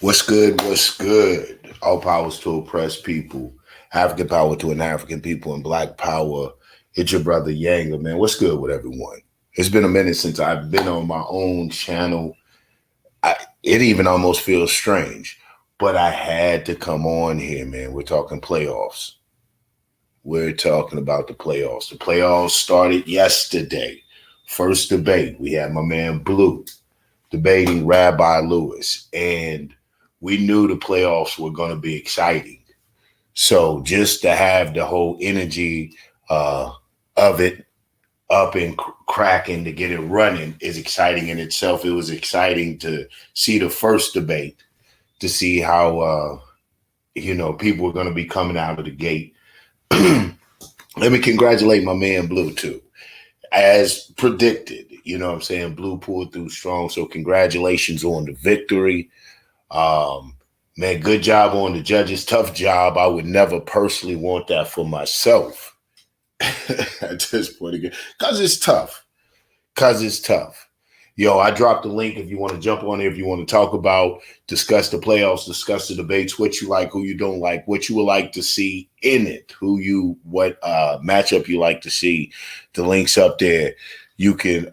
What's good? What's good? All powers to oppressed people, African power to an African people, and Black power. It's your brother Yanga, man. What's good with everyone? It's been a minute since I've been on my own channel. It even almost feels strange, but I had to come on here, man. We're talking playoffs. We're talking about the playoffs. The playoffs started yesterday. First debate, we had my man Blue debating Rabbi Lewis, and we knew the playoffs were going to be exciting. So just to have the whole energy of it up and cracking to get it running is exciting in itself. It was exciting to see the first debate, to see how people were going to be coming out of the gate. Let me congratulate my man Blue too, as predicted. You know what I'm saying? Blue pulled through strong. So congratulations on the victory. Man, good job on the judges. Tough job. I would never personally want that for myself at this point again. Because it's tough. Yo, I dropped the link if you want to jump on there, if you want to talk about, discuss the playoffs, discuss the debates, what you like, who you don't like, what you would like to see in it, what matchup you like to see. The link's up there. You can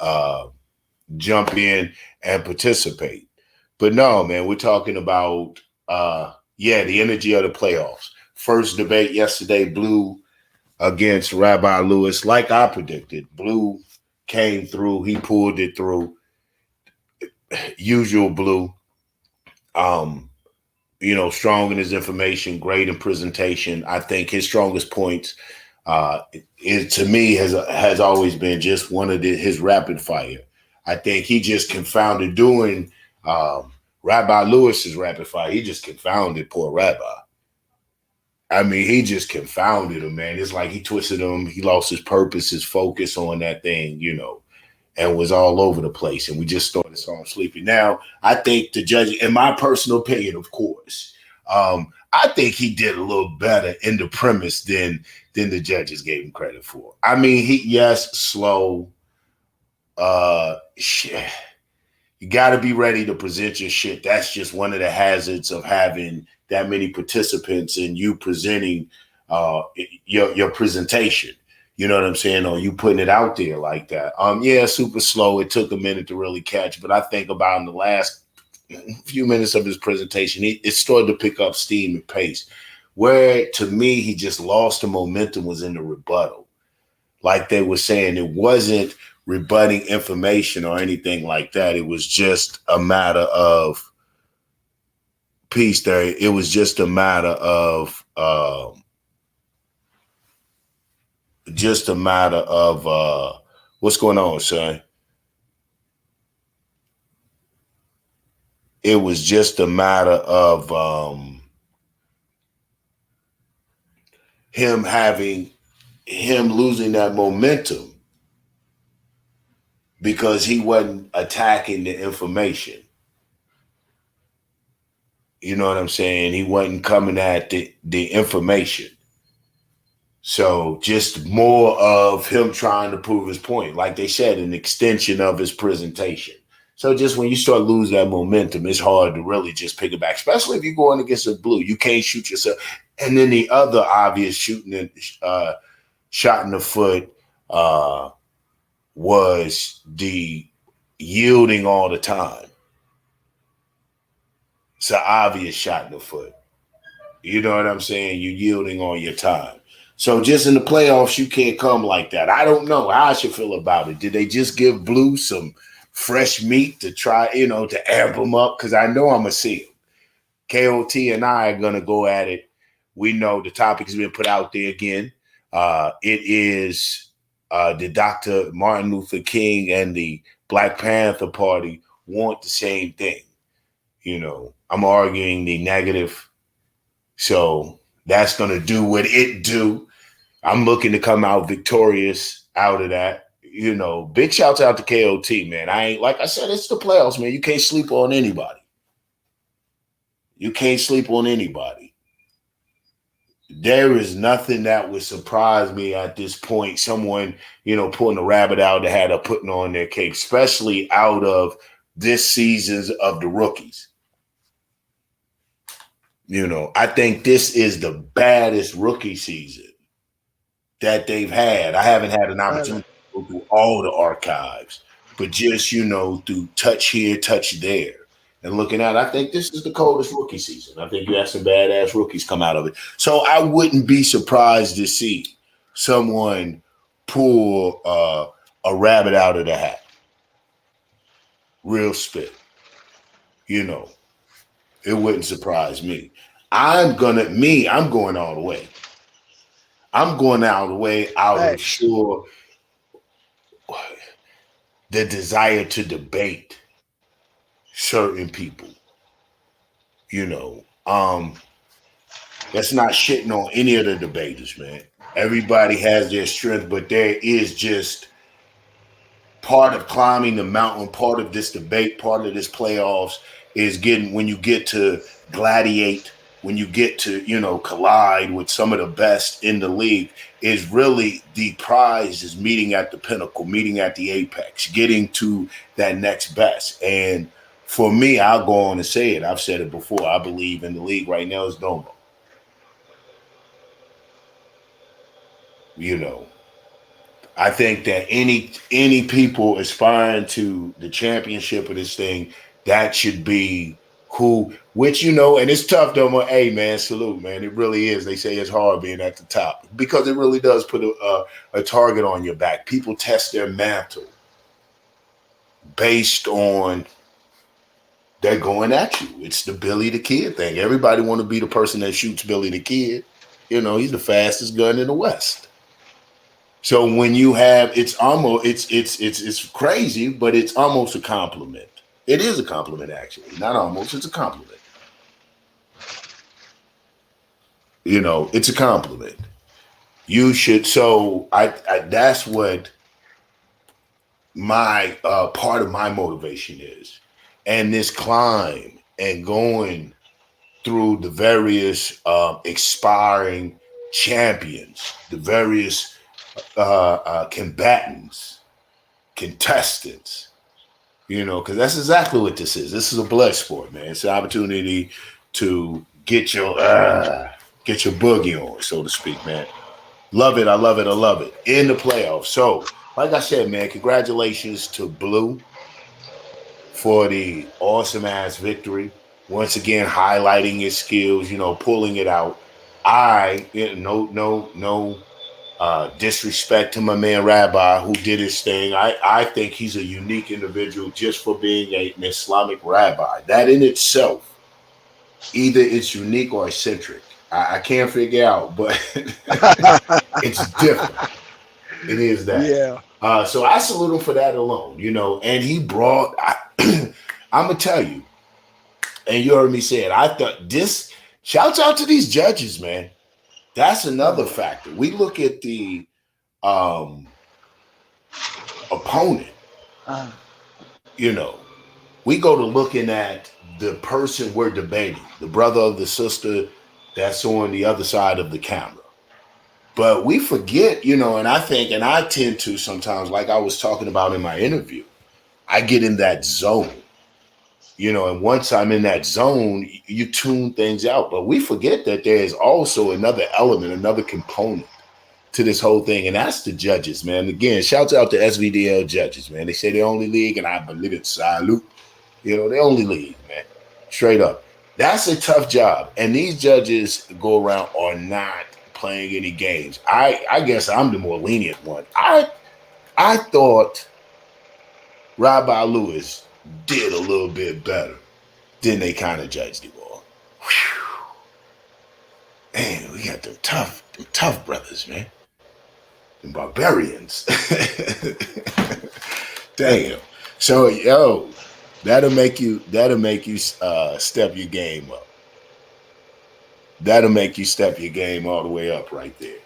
jump in and participate. But no, man, we're talking about, the energy of the playoffs. First debate yesterday, Blue against Rabbi Lewis. Like I predicted, Blue came through. He pulled it through. Usual Blue. Strong in his information, great in presentation. I think his strongest points, to me, has always been just one of his rapid fire. I think he just confounded doing Rabbi Lewis's rapid fire. He just confounded poor Rabbi. I mean, he just confounded him, man. It's like he twisted him. He lost his purpose, his focus on that thing, and was all over the place. And we just started saw him sleeping. Now, I think the judge, in my personal opinion, of course, I think he did a little better in the premise than the judges gave him credit for. I mean, slow. Shit. You got to be ready to present your shit. That's just one of the hazards of having that many participants and you presenting your presentation. You know what I'm saying? Or you putting it out there like that. Super slow. It took a minute to really catch, but I think about in the last few minutes of his presentation, it started to pick up steam and pace. Where to me, he just lost the momentum was in the rebuttal. Like they were saying, it wasn't rebutting information or anything like that. It was just a matter of peace there. It was just a matter of what's going on, son? It was just a matter of him losing that momentum because he wasn't attacking the information. You know what I'm saying? He wasn't coming at the information. So just more of him trying to prove his point. Like they said, an extension of his presentation. So just when you start losing that momentum, it's hard to really just pick it back, especially if you're going against a Blue. You can't shoot yourself. And then the other obvious shot in the foot was the yielding all the time. It's an obvious shot in the foot. You know what I'm saying? You're yielding all your time. So just in the playoffs, you can't come like that. I don't know how I should feel about it. Did they just give Blue some fresh meat to try, to amp him up? Because I know I'm going to see him. KOT and I are going to go at it. We know the topic has been put out there again. It is the Dr. Martin Luther King and the Black Panther Party want the same thing. I'm arguing the negative. So that's going to do what it do. I'm looking to come out victorious out of that. Big shouts out to KOT, man. Like I said, it's the playoffs, man. You can't sleep on anybody. There is nothing that would surprise me at this point. Someone, pulling a rabbit out that had a putting on their cape, especially out of this season's of the rookies. You know, I think this is the baddest rookie season that they've had. I haven't had an opportunity to go through all the archives, but just, you know, through touch here, touch there. And looking at, I think this is the coldest rookie season. I think you have some badass rookies come out of it. So I wouldn't be surprised to see someone pull a rabbit out of the hat. Real spit. You know, it wouldn't surprise me. I'm going all the way. I'm going all the way out of sure the desire to debate certain people. You know, that's not shitting on any of the debaters, man. Everybody has their strength, but there is just part of climbing the mountain, part of this debate, part of this playoffs is getting when you get to gladiate, when you get to, you know, collide with some of the best in the league, is really the prize is meeting at the pinnacle, meeting at the apex, getting to that next best. And for me, I'll go on and say it. I've said it before. I believe in the league right now is Domo. You know, I think that any people aspiring to the championship of this thing, that should be who, which, you know, and it's tough though. Hey man, salute, man. It really is. They say it's hard being at the top because it really does put a target on your back. People test their mantle based on they're going at you. It's the Billy the Kid thing. Everybody want to be the person that shoots Billy the Kid. You know, he's the fastest gun in the West. So when you have, it's almost it's crazy, but it's almost a compliment. It is a compliment, actually. Not almost, it's a compliment. You know, it's a compliment. You should. So I that's what my part of my motivation is, and this climb and going through the various expiring champions, the various combatants, contestants, you know, because that's exactly what this is. This is a blood sport, man. It's an opportunity to get your boogie on, so to speak, man. Love it. I love it. I love it. In the playoffs. So, like I said, man, congratulations to Blue for the awesome ass victory. Once again, highlighting his skills, you know, pulling it out. No disrespect to my man Rabbi who did his thing. I think he's a unique individual just for being an Islamic rabbi. That in itself, either it's unique or eccentric. I can't figure out, but it's different. It is that. Yeah. So I salute him for that alone, you know. And he brought, I'm going to tell you, and you heard me say it, I thought this, shouts out to these judges, man. That's another factor. We look at the opponent, you know, we go to looking at the person we're debating, the brother or the sister that's on the other side of the camera. But we forget, you know, and I think, and I tend to sometimes, like I was talking about in my interview, I get in that zone, you know, and once I'm in that zone, you tune things out. But we forget that there's also another element, another component to this whole thing, and that's the judges, man. Again, shouts out to SVDL judges, man. They say the only league, and I believe it. Salute. You know, the only league, man. Straight up. That's a tough job. And these judges go around are not playing any games. I guess I'm the more lenient one. I thought Rabbi Lewis did a little bit better than they kind of judged him on. Man, we got them tough brothers, man. Them barbarians. Damn. So, yo, that'll make you step your game up. That'll make you step your game all the way up right there.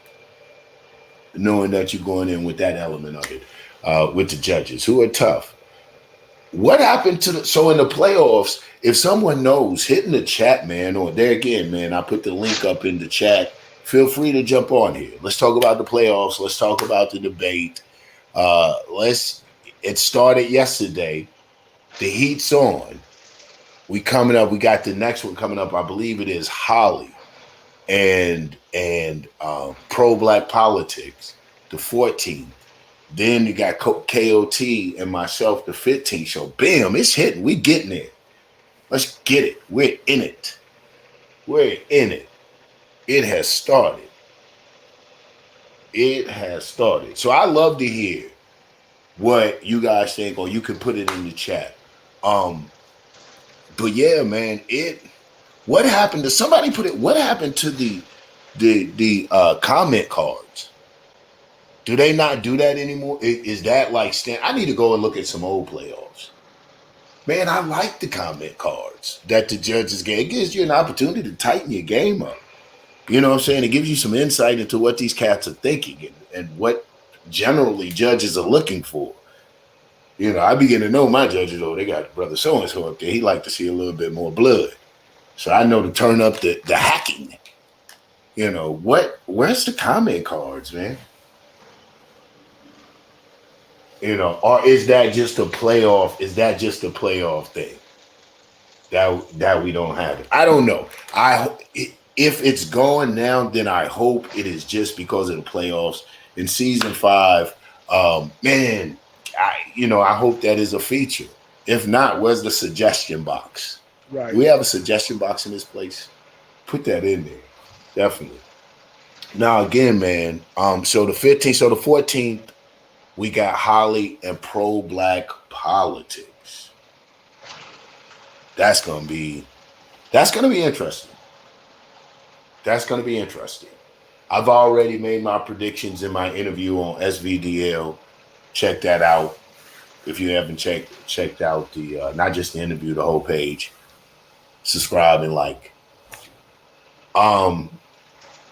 Knowing that you're going in with that element of it, with the judges who are tough. What happened to so in the playoffs, if someone knows, hit in the chat, man, or there again, man, I put the link up in the chat. Feel free to jump on here. Let's talk about the playoffs. Let's talk about the debate. It started yesterday. The heat's on. We coming up. We got the next one coming up. I believe it is Holly and pro black politics, the 14th. Then you got KOT and myself, the 15th show. Bam, it's hitting. We getting it. Let's get it. We're in it. We're in it. It has started. It has started. So I love to hear what you guys think, or you can put it in the chat. But yeah, man, what happened to somebody put it? What happened to the comment cards? Do they not do that anymore? Is that like I need to go and look at some old playoffs. Man, I like the comment cards that the judges get. It gives you an opportunity to tighten your game up. You know what I'm saying? It gives you some insight into what these cats are thinking and what generally judges are looking for. You know, I begin to know my judges, they got brother so-and-so up there. He like to see a little bit more blood. So I know to turn up the hacking. You know, where's the comment cards, man? You know, or is that just a playoff? Is that just a playoff thing? That we don't have it? I don't know. If it's going now, then I hope it is just because of the playoffs in season 5. Man, I hope that is a feature. If not, where's the suggestion box? Right. Do we have a suggestion box in this place? Put that in there. Definitely. Now again, man, so the 15th, so the 14th, we got Holly and pro-black politics. That's gonna be interesting. That's gonna be interesting. I've already made my predictions in my interview on SVDL. Check that out if you haven't checked out the not just the interview, the whole page. Subscribe and like.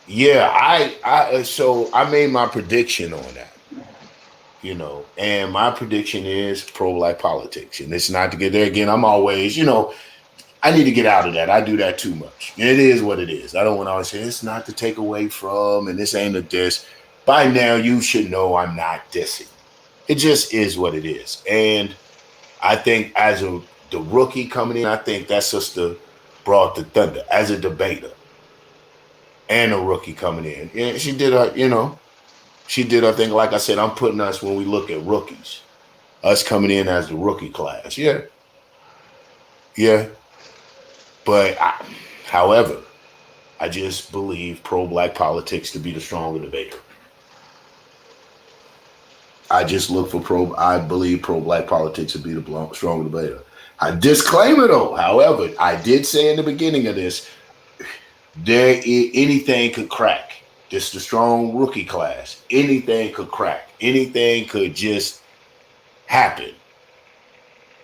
Yeah, so I made my prediction on that. You know, and my prediction is pro-black politics. And it's not to get there again. I'm always, I need to get out of that. I do that too much. It is what it is. I don't want to always say it's not to take away from, and this ain't a diss. By now, you should know I'm not dissing. It just is what it is. And I think as the rookie coming in, I think that's just brought the thunder as a debater and a rookie coming in. Yeah, she did her thing. Like I said, I'm putting us when we look at rookies, us coming in as the rookie class. Yeah. But however, I just believe pro-black politics to be the stronger debater. I just look for I believe pro-black politics to be the stronger debater. I disclaimer though, however, I did say in the beginning of this, anything could crack. Just the strong rookie class. Anything could crack. Anything could just happen.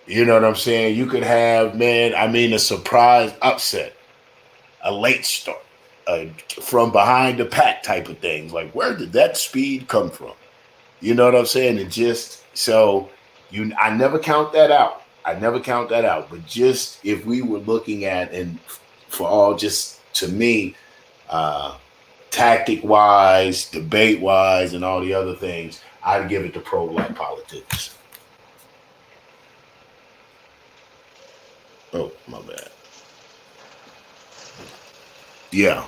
You know what I'm saying? You could have, a surprise upset, a late start, from behind the pack type of things. Like, where did that speed come from? You know what I'm saying? And just so I never count that out. But just if we were looking at, and for all, just to me, tactic wise, debate wise, and all the other things, I'd give it to pro-black politics. Oh, my bad. Yeah.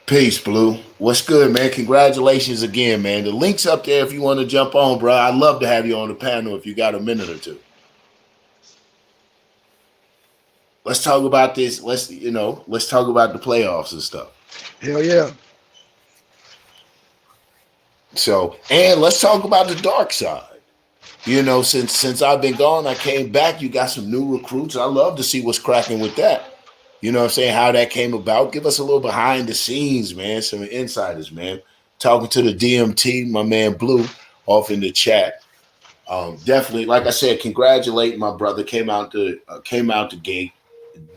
Peace, Blue. What's good, man? Congratulations again, man. The link's up there if you want to jump on, bro. I'd love to have you on the panel if you got a minute or two. Let's talk about this. Let's talk about the playoffs and stuff. Hell yeah. So, and let's talk about the dark side. Since I've been gone, I came back. You got some new recruits. I love to see what's cracking with that. You know what I'm saying? How that came about. Give us a little behind the scenes, man. Some insiders, man. Talking to the DMT, my man Blue, off in the chat. Definitely, like I said, congratulate my brother. Came out the gate,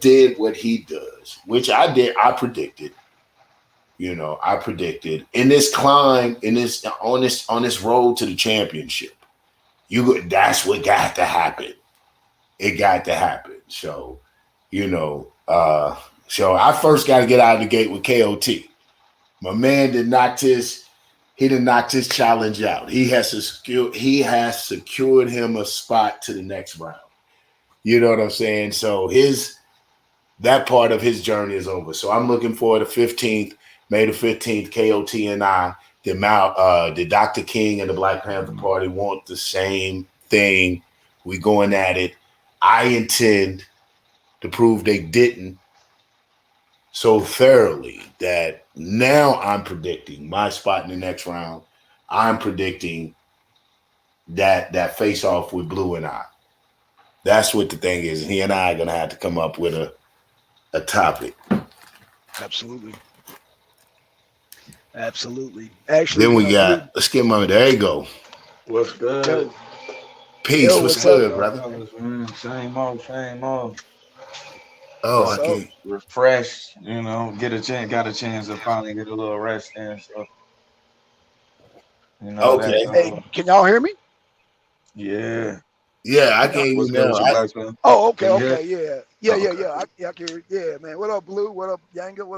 did what he does, which I did. I predicted. I predicted in this climb, on this road to the championship. That's what got to happen. It got to happen. So, so I first got to get out of the gate with KOT. My man did not just he done knocked his challenge out. He has secured him a spot to the next round. You know what I'm saying? So that part of his journey is over. So I'm looking for the 15th, May the 15th, KOT and I, the Dr. King and the Black Panther Party want the same thing. We going at it. I intend to prove they didn't so thoroughly that now I'm predicting my spot in the next round. I'm predicting that face off with Bluu and I. That's what the thing is. He and I are gonna have to come up with a topic. Absolutely. Actually, then we got let's get my there you go. What's good? Peace. What's good, brother? Same old. Oh, I can't refresh, got a chance to finally get a little rest in. So, okay. Hey, can y'all hear me? Yeah. Yeah, I can't even know. Oh, okay, yeah. I can hear. Yeah, man. What up, Blue? What up, Yanga? What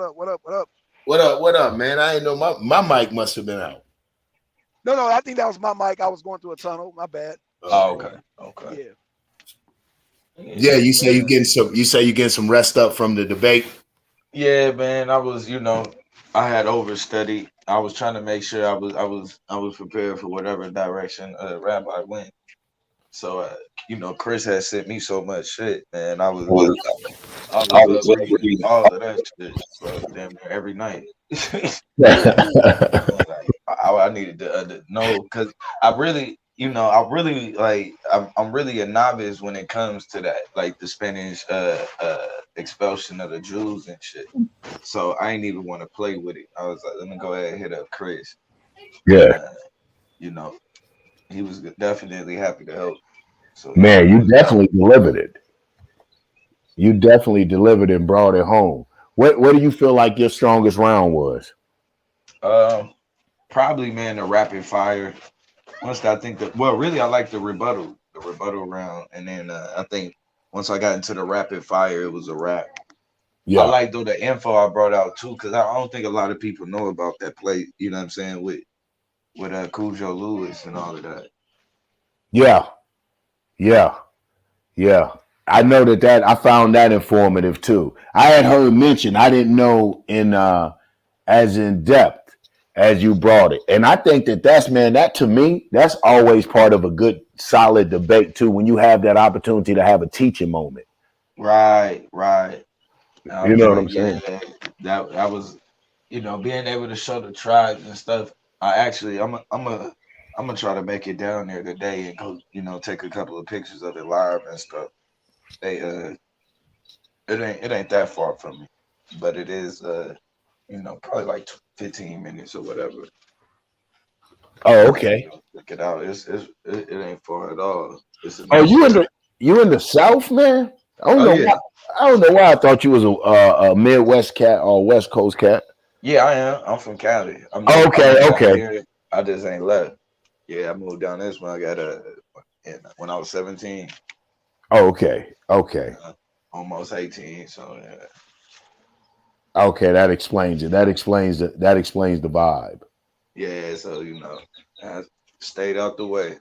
up, man? I ain't know my mic must have been out. No, I think that was my mic. I was going through a tunnel. My bad. Oh, okay. Yeah. Yeah, you say you getting some rest up from the debate. Yeah, man. I was, I had overstudied. I was trying to make sure I was prepared for whatever direction Rabbi went. So Chris had sent me so much shit, man. I was reading all of that shit, so damn near every night. I needed to know because I'm really a novice when it comes to that, like the Spanish expulsion of the Jews and shit. So I ain't even want to play with it. I was like, let me go ahead and hit up Chris. Yeah. He was definitely happy to help. So man, you definitely delivered it. You definitely delivered and brought it home. What do you feel like your strongest round was? Probably, man, the rapid fire. Once I think really I like the rebuttal round, and then I think once I got into the rapid fire, it was a wrap. Yeah. I like the info I brought out too, because I don't think a lot of people know about that play. You know what I'm saying with Cujo Lewis and all of that. Yeah. I know that I found that informative too. I had heard mentioned. I didn't know as in depth as you brought it, and I think that to me, that's always part of a good, solid debate too. When you have that opportunity to have a teaching moment, right. You know what I'm saying? That was, being able to show the tribes and stuff. I'm gonna try to make it down there today and go, take a couple of pictures of it live and stuff. It ain't that far from me, but it is probably like 15 minutes or whatever. Oh, okay. Look it out. It ain't far at all. You in the South, man? I don't know why I thought you was a Midwest cat or West Coast cat. Yeah, I am. I'm from Cali. Okay. I just ain't left. Yeah, I moved down this when when I was 17. Oh, okay. Almost 18. So yeah. Okay, that explains it. That explains the vibe. Yeah, so I stayed out the way.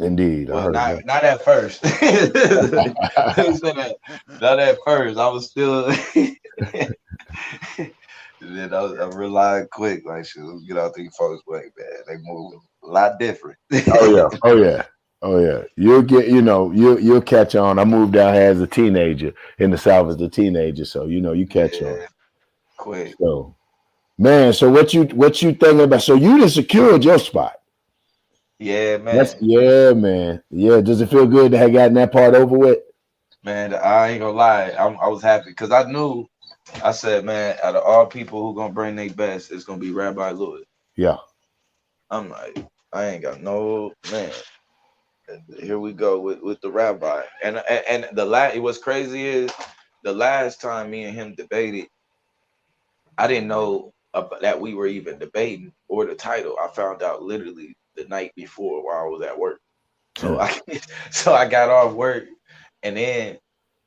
Indeed. Well, not at first. Not at first. I was still. Then I realized quick, like, shit, let's get out these folks' way, man. They move a lot different. Oh yeah. You'll get, you'll catch on. I moved down here as a teenager in the South as a teenager, so you catch on. Quick. So, man, so what you thinking about? So you just secured your spot. Yeah, man. Man. Yeah. Does it feel good to have gotten that part over with? Man, I ain't gonna lie. I was happy because I said, man, out of all people who gonna bring their best, it's gonna be Rabbi Lewis. Yeah. I'm like, I ain't got no man. Here we go with the rabbi. And what's crazy is the last time me and him debated, I didn't know that we were even debating or the title. I found out literally the night before while I was at work. So I got off work and then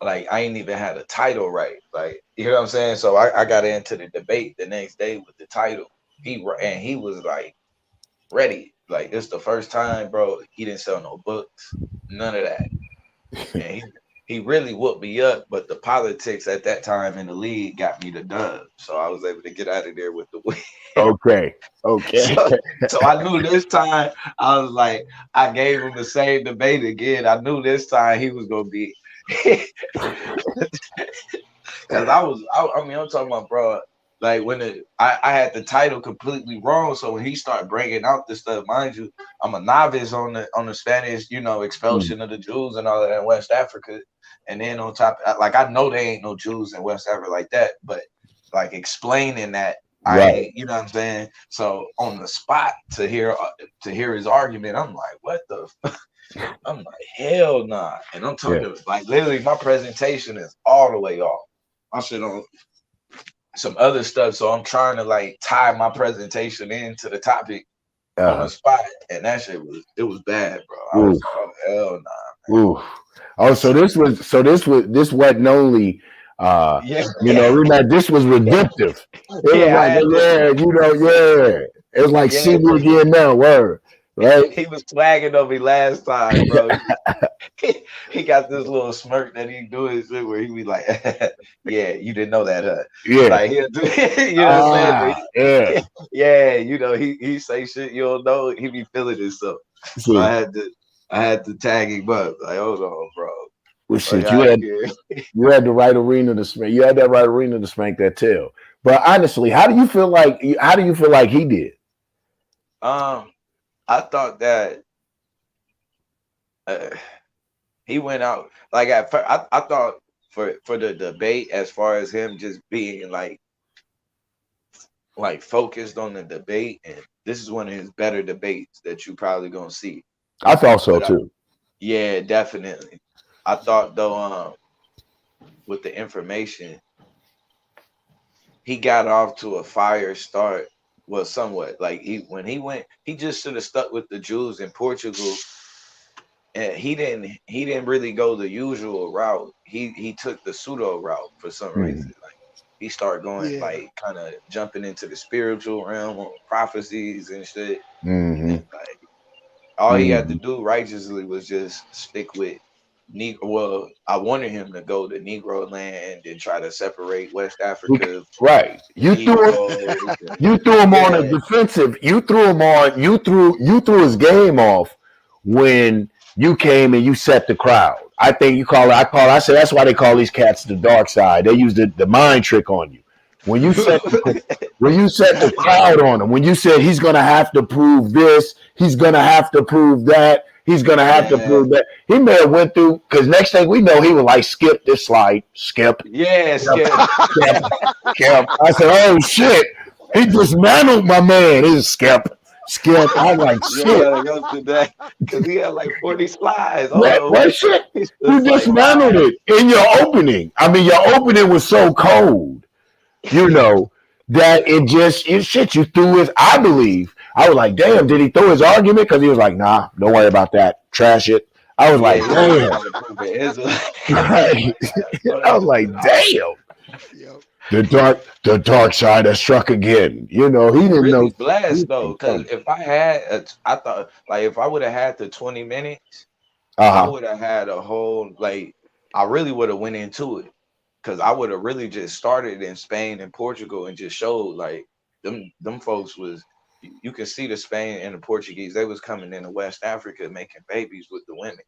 like I ain't even had a title right. Like, you know what I'm saying? So I got into the debate the next day with the title. He was like, ready. Like it's the first time, bro. He didn't sell no books, none of that, and he really whooped me up. But the politics at that time in the league got me the dub, so I was able to get out of there with the win. Okay. So I knew this time I was like, I gave him the same debate again. I knew this time he was gonna be, because I mean, I'm talking about, bro. Like when I had the title completely wrong, so when he started bringing out this stuff, mind you, I'm a novice on the Spanish, expulsion of the Jews and all that in West Africa, and then on top, like I know there ain't no Jews in West Africa like that, but like explaining that Right. you know what I'm saying. So on the spot to hear his argument, I'm like, what the? I'm like, hell nah, and I'm talking like literally my presentation is all the way off. I should on some other stuff, so I'm trying to like tie my presentation into the topic on the spot, and that shit was bad, bro. I was hell nah. Ooh. Oh, so this wasn't only this was redemptive. It was like it was like see me again now, word. Right? He was swagging on me last time, bro. He got this little smirk that he do his shit where he be like, yeah, you didn't know that, huh? Yeah. Like he'll do, you know what I'm saying? Yeah, he say shit you don't know, he be feeling himself. So I had to tag him up. Like, hold on, bro. Well, shit, you had the right arena to spank. You had that right arena to spank that tail. But honestly, how do you feel like he did? I thought that he went out like at first. I thought for the debate, as far as him just being like focused on the debate, and this is one of his better debates that you probably gonna see. I thought so too. Yeah, definitely. I thought though, with the information, he got off to a fire start. Well, somewhat like when he went, he just should have stuck with the Jews in Portugal. And he didn't really go the usual route. He took the pseudo route for some reason. Like he started going like kind of jumping into the spiritual realm on prophecies and shit. And like all he had to do righteously was just stick with Negro. Well, I wanted him to go to Negro land and try to separate West Africa. Right. You threw him on a defensive. You threw his game off when you came and you set the crowd. I think I said that's why they call these cats the dark side. They use the mind trick on you. When you set the crowd on him, when you said he's gonna have to prove this, he's gonna have to prove that, he's gonna have to prove that. He may have went through, because next thing we know, he was like, skip this slide, skip. Yeah, skip. I said, oh shit, he dismantled my man. This is skip. I'm like, shit. Because he had like 40 slides. What shit? You dismantled it in your opening. I mean, your opening was so cold, that you threw his, I believe. I was like, damn, did he throw his argument? Because he was like, nah, don't worry about that. Trash it. I was like, damn. Right. I was like, damn. The dark side has struck again. He didn't really know. Blessed though, because if I had, I thought like if I would have had the 20 minutes, I would have had a whole I really would have went into it, because I would have really just started in Spain and Portugal and just showed like them folks was. You can see the Spain and the Portuguese. They was coming into West Africa making babies with the women.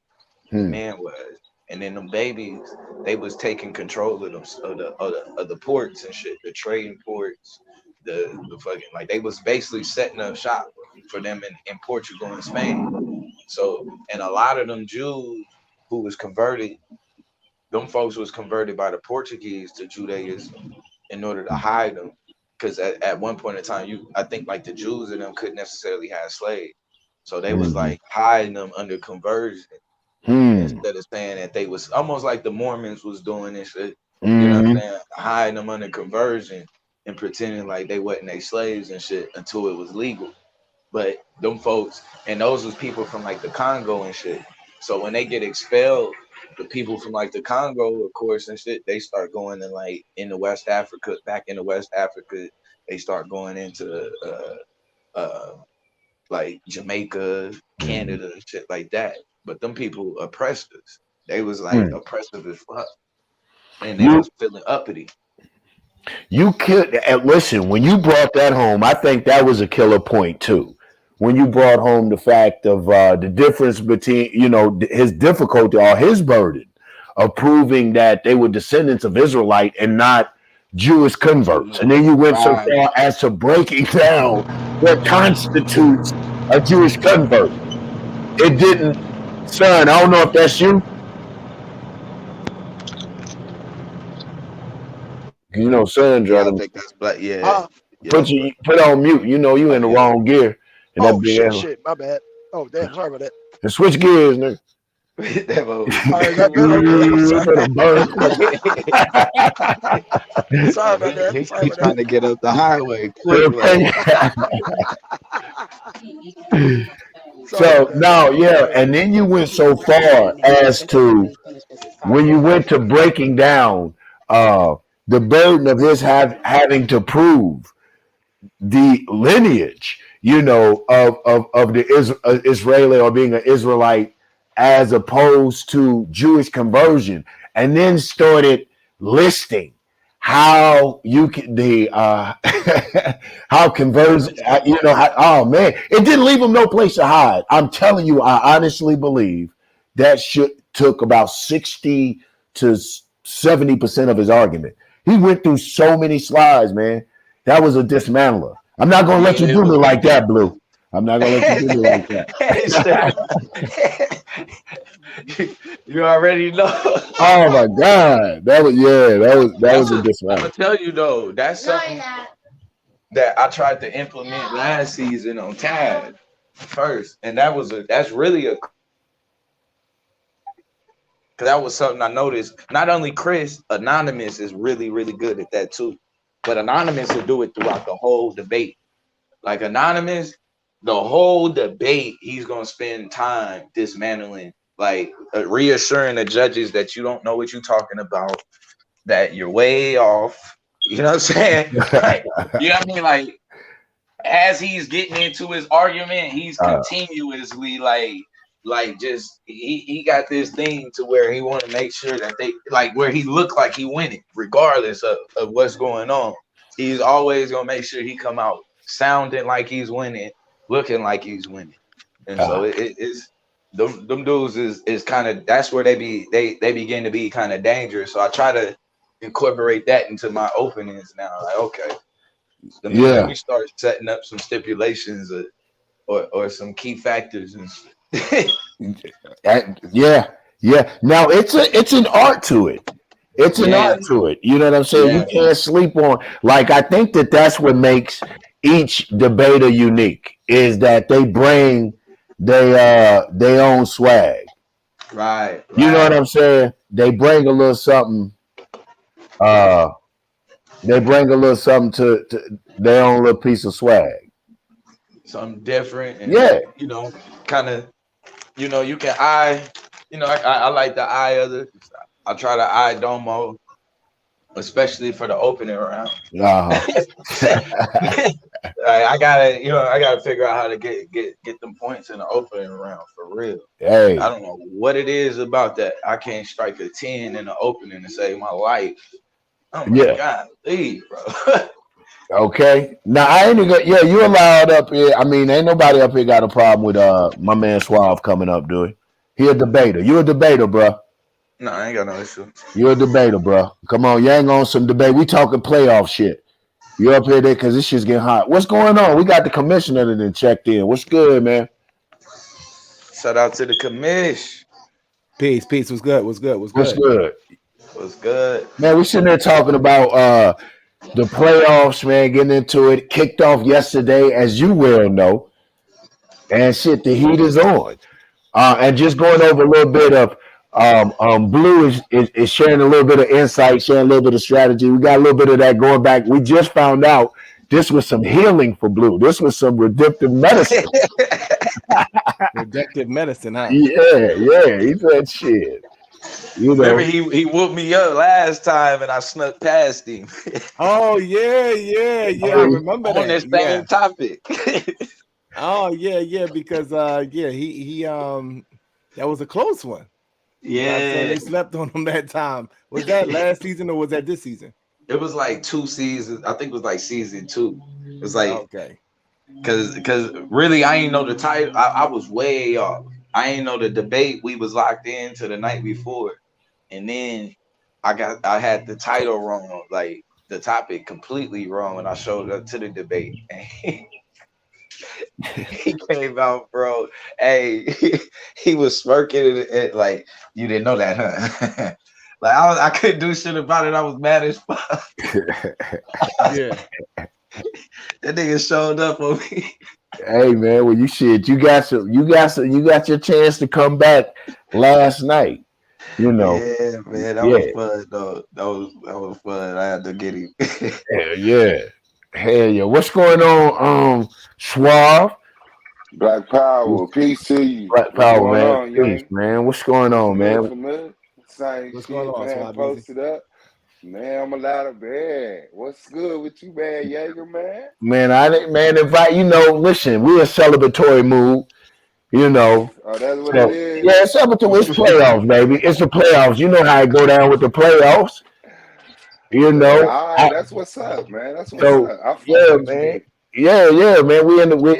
The men was. And then them babies, they was taking control of them of the ports and shit, the trading ports, the fucking they was basically setting up shop for them in Portugal and Spain. So, and a lot of them Jews who was converted, them folks was converted by the Portuguese to Judaism in order to hide them. Because at one point in time, I think like the Jews and them couldn't necessarily have slaves. So they was like hiding them under conversion. Instead of saying that they was almost like the Mormons was doing this shit, you know what I'm saying, hiding them under conversion and pretending like they wasn't they slaves and shit until it was legal. But them folks, and those was people from like the Congo and shit. So when they get expelled, the people from like the Congo, of course, and shit, they start going in like into West Africa, back into West Africa. They start going into like Jamaica, Canada, shit like that. But them people oppressed us. They was like oppressive as fuck, and they was feeling uppity. You could listen when you brought that home. I think that was a killer point too. When you brought home the fact of the difference between, his difficulty or his burden of proving that they were descendants of Israelite and not Jewish converts. And then you went so far as to breaking down what constitutes a Jewish convert. It didn't, son, I don't know if that's you. Son, I think that's black. Yeah. Put on mute. You in the wrong gear. And shit, my bad. Oh, damn, sorry about that. And switch gears, nigga. Sorry about that. He's trying to get up the highway quick. So now, and then you went so far as to when you went to breaking down the burden of his having to prove the lineage, of the Israeli or being an Israelite as opposed to Jewish conversion, and then started listing how you can how conversion, oh man, it didn't leave him no place to hide. I'm telling you, I honestly believe that took about 60 to 70% of his argument. He went through so many slides, man. That was a dismantler. I'm not gonna let you do me like that, Blue. I'm not gonna let you do me like that. You already know. Oh my God, that was a dismantler. I'm gonna tell you though, that's something that I tried to implement last season on Tad first, and that's really because that was something I noticed. Not only Chris, Anonymous is really, really good at that too. But Anonymous will do it throughout the whole debate. Like Anonymous, the whole debate, he's gonna spend time dismantling, like reassuring the judges that you don't know what you're talking about, that you're way off. You know what I'm saying? Like, you know what I mean? Like, as he's getting into his argument, he's continuously like just he got this thing to where he want to make sure that they where he look like he winning regardless of what's going on. He's always gonna make sure he come out sounding like he's winning, looking like he's winning. And so it's them dudes is kind of, that's where they begin to be kind of dangerous. So I try to incorporate that into my openings now. Like, okay, let me start setting up some stipulations or some key factors and Now it's an art to it. It's an art to it. You know what I'm saying? You can't sleep on. Like, I think that's what makes each debater unique, is that they bring their own swag. Right. You know what I'm saying? They bring a little something. They bring a little something to their own little piece of swag. Something different. And, kind of. You can I like the eye of I try to eye Domo, especially for the opening round. I gotta figure out how to get them points in the opening round for real. Hey, I don't know what it is about that. I can't strike a 10 in the opening and save my life. Oh my God, leave, bro. Okay. Now I ain't gonna. You allowed up here. I mean, ain't nobody up here got a problem with my man Suave coming up, do he? He a debater. You a debater, bro. No, I ain't got no issue. You a debater, bro. Come on, you ain't on some debate. We talking playoff shit. You up here there because this shit's getting hot. What's going on? We got the commissioner that checked in. What's good, man? Shout out to the commish. Peace. What's good? What's good? What's good? Man, we sitting there talking about the playoffs, man, getting into it. Kicked off yesterday, as you well know. And shit, the heat is on. And just going over a little bit of Blue is sharing a little bit of insight, sharing a little bit of strategy. We got a little bit of that going back. We just found out this was some healing for Blue. This was some redemptive medicine. Redemptive medicine, huh? Yeah. He said shit. Remember he whooped me up last time and I snuck past him. Oh yeah. I remember on that. this same topic. Oh yeah, because he that was a close one. Yeah, they slept on him that time. Was that last season or was that this season? it was like 2 seasons. I think it was like season 2. It was like okay, because really I ain't know the title. I was way off. I ain't know the debate. We was locked into the night before, and then I had the title wrong, like the topic completely wrong when I showed up to the debate. He came out, bro. Hey, he was smirking it like you didn't know that, huh? Like I couldn't do shit about it. I was mad as fuck. yeah. That nigga showed up on me. Hey man, well you got your chance to come back last night. You know. Yeah, man, that was fun though. That was fun. I had to get him. Hell yeah. What's going on, Suave? Black Power, peace to you. Black What's Power, going man. on, Peace, Yang? man. What's going on, man? Familiar. Same What's shit, going on, man. Suave? Posted up. Man, I'm a lot of bad. What's good with you, man, Jaeger, man? Man, I didn't, man, invite, listen, we're a celebratory mood, Oh, that's what it is? Yeah, it's celebratory. It's playoffs, baby. It's the playoffs. You know how it go down with the playoffs. All right, that's what's up, man. That's what's up. I fuck with man. you. Yeah, man.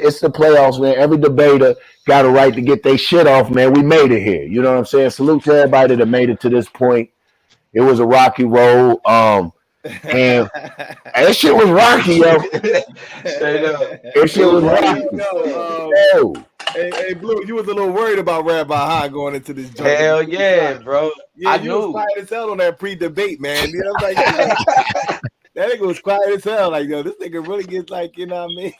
It's the playoffs, man. Every debater got a right to get their shit off, man. We made it here. You know what I'm saying? Salute to everybody that made it to this point. It was a rocky road. And that shit was rocky, yo. Straight up. That shit was rocky. Hey, Blue, you was a little worried about Rabbi High going into this joint. Hell yeah, bro. Yeah, I knew. Was quiet as hell on that pre-debate, man. You know, like, that nigga was quiet as hell. Like, yo, this nigga really gets like, you know what I mean?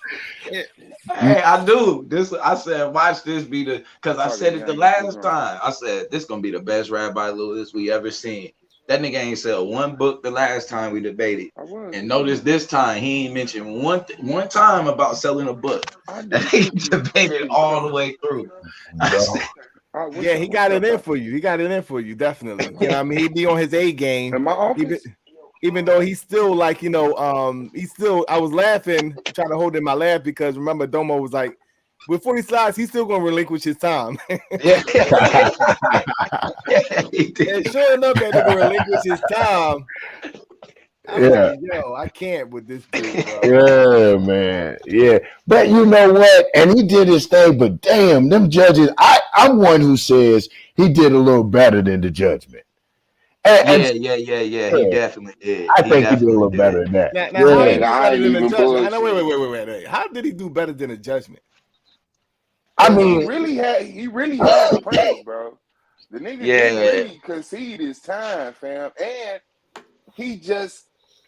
Hey, I knew this. I said, watch this be because I said it the last time. I said, this gonna be the best Rabbi Lewis we ever seen. That nigga ain't sell one book the last time we debated. And notice this time he ain't mentioned one time about selling a book. He debated all the way through. Yeah, he got it in for you. He got it in for you, definitely. You know what I mean? He be on his A game. In my office? Even though he's still like, I was laughing, trying to hold in my laugh because remember Domo was like, with 40 slides, he's still gonna relinquish his time. Yeah. And sure enough, that nigga relinquish his time. Like, yo, I can't with this dude, bro. Yeah, man. Yeah. But you know what? And he did his thing, but damn, them judges, I'm one who says he did a little better than the judgment. Yeah. He definitely did. I think he did a little better than that. Now how did he do better than the judgment? Wait. How did he do better than the judgment? I mean, he really had praise, bro. The nigga didn't really concede his time, fam. And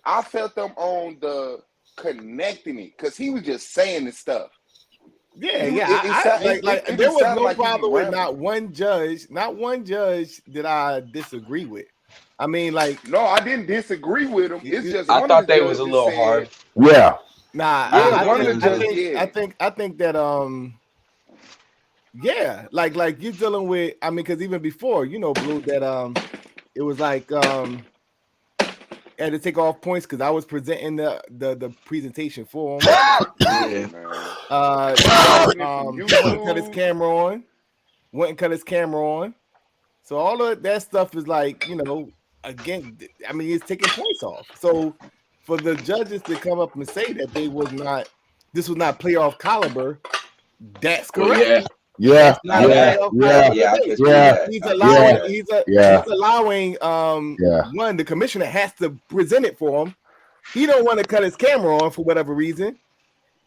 I felt them on the connecting it because he was just saying this stuff. Yeah. There was no problem with not one judge that I disagree with. I mean, like, no, I didn't disagree with him. It's just I thought they was a little hard. Yeah. Nah, I think that yeah, like you're dealing with. I mean, because even before, Blue, that it was like I had to take off points because I was presenting the presentation for him. Wouldn't cut his camera on. So all of that stuff is like, again, I mean, it's taking points off. So for the judges to come up and say that this was not playoff caliber, that's correct. Yeah. He's allowing one, the commissioner has to present it for him. He don't want to cut his camera on for whatever reason.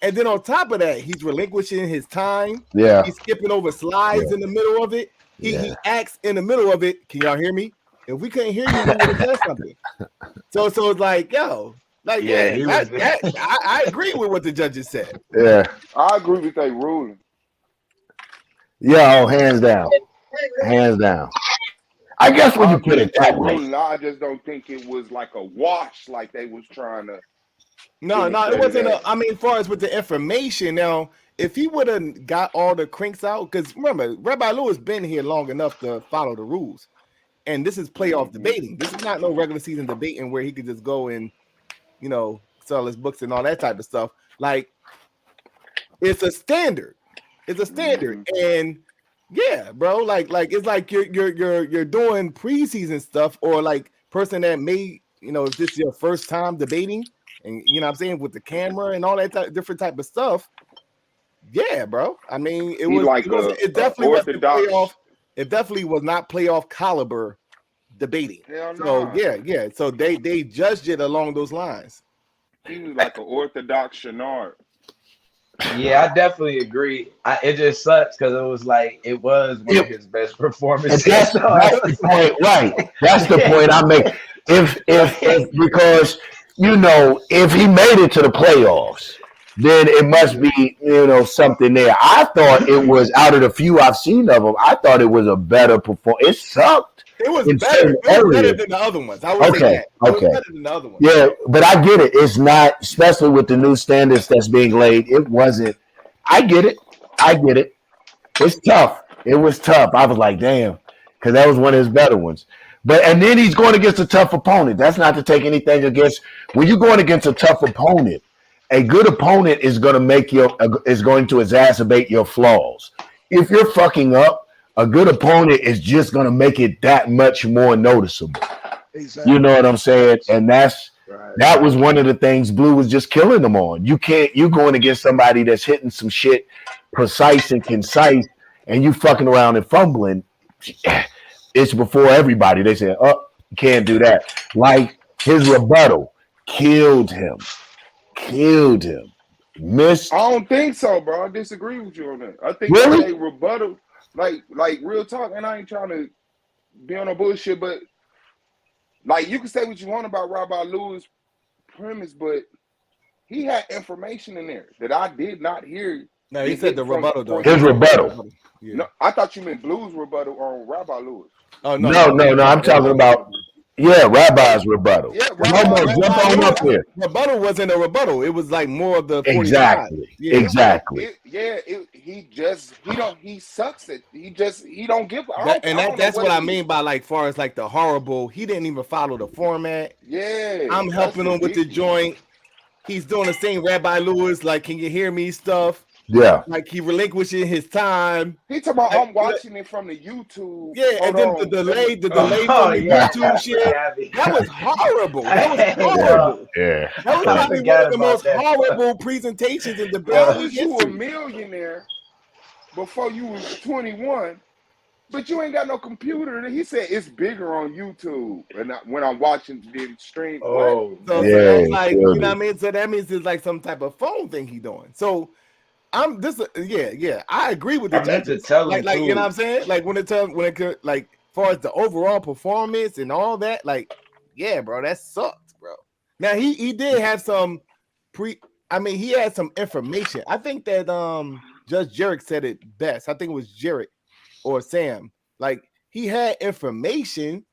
And then on top of that, he's relinquishing his time. Yeah. He's skipping over slides in the middle of it. He acts in the middle of it. Can y'all hear me? If we couldn't hear you, we would have done something. So it's like, yo, like, I agree with what the judges said. Yeah. I agree with their ruling. Yeah, hands down. Hands down. I guess when you put it that way. I just don't think it was like a wash like they was trying to. No, it wasn't. I mean, as far as with the information, now, if he would have got all the crinks out, because remember, Rabbi Lewis been here long enough to follow the rules. And this is playoff debating. This is not no regular season debating where he could just go and, sell his books and all that type of stuff. Like, It's a standard. It's a standard, and yeah, bro. Like it's like you're doing preseason stuff, or like person that may, if this is your first time debating, and what I'm saying, with the camera and all that different type of stuff. Yeah, bro. I mean, it definitely wasn't playoff. It definitely was not playoff caliber debating. So yeah. So they judged it along those lines. He was like an orthodox Chenard. Yeah, I definitely agree. It just sucks because it was one of his best performances. That's the point, right? That's the point I make. If because if he made it to the playoffs, then it must be something there. I thought it was, out of the few I've seen of him, I thought it was a better performance. It sucked. It was better. It was better than the other ones. I would say that. It was better than the other ones. Yeah, but I get it. It's not, especially with the new standards that's being laid. It wasn't. I get it. It's tough. It was tough. I was like, damn, because that was one of his better ones. And then he's going against a tough opponent. That's not to take anything against. When you're going against a tough opponent, a good opponent is going to exacerbate your flaws. If you're fucking up, a good opponent is just going to make it that much more noticeable. Exactly. You know what I'm saying? And that was one of the things Blue was just killing them on. You're going against somebody that's hitting some shit precise and concise, and you fucking around and fumbling. It's before everybody. They said, "Oh, you can't do that." Like his rebuttal killed him. Missed. I don't think so, bro. I disagree with you on that. I think they rebuttal, like real talk, and I ain't trying to be on a bullshit, but like you can say what you want about Rabbi Lewis' premise, but he had information in there that I did not hear. No, he said the rebuttal though. His rebuttal. Yeah. No, I thought you meant Blue's rebuttal on Rabbi Lewis. Oh no. I'm talking about Rabbi's rebuttal. Yeah, jump on up here. Rebuttal wasn't a rebuttal. It was like more of the 45. Exactly. He sucks at. He don't give. That's what I mean by like far as like the horrible. He didn't even follow the format. Yeah, I'm helping him with the joint. He's doing the same Rabbi Lewis, like, can you hear me stuff? Yeah. Like he relinquishing his time. He talking about I'm watching it from the YouTube. Yeah, and then the delay from the YouTube shit. That was horrible. Yeah. That was probably one of the most horrible presentations in the was you a millionaire before you was 21, but you ain't got no computer. He said it's bigger on YouTube. And when I'm watching the stream. So it's like, you know what I mean? So that means it's like some type of phone thing he doing. So I agree with the judges. Like you know what I'm saying? Like when it like far as the overall performance and all that, like, yeah, bro, that sucks, bro. Now he did have some he had some information. I think that Judge Jarrett said it best. I think it was Jarrett or Sam. Like he had information,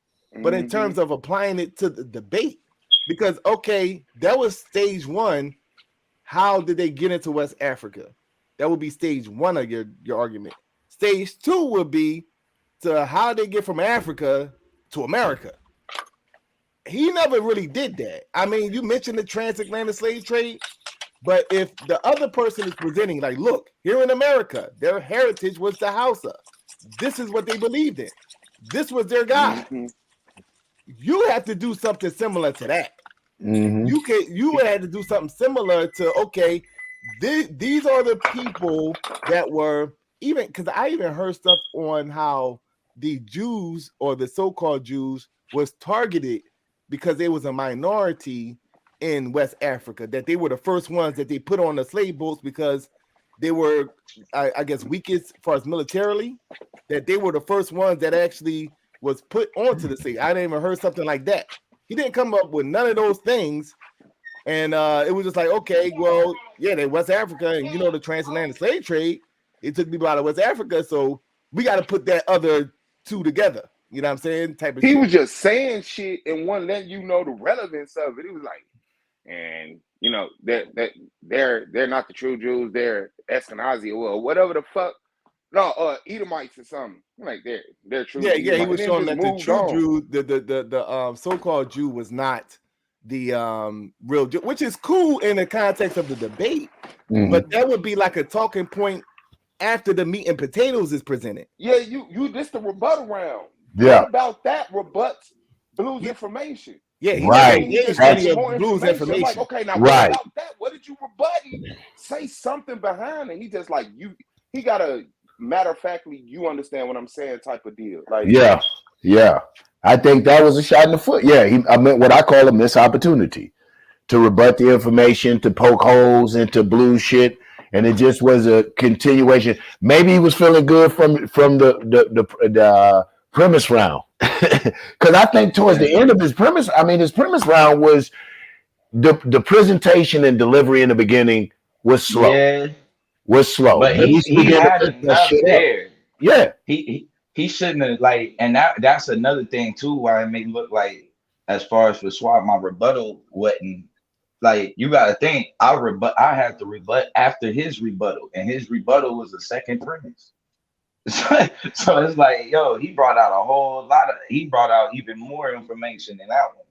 but in terms of applying it to the debate, because that was stage one. How did they get into West Africa? That would be stage one of your argument. Stage two would be to how they get from Africa to America. He never really did that. I mean, you mentioned the transatlantic slave trade, but if the other person is presenting, like, look, here in America, their heritage was the Hausa. This is what they believed in. This was their God. You have to do something similar to that. You had to do something similar to, these are the people that were, even because I even heard stuff on how the Jews or the so-called Jews was targeted because they was a minority in West Africa, that they were the first ones that they put on the slave boats because they were, I guess, weakest as far as militarily, that they were the first ones that actually was put onto the slave. I didn't even heard something like that. He didn't come up with none of those things. And it was just like, they West Africa, and the transatlantic slave trade, it took people out of West Africa, so we got to put that other two together. You know what I'm saying? He was just saying shit and wasn't letting you know the relevance of it. It was like, and that they're not the true Jews, they're Ashkenazi or whatever the fuck. No, Edomites or something. Like they're true. Yeah, he was showing that the true Jew, the so-called Jew was not real, which is cool in the context of the debate, but that would be like a talking point after the meat and potatoes is presented. Yeah, you this the rebuttal round. Yeah. What about that rebuts Blue's information? Yeah, he right. never engaged That's any of more Blue's information. I'm like, information. okay, now Right. what about that? What did you rebutting? Say something behind it. He just like he got a matter of factly, you understand what I'm saying type of deal. Like yeah. I think that was a shot in the foot. Yeah, I meant what I call a missed opportunity to rebut the information, to poke holes into Blue shit, and it just was a continuation. Maybe he was feeling good from the premise round, because I think towards the end of his premise round was the presentation and delivery in the beginning was slow. Yeah, But he had to that enough shit up. there. Yeah. He shouldn't have and that's another thing too why it may look like as far as for Swab, my rebuttal wasn't like you gotta think I had to rebut after his rebuttal, and his rebuttal was the second premise. So it's like, yo, he brought out even more information than that one.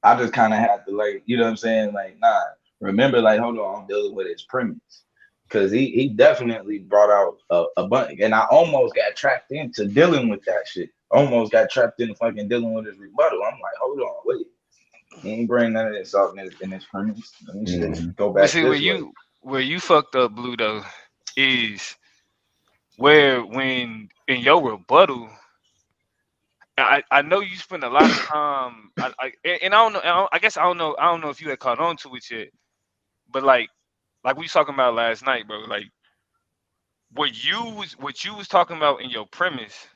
I just kind of had to like, you know what I'm saying? Like, nah, remember, like, hold on, I'm dealing with his premise. Cause he definitely brought out a bunch, and I almost got trapped into dealing with that shit. Almost got trapped in fucking dealing with his rebuttal. I'm like, hold on, wait, he ain't bring none of this out in his premise. Let me just go back. But see, where you fucked up, Blue, though, is where when in your rebuttal, I know you spend a lot of time. And I don't know. I guess I don't know. I don't know if you had caught on to it yet, but like we was talking about last night, bro. Like what you was talking about in your premise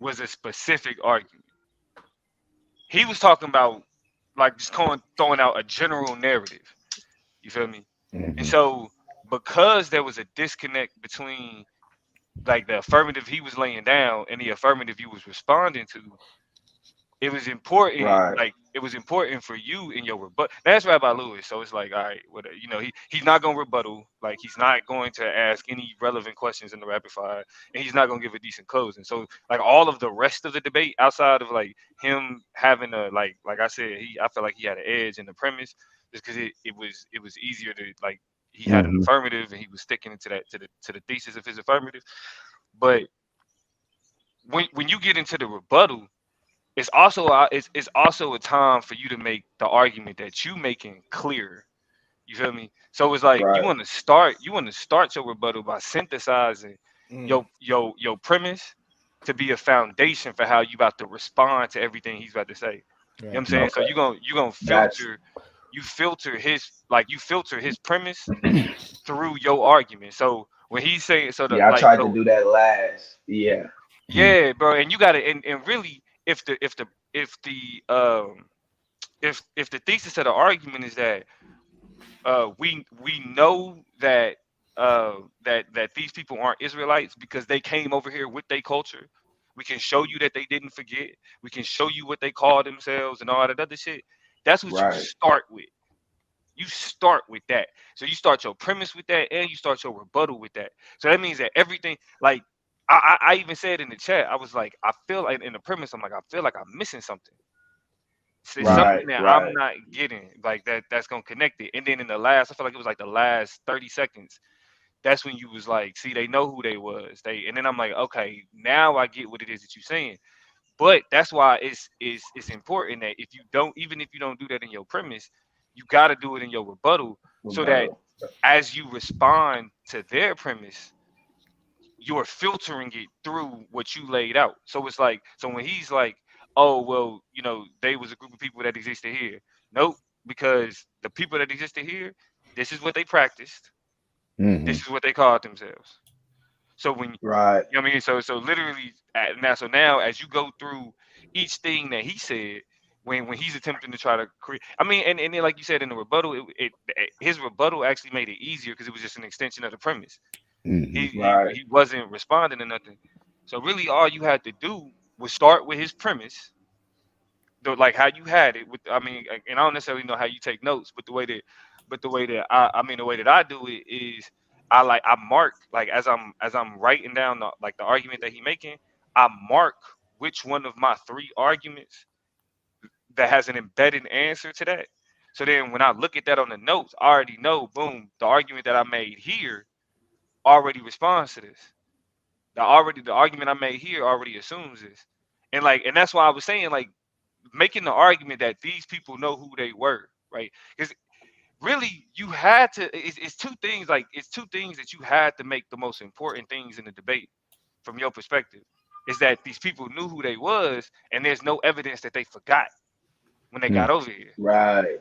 was a specific argument. He was talking about like just throwing out a general narrative. You feel me? And so because there was a disconnect between like the affirmative he was laying down and the affirmative you was responding to, it was important. Right. Like it was important for you in your rebuttal. That's Rabbi Lewis. So it's like, all right, what he's not gonna rebuttal. Like he's not going to ask any relevant questions in the rapid fire, and he's not gonna give a decent closing. So like all of the rest of the debate, outside of like him having a like I said, I felt like he had an edge in the premise, just because it was easier to like he had an affirmative and he was sticking into that to the thesis of his affirmative. But when you get into the rebuttal, it's also a time for you to make the argument that you making clear. You feel me? So it's like you want to start your rebuttal by synthesizing your premise to be a foundation for how you about to respond to everything he's about to say. You know what I'm saying? So you're gonna filter his premise through your argument. So when he's saying I tried to do that last. Yeah, bro, and you gotta and really if the thesis of the argument is that we know that that these people aren't Israelites because they came over here with their culture. We can show you that they didn't forget. We can show you what they call themselves and all that other shit. That's what you start with. You start with that. So you start your premise with that, and you start your rebuttal with that. So that means that everything, like I even said in the chat, I was like, I feel like in the premise, I'm like, I feel like I'm missing something. So it's something that I'm not getting, like that's gonna connect it. And then in the last, I feel like it was like the last 30 seconds. That's when you was like, see, they know who they was. And then I'm like, okay, now I get what it is that you're saying. But that's why it's important that even if you don't do that in your premise, you got to do it in your rebuttal, so that as you respond to their premise, you're filtering it through what you laid out. So it's like, so when he's like, oh, well, they was a group of people that existed here. Nope, because the people that existed here, this is what they practiced. This is what they called themselves. So when you know what I mean, so literally now as you go through each thing that he said when he's attempting to try to create, I mean, and then like you said in the rebuttal, his rebuttal actually made it easier because it was just an extension of the premise. He wasn't responding to nothing. So really, all you had to do was start with his premise, like how you had it. I mean, and I don't necessarily know how you take notes, but the way that the way that I do it is I mark, like as I'm writing down the argument that he making, I mark which one of my three arguments that has an embedded answer to that. So then when I look at that on the notes, I already know, boom, the argument that I made here already responds to this. The argument I made here already assumes this. And that's why I was saying, like, making the argument that these people know who they were, right? Because really you had to, it's two things, like it's two things that you had to make the most important things in the debate from your perspective, is that these people knew who they was, and there's no evidence that they forgot when they got over here. Right.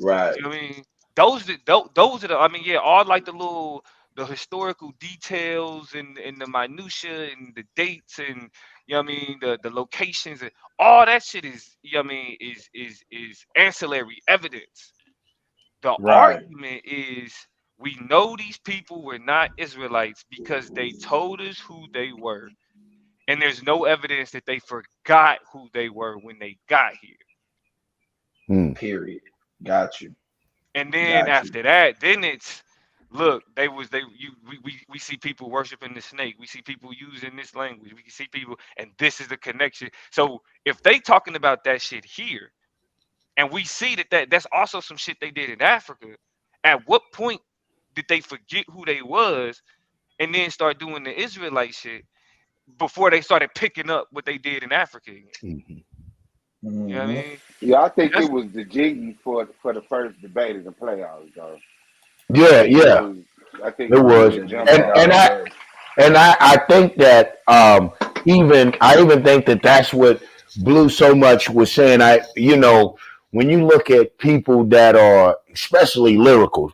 Right. You know what I mean? Those are the, I mean, yeah, all like the historical details and the minutia and the dates, and you know what I mean, the locations and all that shit is, you know what I mean, is ancillary evidence. The Right. argument is, we know these people were not Israelites because they told us who they were, and there's no evidence that they forgot who they were when they got here. Period. Got you. And then after that, then it's, look, we see people worshiping the snake. We see people using this language. We can see people, and this is the connection. So if they talking about that shit here, and we see that's also some shit they did in Africa, at what point did they forget who they was and then start doing the Israelite shit before they started picking up what they did in Africa again? You know what I mean? Yeah, I think it was the jiggy for the first debate in the playoffs, though. Yeah, I think it was. And I think that I even think that that's what Blue so much was saying. When you look at people that are especially lyrical,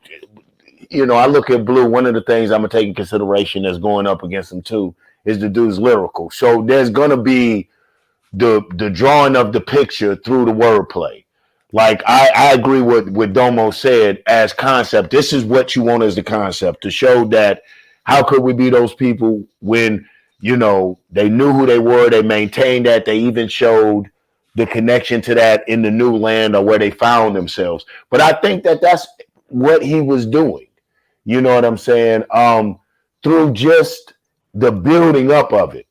I look at Blue. One of the things I'm gonna take in consideration that's going up against him too is the dude's lyrical. So there's gonna be the drawing of the picture through the wordplay. Like I agree with what Domo said as concept. This is what you want as the concept, to show that how could we be those people when they knew who they were, they maintained that, they even showed the connection to that in the new land or where they found themselves. But I think that that's what he was doing. You know what I'm saying? Through just the building up of it.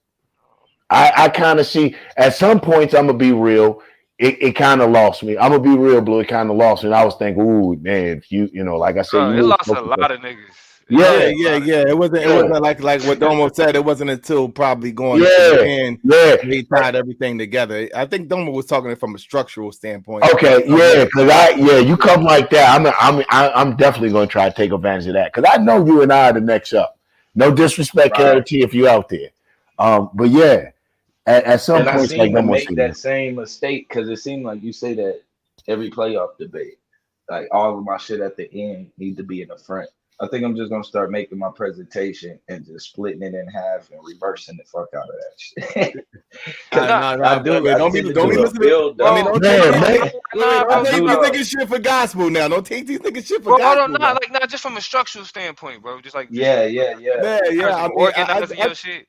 I kind of see at some points, I'm gonna be real. It kind of lost me. I'm gonna be real, Blue. It kind of lost me. And I was thinking, ooh, man, if like I said, it lost a lot of niggas. Yeah. It wasn't like what Domo said. It wasn't until probably going to the end. He tied everything together. I think Domo was talking from a structural standpoint. Okay, because you come like that. I'm definitely gonna try to take advantage of that, because I know you and I are the next up. No disrespect, Clarity, if you out there. But yeah. At some point, I seem to make that same mistake, because it seemed like you say that every playoff debate, like all of my shit at the end need to be in the front. I think I'm just gonna start making my presentation and just splitting it in half and reversing the fuck out of that shit. Don't be listening to build. I mean, don't take these niggas shit for gospel now. Don't take these niggas shit for gospel. Hold on, not just from a structural standpoint, bro. Just like organizing your shit.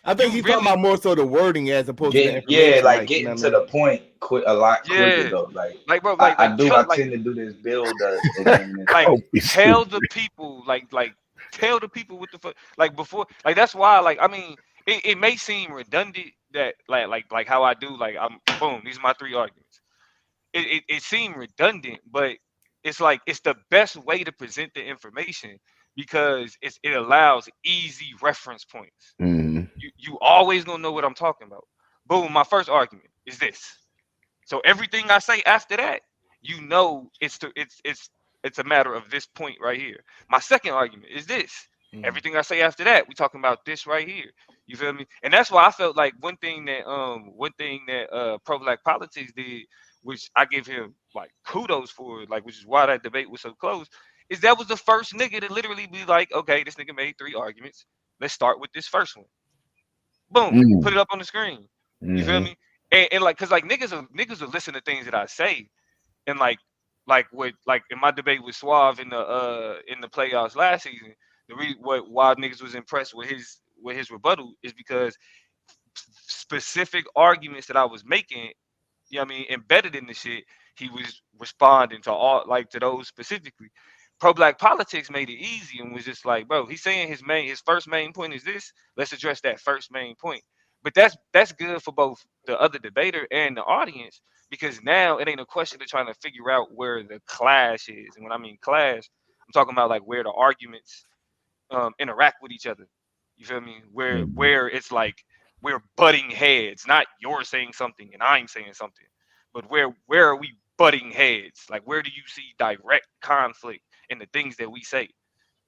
I think he's talking about more so the wording as opposed to the information. Like getting to the point a lot quicker though. Like bro, I tend to do this build tell the people, tell the people what the fuck, like before, like that's why, like I mean, it may seem redundant that like how I do, like I'm boom, these are my three arguments. It seemed redundant, but it's like it's the best way to present the information, because it allows easy reference points. You always gonna know what I'm talking about. Boom, my first argument is this. So everything I say after that, it's a matter of this point right here. My second argument is this. Everything I say after that, we talking about this right here. You feel me? And that's why I felt like one thing that Pro Black Politics did, which I give him like kudos for, like, which is why that debate was so close, is that was the first nigga to literally be like, okay, this nigga made 3 arguments. Let's start with this first one. Boom, put it up on the screen. You feel me? And like, cause like niggas will listen to things that I say, and like in my debate with Suave in the playoffs last season, why niggas was impressed with his rebuttal is because specific arguments that I was making, you know what I mean, embedded in the shit, he was responding to those specifically. Pro Black Politics made it easy and was just like, bro, he's saying his first main point is this. Let's address that first main point. But that's good for both the other debater and the audience, because now it ain't a question of trying to figure out where the clash is. And when I mean clash, I'm talking about like where the arguments interact with each other. You feel me? Where it's like we're butting heads, not you're saying something and I'm saying something, but where are we butting heads? Like where do you see direct conflict in the things that we say? You know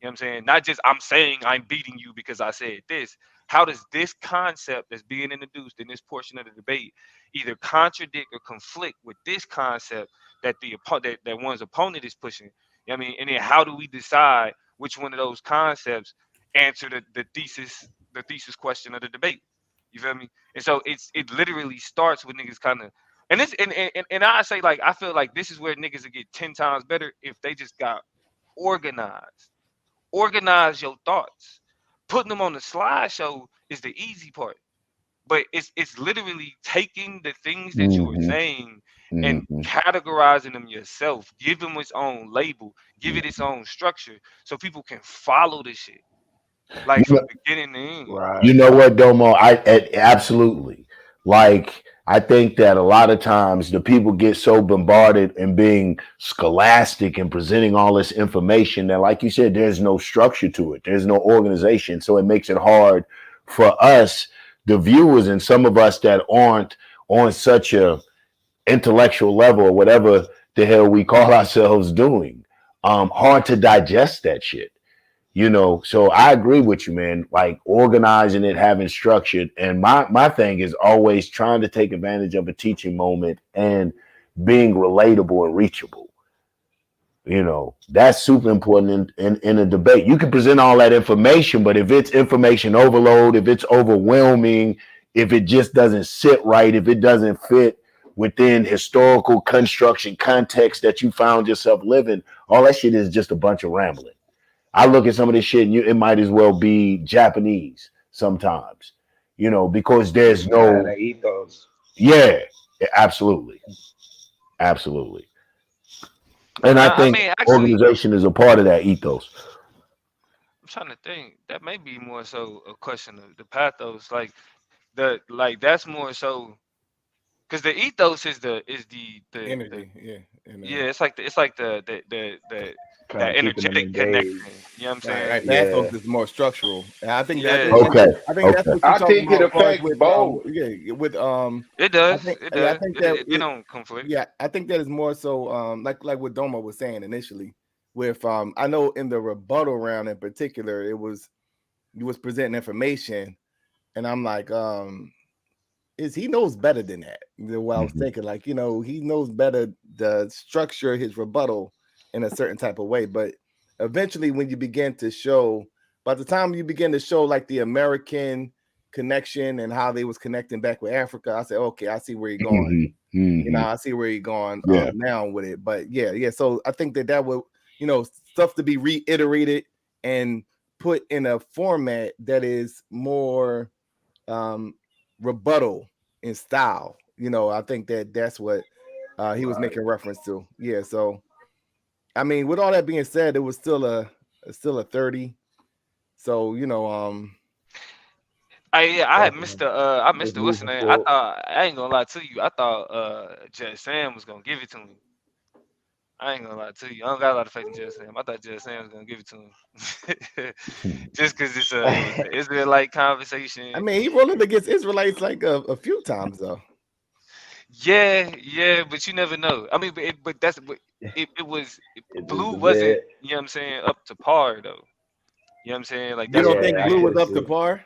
what I'm saying? Not just I'm saying I'm beating you because I said this. How does this concept that's being introduced in this portion of the debate either contradict or conflict with this concept that that one's opponent is pushing? You know what I mean? And then how do we decide which one of those concepts answer the thesis question of the debate? You feel me? And so it literally starts with niggas kind of, and this and I say, like, I feel like this is where niggas would get 10 times better if they just got organized. Organize your thoughts. Putting them on the slideshow is the easy part, but it's literally taking the things that you were saying and categorizing them yourself. Give them its own label. Give it its own structure so people can follow this shit, like from beginning to end. Right. You know what, Domo? Absolutely. Like, I think that a lot of times the people get so bombarded and being scholastic and presenting all this information that, like you said, there's no structure to it. There's no organization. So it makes it hard for us, the viewers, and some of us that aren't on such a intellectual level or whatever the hell we call ourselves doing. Hard to digest that shit. You know, so I agree with you, man. Like organizing it, having structured, and my thing is always trying to take advantage of a teaching moment and being relatable and reachable. You know, that's super important in a debate. You can present all that information, but if it's information overload, if it's overwhelming, if it just doesn't sit right, if it doesn't fit within historical construction context that you found yourself living, all that shit is just a bunch of rambling. I look at some of this shit and it might as well be Japanese sometimes, you know, because there's no ethos. Yeah, absolutely. Absolutely. And I think actually, organization is a part of that ethos. I'm trying to think. That may be more so a question of the pathos, like that's more so because the ethos is the energy, yeah. It's like the Kind that of keeping them energetic engaged. connection. You know what I'm saying? right. Pathos is more structural, and I think Yeah. that's Okay. that's what I you're talking think it about affects with both. with It does. I It think does. that It don't conflict. yeah, I think that is more so like what Doma was saying initially. With I know in the rebuttal round in particular, you was presenting information, and I'm like, is he knows better than that? What I was thinking, like, you know, he knows better to structure his rebuttal in a certain type of way. But eventually, when you begin to show, by the time you begin to show like the American connection and how they was connecting back with Africa, I said, okay, I see where you're going. You know, I see where you're going now with it. But yeah. So I think that would, you know, stuff to be reiterated and put in a format that is more rebuttal in style. You know, I think that's what he was making reference to. Yeah. So, I mean, with all that being said, it was still a 30. So, you know, I had missed the what's the name? I ain't gonna lie to you. I thought Judge Sam was gonna give it to me. I ain't gonna lie to you. I don't got a lot of faith in Judge Sam. I thought Judge Sam was gonna give it to him. Just because it was the Israelite conversation. I mean, he rolled against Israelites like a few times though. Yeah, but you never know. I mean, but that's it was Blue wasn't, you know what I'm saying, up to par though. You know what I'm saying? Like You that's don't think Blue was up to par?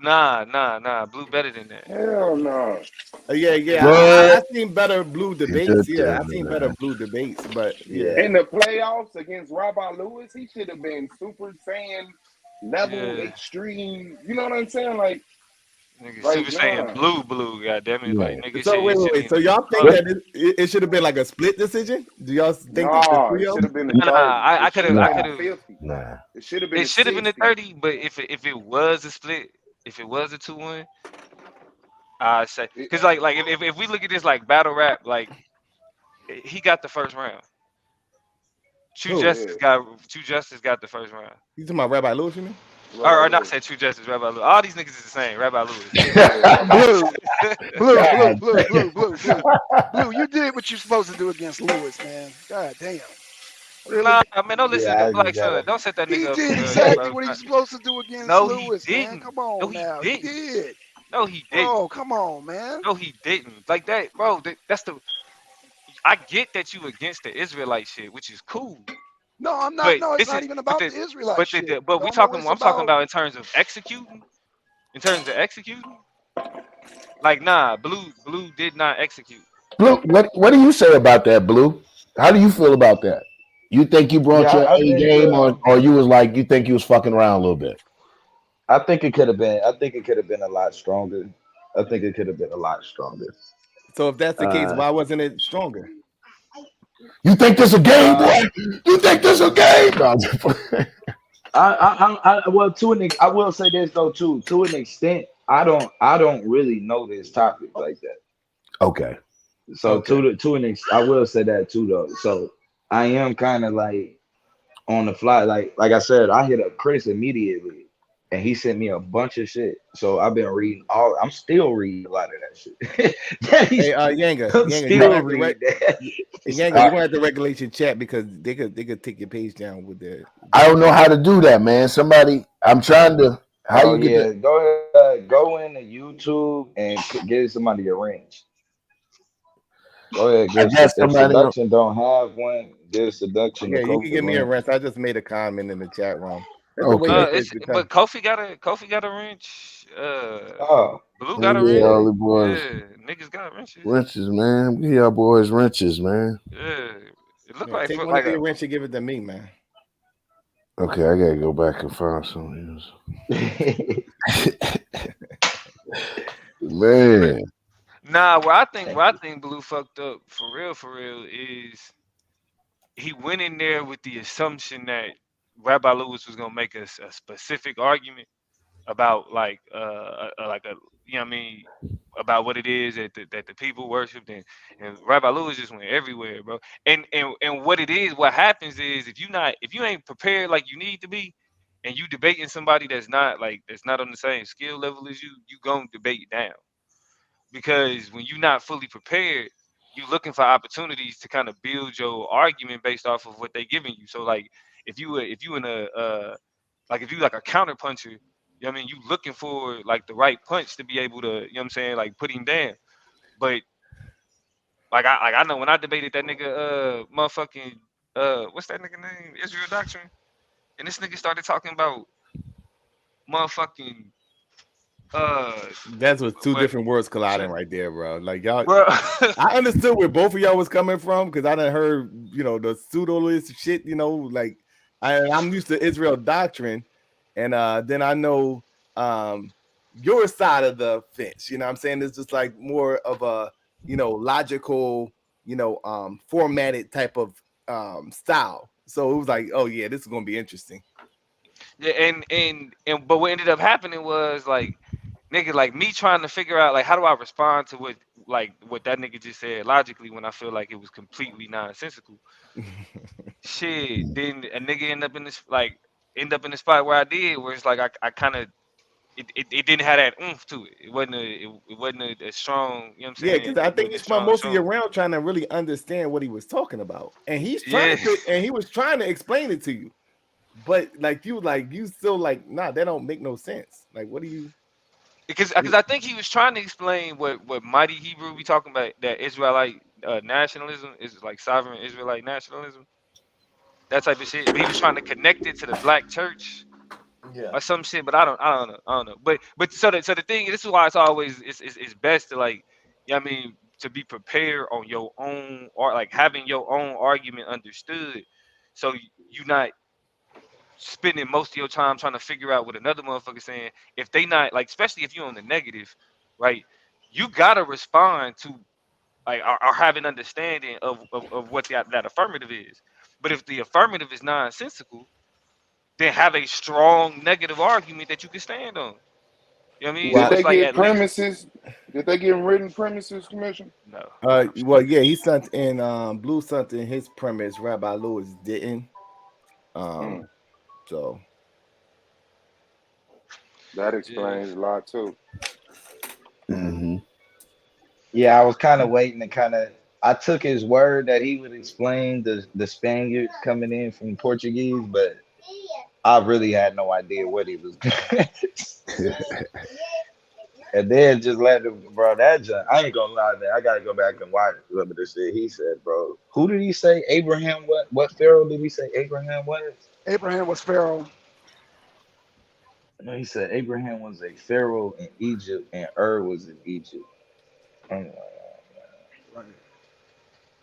Nah. Blue better than that. Hell no. Yeah. I seen better Blue debates. Yeah, I seen better Blue debates, but yeah. In the playoffs against Rabbi Lewis, he should have been Super Saiyan level extreme. You know what I'm saying? Like Super Saiyan blue, goddamn it! Like nigga, so wait. So y'all think that it should have been like a split decision? Do y'all think it should have been a 30? I could have. Nah. It should have been. It should have been a 30, but if it was a split, if it was a 2-1, I say because like if we look at this like battle rap, like he got the first round. True Justice got the first round. You talking about Rabbi Lewis, you mean? Or not say True Justice, Rabbi Lewis. All these niggas is the same. Rabbi Lewis. Blue. You did what you're supposed to do against Lewis, man. God damn. Really? Nah, man, don't listen Yeah, to I Black just Son. gotta. Don't set that He nigga up. did exactly Bro. what he's supposed to do against No, he Lewis, man. didn't. Come No, on he now. He didn't. did. No, he didn't. Bro, come on, man. No, he didn't. Like that, bro. That's the. I get that you against the Israelite shit, which is cool. No, I'm not. But No, it's this not is, even about the Israelite shit. but we No, talking. it's I'm talking about. about in terms of executing. In terms of executing, like nah, Blue did not execute. Blue, what do you say about that, Blue? How do you feel about that? You think you brought Yeah, your I A think. game on, or you was like you think you was fucking around a little bit? I think it could have been. I think it could have been a lot stronger. I think it could have been a lot stronger. So if that's the case, why wasn't it stronger? You think this a game, boy? You think this a game? No, I'm just playing. Well, I will say this though too. To an extent, I don't really know this topic like that. Okay. So to an extent, I will say that too though. So I am kind of like on the fly. Like I said, I hit up Chris immediately, and he sent me a bunch of shit. So I've been reading all. I'm still reading a lot of that shit. Hey, Yanga, I'm Yanga, still reading that. Yanga, you gonna have to regulate your chat because they could take your page down with their. I don't know how to do that, man. Somebody, I'm trying to. How Oh you get yeah, that? go ahead, go into YouTube and give somebody a wrench. Go ahead, I guess if somebody. seduction don't have one, give seduction Yeah, the you can Kofi give me a wrench. rest. I just made a comment in the chat room. That's the way Okay. that it But becomes. Kofi got a wrench. Oh, Blue got a Yeah, wrench. all the boys. Yeah, niggas got wrenches. Wrenches, man. We y'all boys wrenches, man. Yeah, it looked Yeah, like take one like of your wrench and give it to me, man. Okay, I gotta go back and find some of man. Nah, where I think Blue fucked up for real is he went in there with the assumption that Rabbi Lewis was gonna make a specific argument about like a you know what I mean about what it is that the people worshipped and Rabbi Lewis just went everywhere, bro. And what it is, what happens is if you ain't prepared like you need to be, and you debating somebody that's not on the same skill level as you gonna debate down. Because when you're not fully prepared, you looking for opportunities to kind of build your argument based off of what they giving you. So like if you in a like if you like a counter puncher, you know what I mean, you looking for like the right punch to be able to, you know what I'm saying, like put him down. But I know when I debated that nigga motherfucking what's that nigga name? Israel Doctrine. And this nigga started talking about motherfucking That's what two what different words colliding right there, bro. Like y'all, bro. I understood where both of y'all was coming from because I done heard, the pseudo-list shit, like I'm used to Israel doctrine, and then I know your side of the fence. You know what I'm saying? It's just like more of a, logical, formatted type of style. So it was like, oh yeah, this is gonna be interesting. Yeah, and but what ended up happening was like nigga, like me trying to figure out like how do I respond to what that nigga just said logically when I feel like it was completely nonsensical. Shit, then a nigga end up in the spot where I did, where it's like I kind of it didn't have that oomph to it. It wasn't a strong, you know what I'm Yeah, saying? because I It think wasn't you a spent strong most of your showing. round trying to really understand what he was talking about, and he's Yeah. trying to, and he was trying to explain it to you, but you still like, nah, that don't make no sense. Like, what do you? Because I think he was trying to explain what mighty Hebrew we talking about, that Israelite nationalism is like sovereign Israelite nationalism, that type of shit. But he was trying to connect it to the black church yeah. or some shit. But I don't know. But so the thing, this is why it's best to like, you know what I mean, to be prepared on your own, or like having your own argument understood, so you not spending most of your time trying to figure out what another motherfucker saying. If they not like, especially if you're on the negative, right? You gotta respond to like or have an understanding of what that affirmative is. But if the affirmative is nonsensical, then have a strong negative argument that you can stand on. You know what I mean? Did So Well, they it's like get at least premises? Did they get written premises, Commission? no. well, yeah, he sent in Blue sent in his premise. Rabbi Lewis didn't. Mm. So That explains a lot too. Mm-hmm. Yeah, I was kind of waiting to I took his word that he would explain the Spaniards coming in from Portuguese, but I really had no idea what he was doing. And then just let him, bro. I ain't gonna lie, man. I gotta go back and watch some of the shit he said, bro. Who did he say? Abraham? What Pharaoh did he say? Abraham was? Abraham was Pharaoh. No, he said Abraham was a Pharaoh in Egypt and was in Egypt.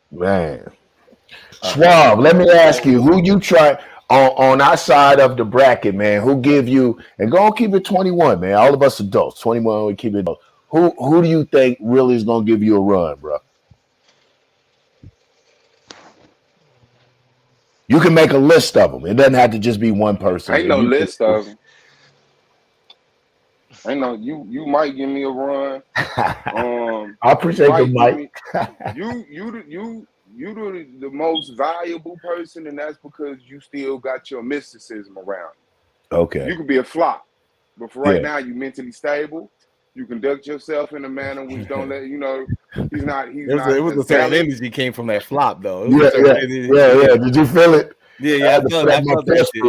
Man. Suave, let me ask you, who you try on our side of the bracket, man? Who give you, and go and keep it 21, man. All of us adults, 21, we keep it adults. Who do you think really is gonna give you a run, bro? You can make a list of them. It doesn't have to just be one person. Ain't no list of them. Ain't no you might give me a run. I appreciate the mic. You the most valuable person, and that's because you still got your mysticism around. Okay. You could be a flop, but for right now, you mentally stable. You conduct yourself in a manner which don't let you know he's not. It was a certain energy came from that flop, though. Yeah. Did you feel it? Yeah. I felt that shit.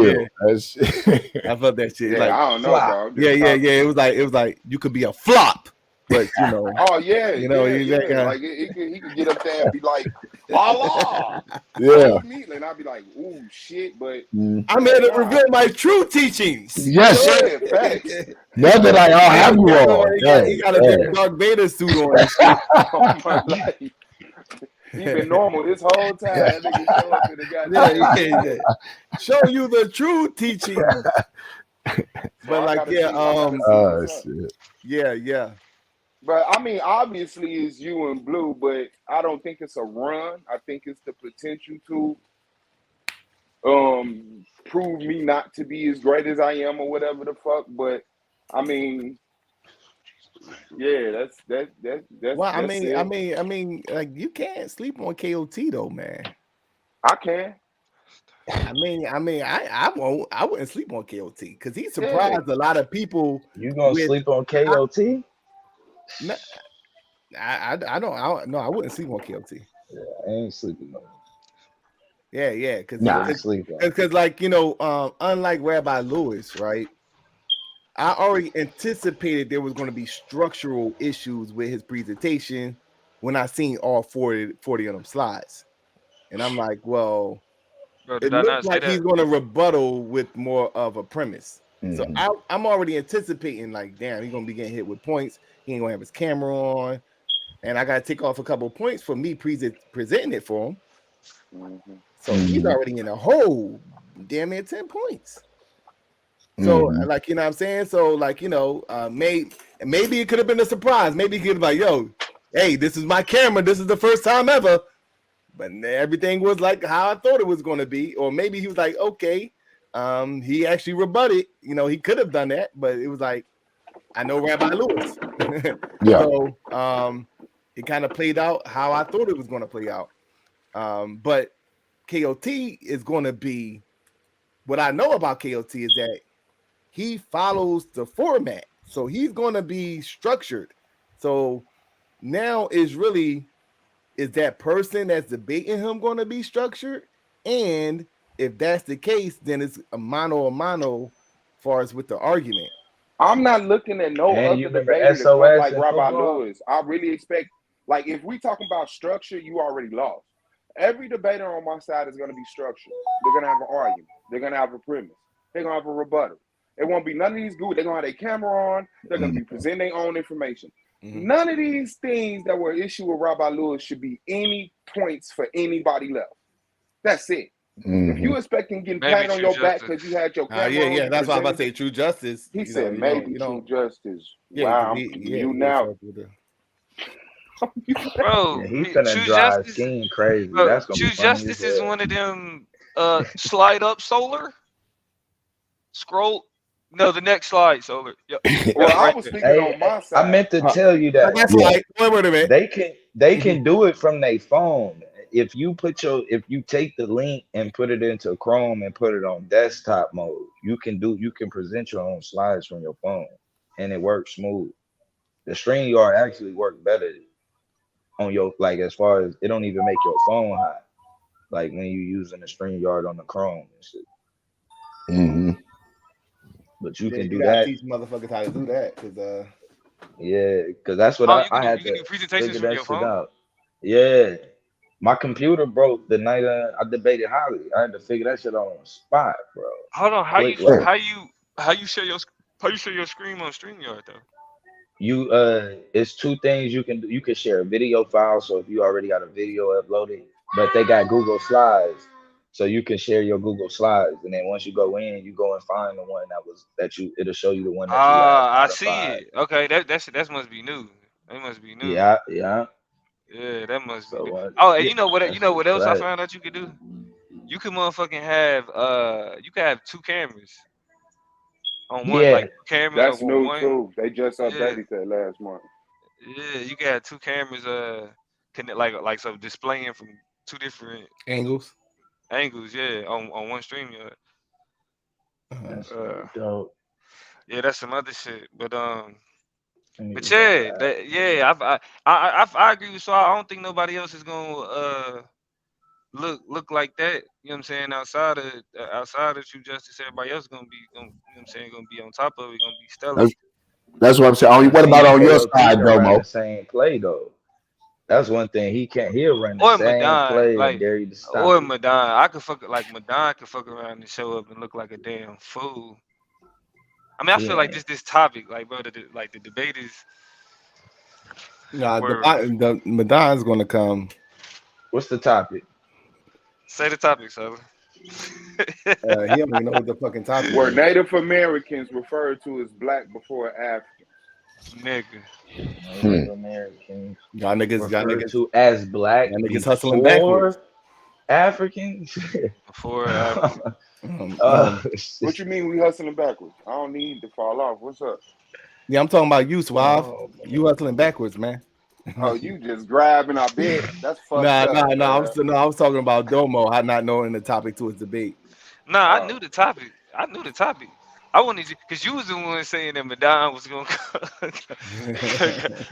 Yeah. I felt that shit. Yeah, like, I don't know, bro. Yeah. It was like you could be a flop, but you know. Oh yeah, you know, like he could get up there and be like, Allah. Yeah. And I'd be like, ooh, shit, but I'm here to reveal my true teachings. Yes. Facts. Now that I all have you all. He got a big Dark Vader suit on. Oh my life. He been normal this whole time. That nigga show up to the goddamn. Show you the true teaching. But like, shit. Yeah. But I mean, obviously it's you and Blue, but I don't think it's a run. I think it's the potential to prove me not to be as great as I am or whatever the fuck. But I mean, yeah, that's well, I it. mean, like you can't sleep on KOT though, man. I can. I won't. I wouldn't sleep on KOT because he surprised a lot of people. You gonna sleep on KOT? No, I don't. No, I wouldn't sleep on KOT. Yeah, I ain't sleeping on. Yeah, because like unlike Rabbi Lewis, right? I already anticipated there was going to be structural issues with his presentation when I seen all 40 of them slides, and I'm like, well, it looks like he's going to rebuttal with more of a premise. Mm-hmm. So I'm already anticipating like, damn, he's going to be getting hit with points. He ain't going to have his camera on, and I got to take off a couple of points for me presenting it for him. Mm-hmm. So he's already in a hole, damn near 10 points. So like, you know what I'm saying? So like, maybe it could have been a surprise. Maybe he could have like, yo, hey, this is my camera. This is the first time ever. But everything was like how I thought it was going to be. Or maybe he was like, okay, he actually rebutted. He could have done that, but it was like, I know Rabbi Lewis. Yeah. So it kind of played out how I thought it was going to play out. But KOT is going to be, what I know about KOT is that he follows the format. So he's going to be structured. So now is that person that's debating him going to be structured? And if that's the case, then it's a mano a mano as far as with the argument. I'm not looking at no other debater like Rabbi Lewis. I really expect, like, if we talking about structure, you already lost. Every debater on my side is going to be structured. They're going to have an argument. They're going to have a premise. They're going to have a rebuttal. It won't be none of these good. They're going to have their camera on. They're going to be presenting their own information. None of these things that were issued with Rabbi Lewis should be any points for anybody left. That's it. If you expecting getting patted on your back because you had your camera on, that's why I'm about to say true justice. He said maybe true justice. Wow, you now. Bro, he's gonna drive King crazy. Bro, that's gonna True Justice is one of them slide up solar. Scroll. No, the next slide, solar. Yep. Well, I was speaking on my side. I meant to tell you that. That's like, wait a minute. They can do it from their phone. if you take the link and put it into Chrome and put it on desktop mode, you can present your own slides from your phone, and it works smooth. The StreamYard actually works better on your, like, as far as it don't even make your phone hot, like when you using the StreamYard on the Chrome and shit. Mm-hmm. But you can you do gotta that. teach motherfuckers how to do that, because yeah, because that's what I had to do presentations figure from that your shit phone? out. Yeah, my computer broke the night I debated Holly. I had to figure that shit out on the spot, bro. Hold on, how you share your screen on StreamYard though? It's two things you can do. You can share a video file, so if you already got a video uploaded, but they got Google Slides, so you can share your Google Slides, and then once you go in, you go and find the one it'll show you the one that you have I see modified. it. Okay, that must be new. That must be new. Yeah. Yeah, that must be new. So Oh, and yeah, you know that what shit else I flat. found out you could do? You could motherfucking have you could have two cameras on one, Yeah, like two cameras That's on new one. too. They just Yeah, updated that last month. yeah, you could have two cameras connect like so displaying from two different angles. angles, on one stream, that's Uh, dope. yeah, that's some other shit. But Niggas got yeah, that. I agree with. So I don't think nobody else is gonna look like that. You know what I'm saying? Outside of you, Justice, everybody else gonna be you know what I'm saying, gonna be on top of it, gonna be stellar. That's what I'm saying. What about See, on your KOT side, can run the Domo? same play though. That's one thing he can't. He'll run the Or same Madon, play and like dare you to stop it. Madon. I could fuck like Madon could fuck around and show up and look like a damn fool. I mean, I He feel like ain't. this topic, like bro, the debate is Nah, where the Madon's gonna come. What's the topic? say the topic, so He don't even know what the fucking topic Were is. Native Americans referred to as black before Africans? nigga. Native Americans Y'all referred to as black hustling backwards. before Africans. Before What you mean we hustling backwards? I don't need to fall off. What's up? Yeah, I'm talking about you, Suave. Oh, You hustling backwards, man. Oh, you just grabbing our bed. That's fucked up. I was talking about Domo, how not knowing the topic to his debate. Nah, I knew the topic. I wanted you because you was the one saying that Madon was gonna come.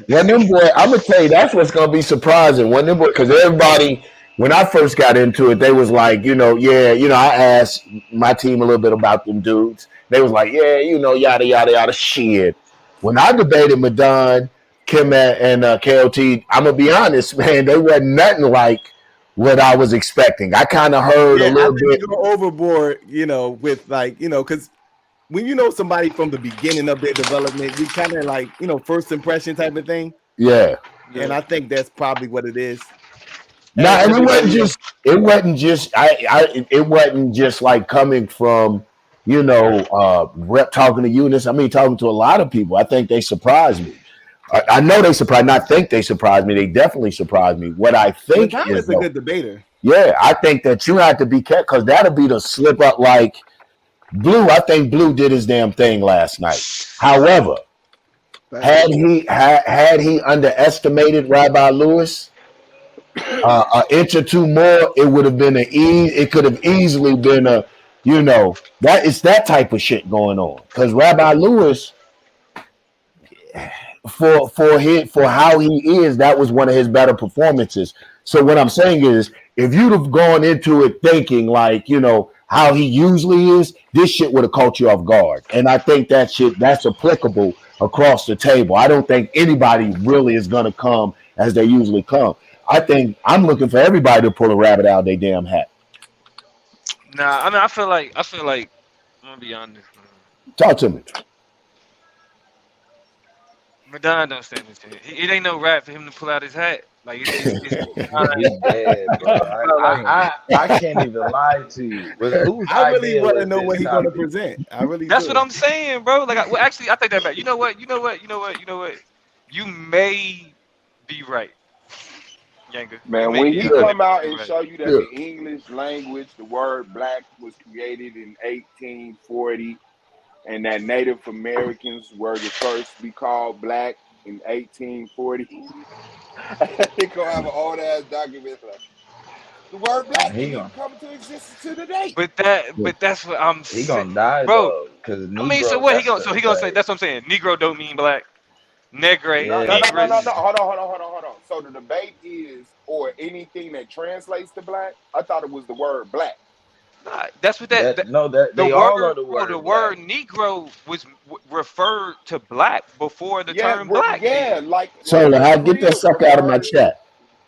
When them boy, I'm gonna tell you that's what's gonna be surprising. When them boy, because everybody, when I first got into it, they was like, I asked my team a little bit about them dudes. They was like, yada yada yada shit. When I debated Madon, Kim and KOT, I'm gonna be honest, man, they wasn't nothing like what I was expecting. I kind of heard a little bit. You go overboard, with because when you know somebody from the beginning of their development, we kind of like, first impression type of thing. Yeah. And I think that's probably what it is. No, and it wasn't just like coming from, rep talking to Eunice. I mean, talking to a lot of people. I think they surprised me. I know they surprised. Not think they surprised me. They definitely surprised me. What I think is a good debater. Yeah, I think that you have to be careful because that'll be the slip up like Bluu. I think Bluu did his damn thing last night. However, had he underestimated Rabbi Lewis an inch or two more, it would have been it could have easily been that it's that type of shit going on. Because Rabbi Lewis, for how he is, that was one of his better performances. So what I'm saying is, if you'd have gone into it thinking like, how he usually is, this shit would have caught you off guard. And I think that's applicable across the table. I don't think anybody really is going to come as they usually come. I think I'm looking for everybody to pull a rabbit out of their damn hat. Nah, I mean, I feel like I'm gonna be honest. Talk to me. Madon don't stand a chance. It ain't no rap for him to pull out his hat. Like he's bad, bro. I can't even lie to you. I really want to know what he's gonna present. That's what I'm saying, bro. Like, actually, I take that back. You know what? You may be right, Yanga. Man, when he come out and show you that the English language, the word black was created in 1840, and that Native Americans were the first to be called black in 1840. He gonna have an old ass document like, The word black He didn't even gonna come into existence to today. But that's what I'm he saying, gonna die bro. though, cause I mean, so Negro. what he That's gonna? So the he gonna say like that's what I'm saying. Negro don't mean black. Negre, No, yeah. no, no, no, no, negress. no. Hold on. So the debate is, or anything that translates to black. I thought it was the word black. Nah, that's what That no, that the they all are word. the Bro, the word black. word Negro was referred to black before the Yeah, term black yeah, did. So like a I get that crib sucker out of my refers, chat.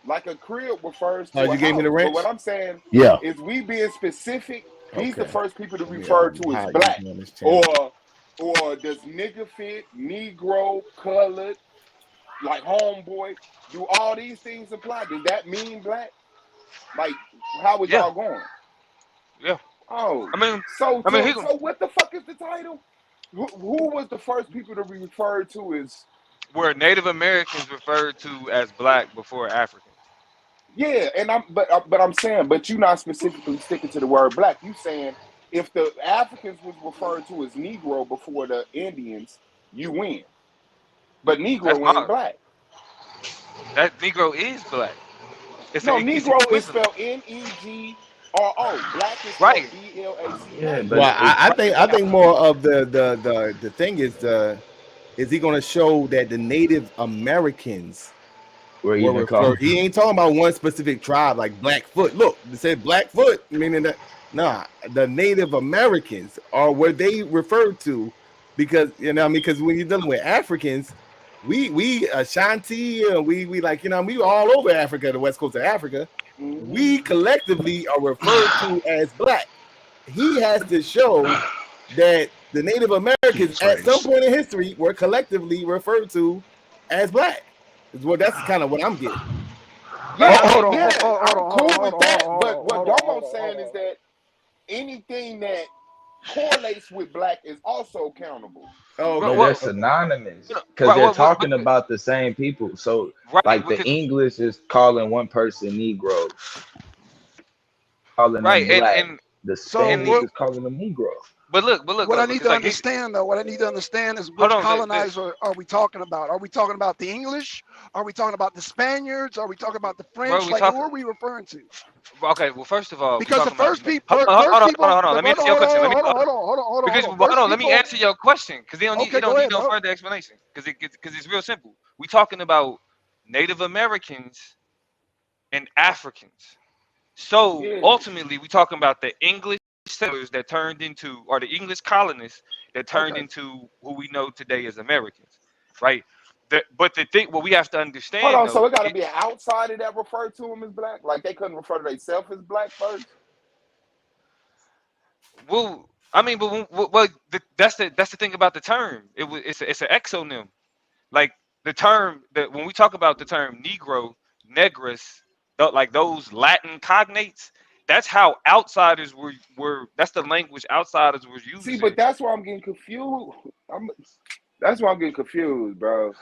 like a crib refers Oh, to a you gave me the house. But wrench? what I'm saying Yeah. is, we being specific. He's the Okay. first people to Let me refer to as hide you black, on this channel. or does nigga fit, Negro, colored, like homeboy? Do all these things apply? Does that mean black? Like, how was Yeah, y'all going? yeah. Oh, I mean, so I mean, so so what the fuck is the title? Who was the first people to be referred to as? were Native Americans referred to as black before Africans? Yeah, and I'm saying, but you not specifically sticking to the word black. You saying if the Africans was referred to as Negro before the Indians, you win. But That's Negro ain't my. black. That Negro is black. No, It's Negro is equivalent, spelled Negro. Black is spelled right? Yeah, BLACK. but Well, it I think more of the thing is he going to show that the Native Americans were were even called. referred. He ain't talking about one specific tribe like Blackfoot. Look, they said Blackfoot, meaning that nah, the Native Americans are what they referred to, because you know, I mean, because when you're dealing with Africans, we Ashanti, we like, you know, we all over Africa, the west coast of Africa. Mm-hmm. We collectively are referred to as black. He has to show that the Native Americans Jesus at some Christ. point in history were collectively referred to as black. Is what that's kind of what I'm getting. Yeah, Hold on, yeah, hold I'm on, hold on, cool hold with on, that. hold on, But hold what on, hold Domo's on, hold saying is on. that anything that correlates with black is also countable. Oh, Well, No, okay. they're well, Okay. synonymous you know, because right, they're but talking about the same people. So, right, like the because English is calling one person Negro, calling them right, black. and The So and Spanish the is calling them Negro. but what I look, need because to like he understand, though, what I need to understand is hold which on, colonizer are we talking about? Are we talking about the English? Are we talking about the Spaniards? Are we talking about the bro, French? we Like, who talk. are we referring to? Okay, well, first of all, we Because the talking about. first people, Hold first on, people, hold on. Let me hold on, answer your hold on, question. Let me hold on, hold on, hold on, hold on, because hold on. hold First on. Let me people, answer your question because you okay, don't go need ahead, no bro. further explanation because it's real simple. We talking about Native Americans and Africans. So Yeah. ultimately, we talking about the English settlers that turned into, or the English colonists that turned Okay. into who we know today as Americans, right? But the thing, what we have to Hold understand on, though, so it got to be an outsider that referred to him as black? Like they couldn't refer to themselves as black first? well, I mean, that's the thing about the term. It's an exonym. Like the term that when we talk about the term Negro, Negress, like those Latin cognates, that's how outsiders were. That's the language outsiders were See, but using. that's why I'm getting confused. That's why I'm getting confused, bro.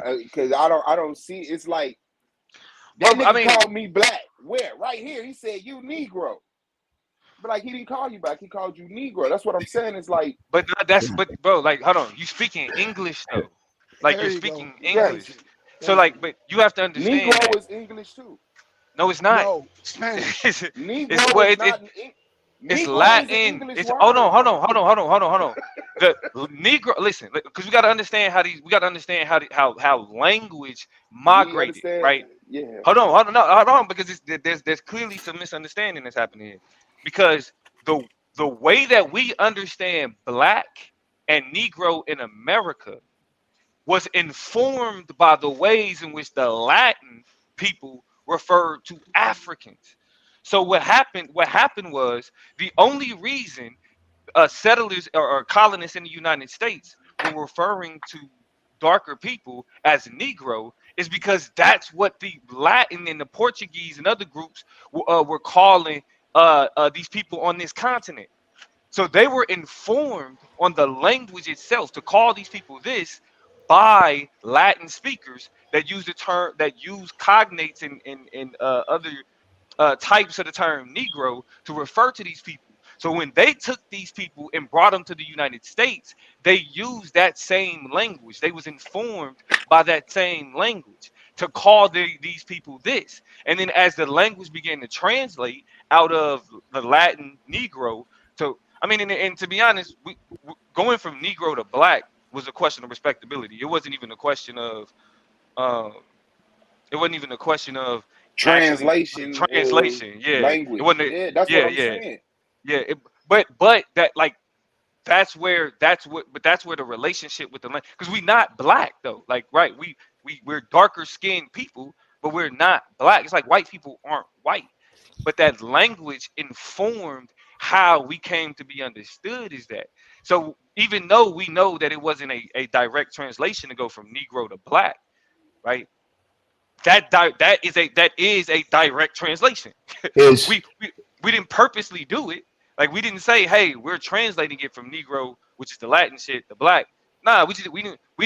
Because I don't see. It's like that Bro, I nigga mean, called me black. Where? Right here. He said you Negro. But like he didn't call you black. He called you Negro. That's what I'm saying. It's like but bro, like, hold on, you speaking English though, like There you're you go. speaking Thank yes, English. you. So Thank like, you. but you have to understand Negro that is English too. no, it's not. No, Spanish. It's Negro well, is not. it's Negro is an Latin. English It's hold on, word, hold bro. on, hold on, hold on, hold on, hold on. The Negro, listen, because we got to understand how these, we got to understand how language We migrated, understand. right? Yeah. Hold on, no, hold on, because there's clearly some misunderstanding that's happening here, because the way that we understand black and Negro in America was informed by the ways in which the Latin people referred to Africans. So what happened was the only reason settlers or colonists in the United States were referring to darker people as Negro is because that's what the Latin and the Portuguese and other groups were calling these people on this continent. So they were informed on the language itself to call these people this by Latin speakers that use the term, that use cognates and other types of the term Negro to refer to these people. So when they took these people and brought them to the United States, they used that same language. They was informed by that same language. to call these people this. And then as the language began to translate out of the Latin Negro to, I mean, and to be honest, we going from Negro to black was a question of respectability. It wasn't even a question of, um, it wasn't even a question of actually Translation of translation. Yeah, it language. wasn't. Yeah, that's what Yeah, I'm yeah, saying. yeah. But that like that's where the relationship with the land, because we not black though. Like right, we're darker skinned people, but we're not black. It's like white people aren't white, but that language informed how we came to be understood. Is that so? Even though we know that it wasn't a direct translation to go from Negro to black, right? That is a direct translation. Is We didn't purposely do it. Like we didn't say, "Hey, we're translating it from Negro, which is the Latin shit, to black." Nah, we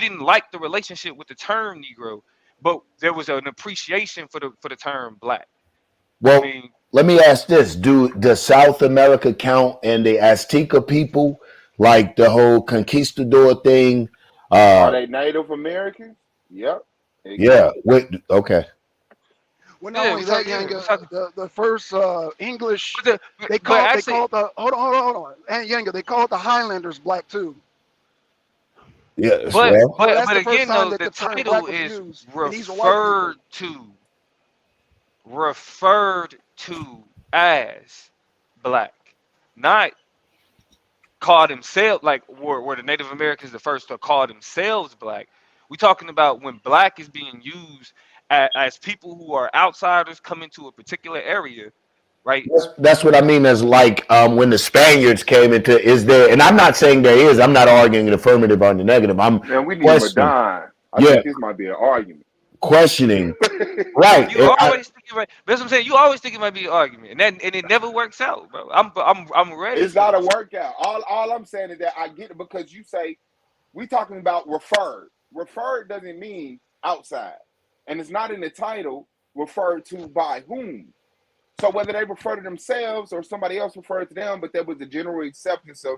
didn't like the relationship with the term Negro, but there was an appreciation for the term black. I well. mean, Let me ask this: does South America count and the Azteca people, like the whole conquistador thing? Are they Native Americans? Yep. Yeah. Exactly. Okay. Well, not yeah, only that, Yanga, the first English they but called actually, the hold on, and Yanga, they called the Highlanders black too. Yes. but Well. So but that's but the first again time though, that the the term title black was is used, and these are white people. referred to as black, not call themselves like were the Native Americans the first to call themselves black. We talking about when black is being used as people who are outsiders coming to a particular area, right? That's what I mean. As like when the Spaniards came into, is there? And I'm not saying there is. I'm not arguing the affirmative or the negative. I'm Man, we need questioning. Madon. I Yeah, think this might be an argument. questioning. Right. You always think right. That's what I'm saying. You always think it might be an argument, and it never works out, bro. I'm ready It's for not a this. workout. All I'm saying is that I get it because you say we talking about referred. Referred doesn't mean outside, and it's not in the title. Referred to by whom? So whether they refer to themselves or somebody else referred to them, but there was a general acceptance of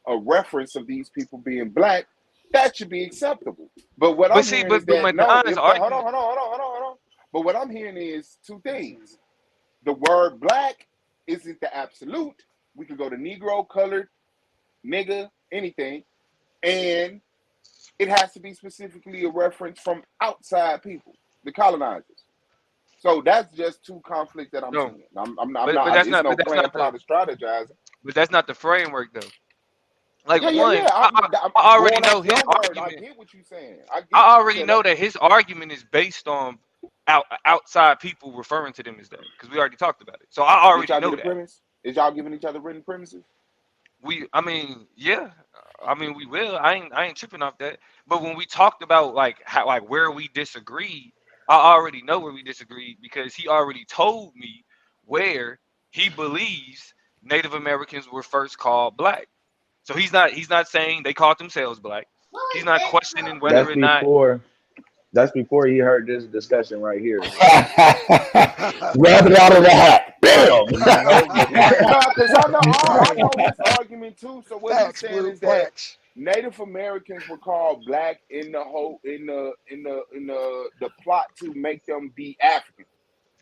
a reference of these people being black, that should be acceptable. But what But I'm see, hearing is but that no, Madonna's if the hold on, argument. hold on, hold on, hold on, hold on. But what I'm hearing is two things. The word black isn't the absolute. We could go to Negro, colored, nigga, anything. And it has to be specifically a reference from outside people, the colonizers. So that's just two conflicts that I'm No, seeing. I'm not. It's no plan, plot, or strategizing. but that's not the framework though. Like Yeah. one, I I'm already going know off his your word. I argument. get what you're saying. I get I what you're already saying. know that his argument is based on outside people referring to them as that, because we already talked about it. So I Did already y'all get know a that. premise? Is y'all giving each other written premises? I mean, yeah, I mean, we will. I ain't tripping off that. But when we talked about like how like where we disagreed, I already know where we disagreed because he already told me where he believes Native Americans were first called black. So he's not saying they called themselves black. He's not questioning whether That's or not. before. That's before he heard this discussion right here. Grab it out of the hat. Bam. No, because I Right. know his argument too. So what he's Facts, saying Blue. is that Facts. Native Americans were called black in the whole in the plot to make them be African.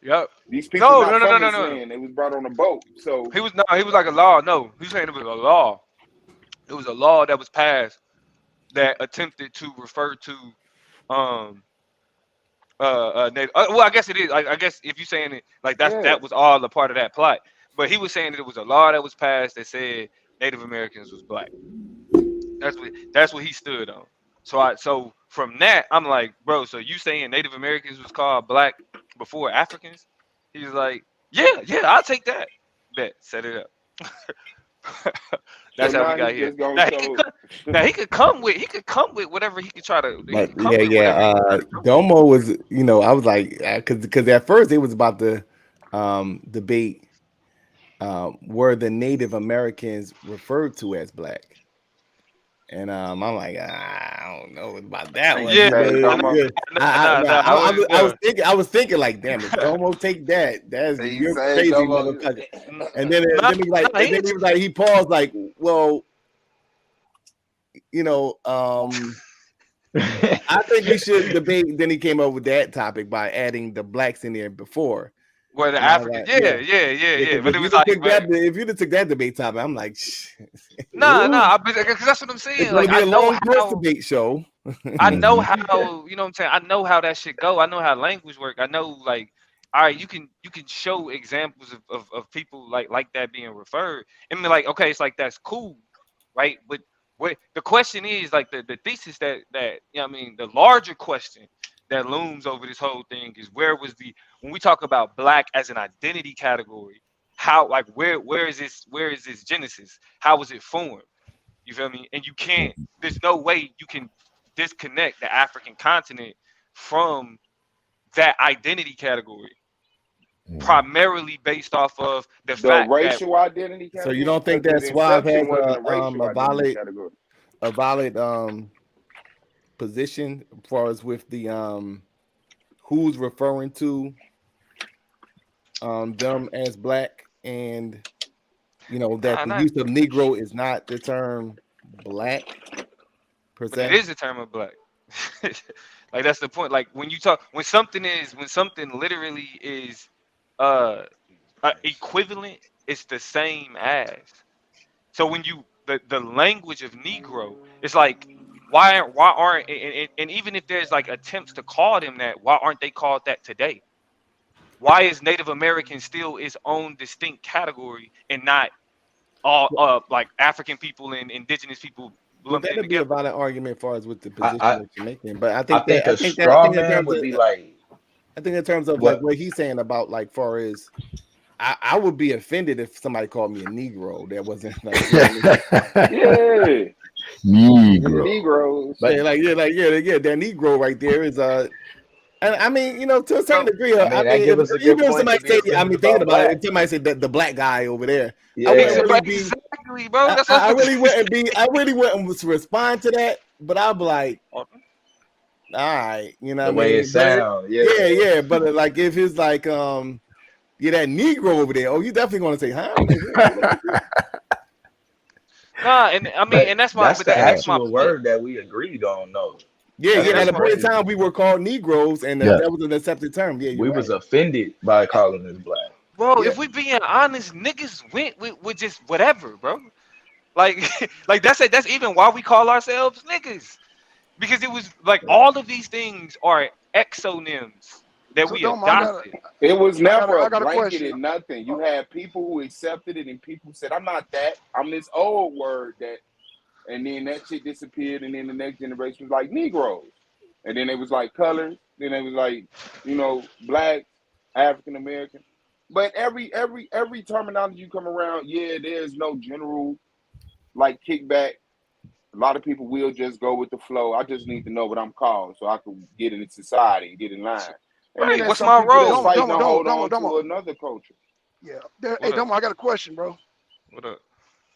Yep. These people No, no, not no, no, from no, this no. land. They was brought on a boat. So He was like a law. No, he was saying it was a law. It was a law that was passed that attempted to refer to um native. Well, I guess it is. I guess if you're saying it like yeah. that was all a part of that plot. But he was saying that it was a law that was passed that said Native Americans was black. That's what he stood on. So from that I'm like, bro. So you saying Native Americans was called black before Africans? He's like, yeah, I'll take that. Bet, set it up. So That's how we now he got here. just gonna Now show. he could come with whatever he could try to. He But could come with whatever he could try to come with. Domo was, I was like, because at first it was about the debate were the Native Americans referred to as black, and I'm like, I don't know about that And one. you Yeah, say Domo. I wouldn't. I was thinking like, damn, if Domo take that, And you you're say crazy, Domo. motherfucker. Nah, And then he was like, he paused, like, well, you know, I think we should debate. Then he came up with that topic by adding the blacks in there before. Well, the African, yeah. But it was like, if you took that debate topic, I'm like, nah, because that's what I'm saying. It's gonna like, be a long how debate show. I know how, you know what I'm saying? I know how that shit go. I know how language work. I know, like, all right, you can show examples of people like that being referred. I mean, like, okay, it's like that's cool, right? But what the question is, like, the thesis that you know what I mean, the larger question that looms over this whole thing is when we talk about black as an identity category, how, like, where is this genesis? How was it formed? You feel me? And there's no way you can disconnect the African continent from that identity category, primarily based off of the fact racial that, identity category. So you don't think that Suave has a valid position as far as with the who's referring to them as black, and you know that the use of Negro is not the term black per se? It is the term of black. Like, that's the point. Like, when something literally is equivalent, it's the same as. So when the language of Negro, it's like, why aren't and even if there's like attempts to call them that, why aren't they called that today? Why is Native American still its own distinct category and not all like African people and indigenous people? Well, that would be a valid argument as far as with the position that you're making. But I think in terms of like what he's saying about, like, far as I would be offended if somebody called me a Negro. That wasn't like, Negroes. But that Negro right there is and I mean, you know, to a certain degree, even if somebody say, thinking about it, if somebody said that the black guy over there, I really wouldn't respond to that, but I'd be like, all right, you know, the way it sounds, yeah, but like if it's like, that Negro over there, you definitely gonna say, huh? Nah, and I mean, and that's why the actual word that we agreed on, though. Yeah. At a point in time, we were called Negroes, and that was an accepted term. Yeah, we was offended by calling us black. Bro, if we being honest, niggas went with just whatever, bro. Like, like that's even why we call ourselves niggas, because it was like all of these things are exonyms that we adopted. It was never a blanketed nothing. You had people who accepted it and people who said, I'm not that. I'm this old word that. And then that shit disappeared, and then the next generation was like Negroes, and then it was like colors, then it was like, you know, black, African American. But every terminology you come around, there's no general like kickback. A lot of people will just go with the flow. I just need to know what I'm called so I can get into society and get in line. And right, what's my role? Fighting to hold on to another culture. Yeah. Hey, Domo, I got a question, bro. What up?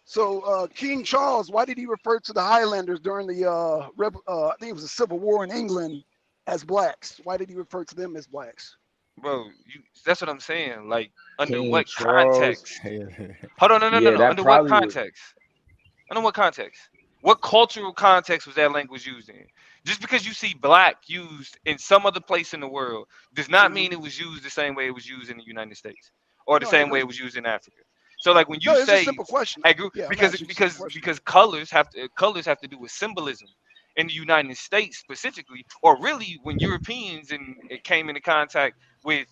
So King Charles, why did he refer to the Highlanders during the I think it was a Civil War in England as blacks? Why did he refer to them as blacks? Bro, that's what I'm saying. Like, under what context? Hold on, no. Under what context? Under what context? What cultural context was that language used in? Just because you see black used in some other place in the world does not mean it was used the same way it was used in the United States or the same way it was used in Africa. So, like, when you say, it's a simple question. Because colors have to do with symbolism in the United States specifically, or really when Europeans it came into contact with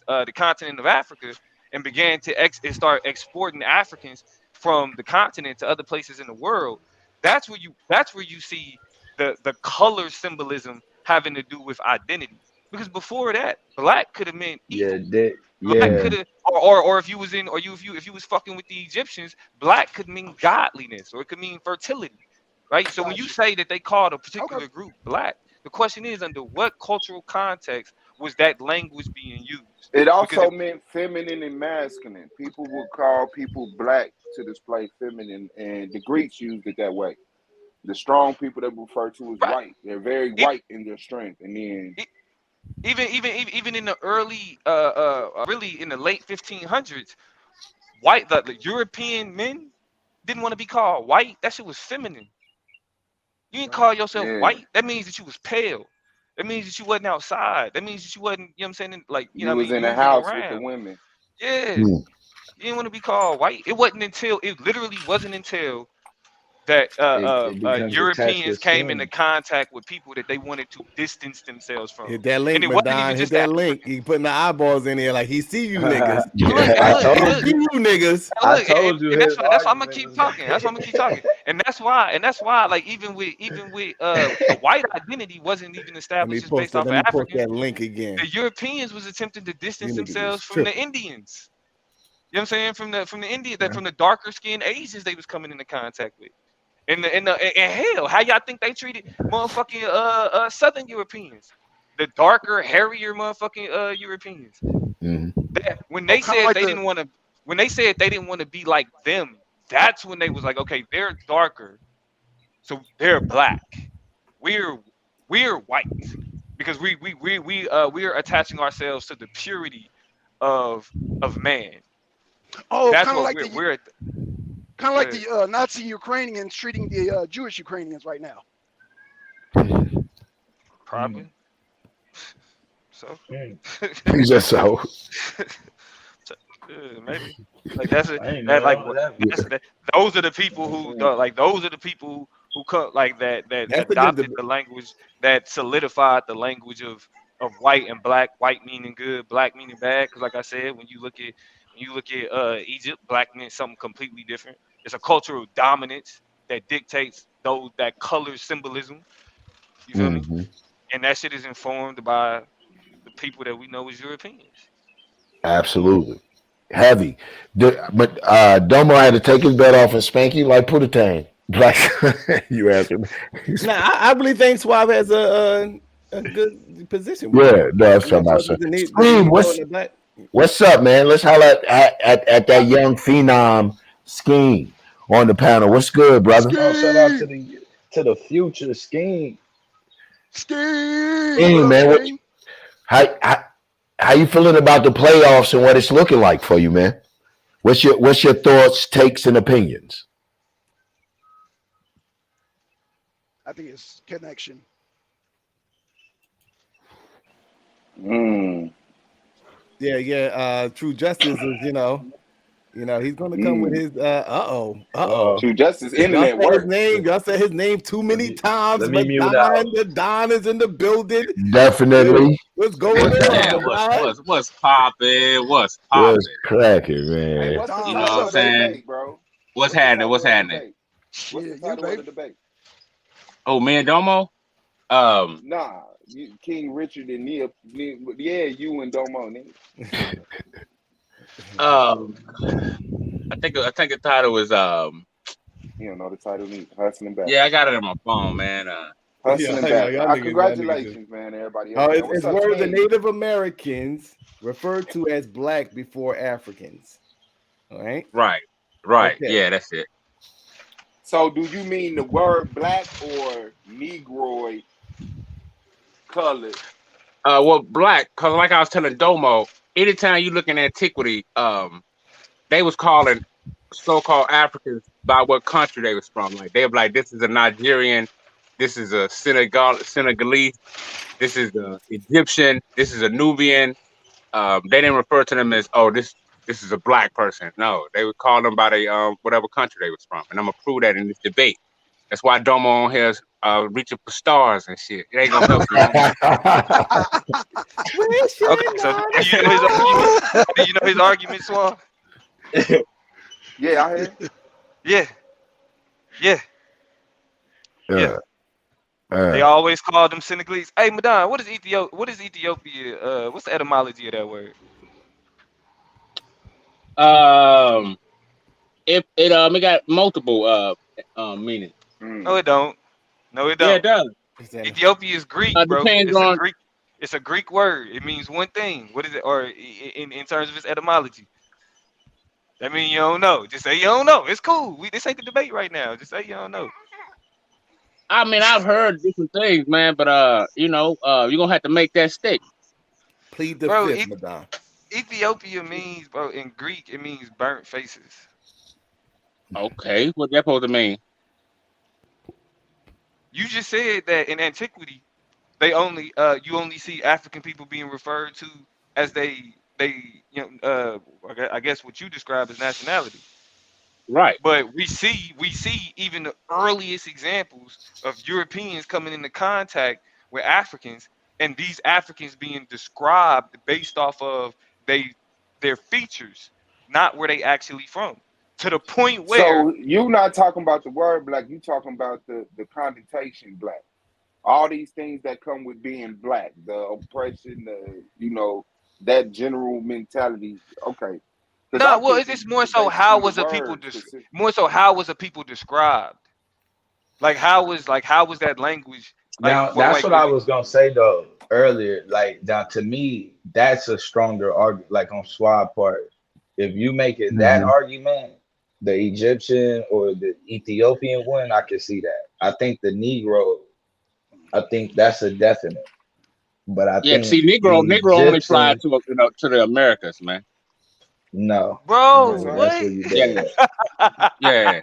the continent of Africa and began to start exporting Africans from the continent to other places in the world. That's where you see the color symbolism having to do with identity. Because before that, black could have meant evil. Black could have, or if you was fucking with the Egyptians, black could mean godliness, or it could mean fertility, right? So when you say that they called a particular group black, the question is, under what cultural context was that language being used? It also meant feminine and masculine. People would call people black to display feminine, and the Greeks used it that way. The strong people that refer to as white, they're very white in their strength, and then. Even in the early, really in the late 1500s, the European men didn't want to be called white. That shit was feminine. You didn't call yourself Yeah. white. That means that you was pale. That means that you wasn't outside. That means that you wasn't, you know what I'm saying? Like, you know You what I was mean? in You the wasn't house with the around. women. Yeah. Mm. You didn't want to be called white. It literally wasn't until that It becomes attached to Europeans came into skin. contact with people that they wanted to distance themselves from. Hit that link, And it wasn't Madon. even Hit just that the link. He putting the eyeballs in there like he see you niggas. Look, I look, told look. He see you niggas. I Look, told you and his that's why I'm gonna argument keep was talking. That's why I'm gonna keep talking. And that's why, like even with a white identity wasn't even established just based off Let of me post Africans. that link again. The Europeans was attempting to distance You niggas themselves is from the tripping. Indians. You know what I'm saying? From the Indian, from the darker skinned Asians they was coming into contact with. And hell, how y'all think they treated motherfucking Southern Europeans? The darker, hairier motherfucking Europeans. Mhm. That when Oh, they kind of said like they didn't want to, when they said they didn't want to be like them, that's when they was like, okay, they're darker, so they're black. We're we're white because we're attaching ourselves to the purity of man. oh, That's what we're kind of like the Nazi Ukrainians treating the Jewish Ukrainians right now. probably so. He's just so. Maybe like that's it. I ain't That like know that. those are the people who like those are the people who come like that That's a good adopted debate. the language that solidified the language of white and black. White meaning good, black meaning bad. Because like I said, when you look at Egypt, black meant something completely different. It's a cultural dominance that dictates that color symbolism. You feel me? Mhm. And that shit is informed by the people that we know as Europeans. Absolutely. Heavy. But Domo had to take his bed off and spank you like Pootatang. Like you asking me. Nah, I really think Suave has a good position with Yeah, no, that's what I'm about to say. motherfuckers the Scream, Negro and the black. what's up, man? Let's holler at that young phenom scheme on the panel. What's good, brother? Oh, shout out Scheme, to the future scheme. scheme. What Hey, up, man, scheme? how you feeling about the playoffs and what it's looking like for you, man? What's your thoughts, takes, and opinions? I think it's connection. Mm. Yeah. True Justice is he's gonna come with his True Justice, Y'all internet said his work. name. Y'all said his name too many times. Let me mute Madon, out. the Don is in the building. Definitely. What's going Man, on, Madon? what's popping? What's popping? What's cracking, Hey, man? what's the Don, You know what's what title I'm of up? the saying? debate, bro? What's the happening? title What's of the happening? debate? What's the Shit, you title of the baby. debate? Oh, man, Domo. Nah, King Richard and Nia, yeah, you and Domo, nigga. I think the title is You don't know the title neither. Hustling back. yeah, I got it on my phone, man. Hustling back. y'all niggas, Congratulations, man, everybody else. Man. What's it's up, where the King? Native Americans referred to as black before Africans. All right. Right. Okay. Yeah, that's it. So do you mean the word black or Negroid colored? Well, black, cause like I was telling Domo, anytime you look in antiquity, they was calling so-called Africans by what country they was from. Like they were like, this is a Nigerian, this is a Senegalese, this is a Egyptian, this is a Nubian. They didn't refer to them as this is a black person. No, they would call them by the whatever country they was from. And I'm gonna prove that in this debate. That's why Domo on here is reaching for stars and shit. It ain't gonna help you. Okay, so do you know his argument? Do you know his argument, Swan? Yeah, I heard. Yeah. Yeah. They always call them Senegalese. Hey, Madon, what is Ethiopia? What's the etymology of that word? It got multiple meanings. No, it don't. No, it Yeah, it don't. does. Ethiopia is Greek, bro. Depends on. It's a Greek word. It means one thing. What is it? Or in terms of its etymology. That means you don't know. Just say you don't know. It's cool. This ain't the debate right now. Just say you don't know. I mean, I've heard different things, man, but you're gonna have to make that stick. Plead the Bro, fifth, Madon. Ethiopia means, bro, in Greek it means burnt faces. Okay, what's that supposed to mean? You just said that in antiquity, they only you only see African people being referred to as I guess what you describe as nationality. Right. But we see even the earliest examples of Europeans coming into contact with Africans, and these Africans being described based off of their features, not where they actually from. To the point where So you not talking about the word black, you talking about the connotation black. All these things that come with being black, the oppression, that general mentality. Okay. Because no, I well, think it's just more so basically how the was a people word specific. more so how was a people described? Like how was that language like Now what that's like what was I it was gonna say though earlier. Like now, to me, that's a stronger argument. Like on Swab part, if you make it that Mhm. argument, the Egyptian or the Ethiopian one, I can see that. I think the Negro, I think that's a definite. But I Yeah. think See, Negro the only applies Egyptian, to the Americas, man. no, bro, What's up? that's what? where you Yeah. dead Yeah.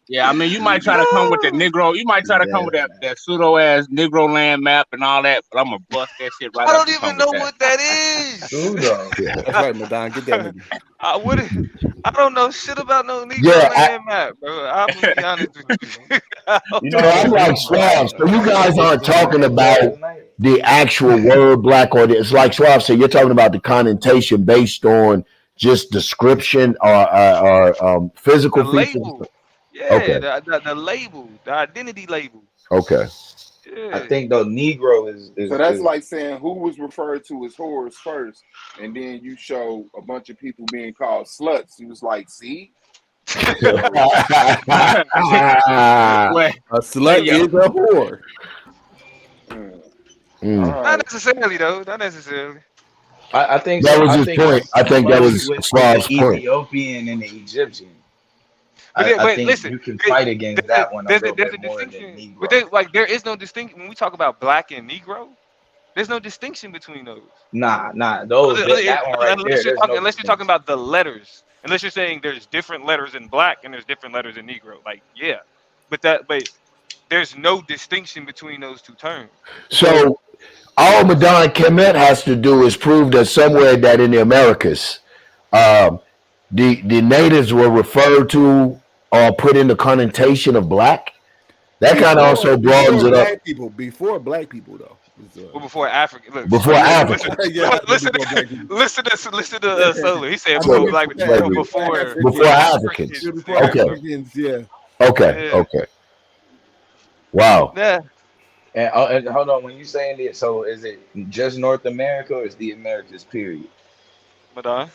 Yeah, I mean, you might try to come with the Bro, Negro, you might try to come with at. that pseudo ass Negro land map and all that, but I'm gonna bust that shit right I up. don't You come even with know that. what that is. Pseudo. Yeah, that's right, Madon. Get that nigga. I would I don't know shit about no Negro Yeah, land map, bro. I'm gonna be honest with you. I You don't know so I know was I'm shit. like reading Swab. So you I was guys aren't listening to talking that about last night. the actual word black, or it's like Swab said. You're talking about the connotation based on just description or The physical features. label. Yeah, Okay, the label, the identity label. okay. I Yeah. think though Negro is So is that's is like saying who was referred to as whores first, and then you show a bunch of people being called sluts. He was like, see? So Well, A well, slut yeah. is a whore. all Mm. Not right. necessarily though. Not necessarily. I think That so. was I his think point. it's I think that funny was with the Swab's point. Ethiopian and the Egyptian. I But think listen, you can fight against that one a little there's bit a more than distinction. But Negro. there is no distinction when we talk about black and Negro. There's no distinction between those. Nah, those that one right there, there's no Unless you're talking distinction. about the letters. Unless you're saying there's different letters in black and there's different letters in Negro. Like yeah, but there's no distinction between those two terms. So So all Madon Kemet has to do is prove that somewhere that in the Americas, um, the natives were referred to or put in the connotation of black. That kind of also broadens it up before black people though. Well, before Africa, look, before listen, Africans. Yeah, listen, before black people. listen to Solar. He said I before mean, So black, slavery before before before Africans. Africans. Yeah, Africans. before Yeah, Okay, Africans, yeah. okay, yeah, okay. Wow. yeah. And hold on, when you saying it, so is it just North America or is the Americas period? Madon,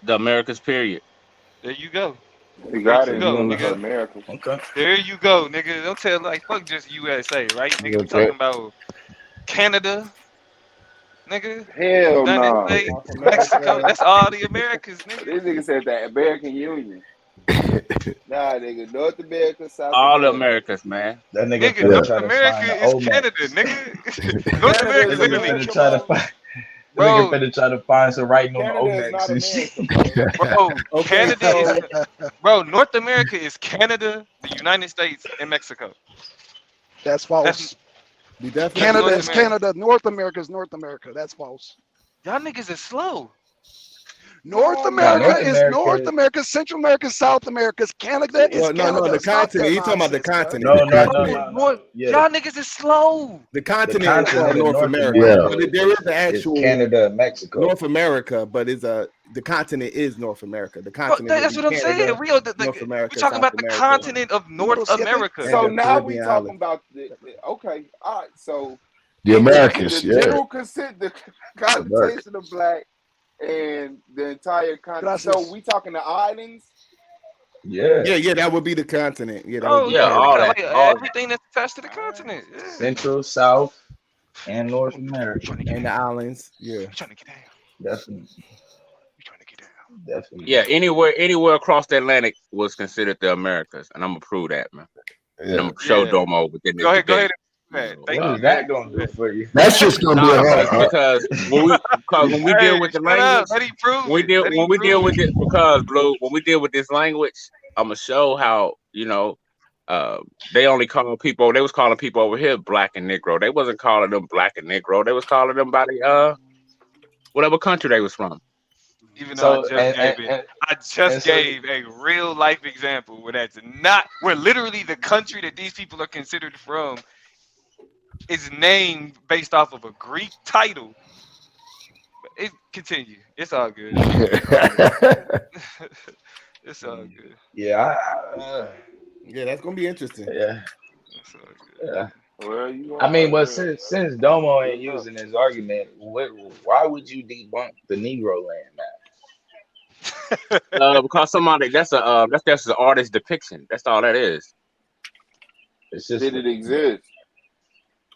The Americas period. there you go. He There got you to So you go, on include the the nigga. Americas. okay. There you go, nigga. Don't tell like fuck just USA, right, nigga? We Okay. talking about Canada, nigga, Hell United no. States, South Mexico. America. That's all the Americas, nigga. This nigga said the American Union. Nah, nigga. North America, South All the America. Americas, man. That nigga Nigga, finna Yeah. North try to America find the is Canada, Omex. nigga. North Canada America, That is nigga literally, finna America, try to bro. find. That nigga bro, finna try to find some writing on the Canada is Omex not and shit. America, bro. Okay, Canada is, so bro. North America is Canada, the United States, and Mexico. That's That's false. be that's definitely Canada North is America. Canada. North America is North America. That's false. Y'all niggas is slow. North No, Nah, America North man. is North America. America, Central America, South America. Canada is well, no, Canada. the Stop that continent. He's talking about the nonsense, bro. continent. The No, no, no, continent. Bro, no, no. Yeah, y'all niggas is slow. The the continent is called continent of North North America, Yeah. but America there is an is actual Canada and Mexico. North America, but the continent is North America. The Bro, continent would that's be what I'm saying. Canada, Rio, North we America, talking South about the America, continent of Número North siete. America. and So the now we Caribbean talking islands. about okay, all right. So The in Americas, the yeah. general consent, the America. connotation of black and the entire continent. So Gracias. we talking the islands. Yeah, Yeah, that would be the continent. Yeah, that would Oh be Yeah, yeah, Canada. all like that, all that. everything that's attached to the All right. continent. Yeah. Central, South, and North You America. trying to get And the down? islands. Yeah. You trying to get down? Definitely, You trying to get down? definitely. Yeah, anywhere across the Atlantic was considered the Americas, and I'm gonna prove that, man. And I'm Yeah. gonna show Yeah. Domo within this Go debate. ahead. Man, thank What you. is that gonna do for you? That's just gonna be Nah, a because when we deal Hey, with the shut up. language, Let him prove when we it. deal Let him when we deal prove with it. it, because Blue, when we deal with this language, I'm gonna show how They only call people. They was calling people over here black and Negro. They wasn't calling them black and Negro. They was calling them by the whatever country they was from. Even though I So just gave it, I just and so gave a real life example where that's not where literally the country that these people are considered from is named based off of a Greek title. It continue. It's all good. It's all good. yeah, Yeah, that's gonna be interesting. yeah, It's all good. yeah. Well, you I mean, are, but since Domo ain't using his argument, why would you debunk the Negro land, man? Because somebody that's an artist depiction. That's all that is. It's just did it exist?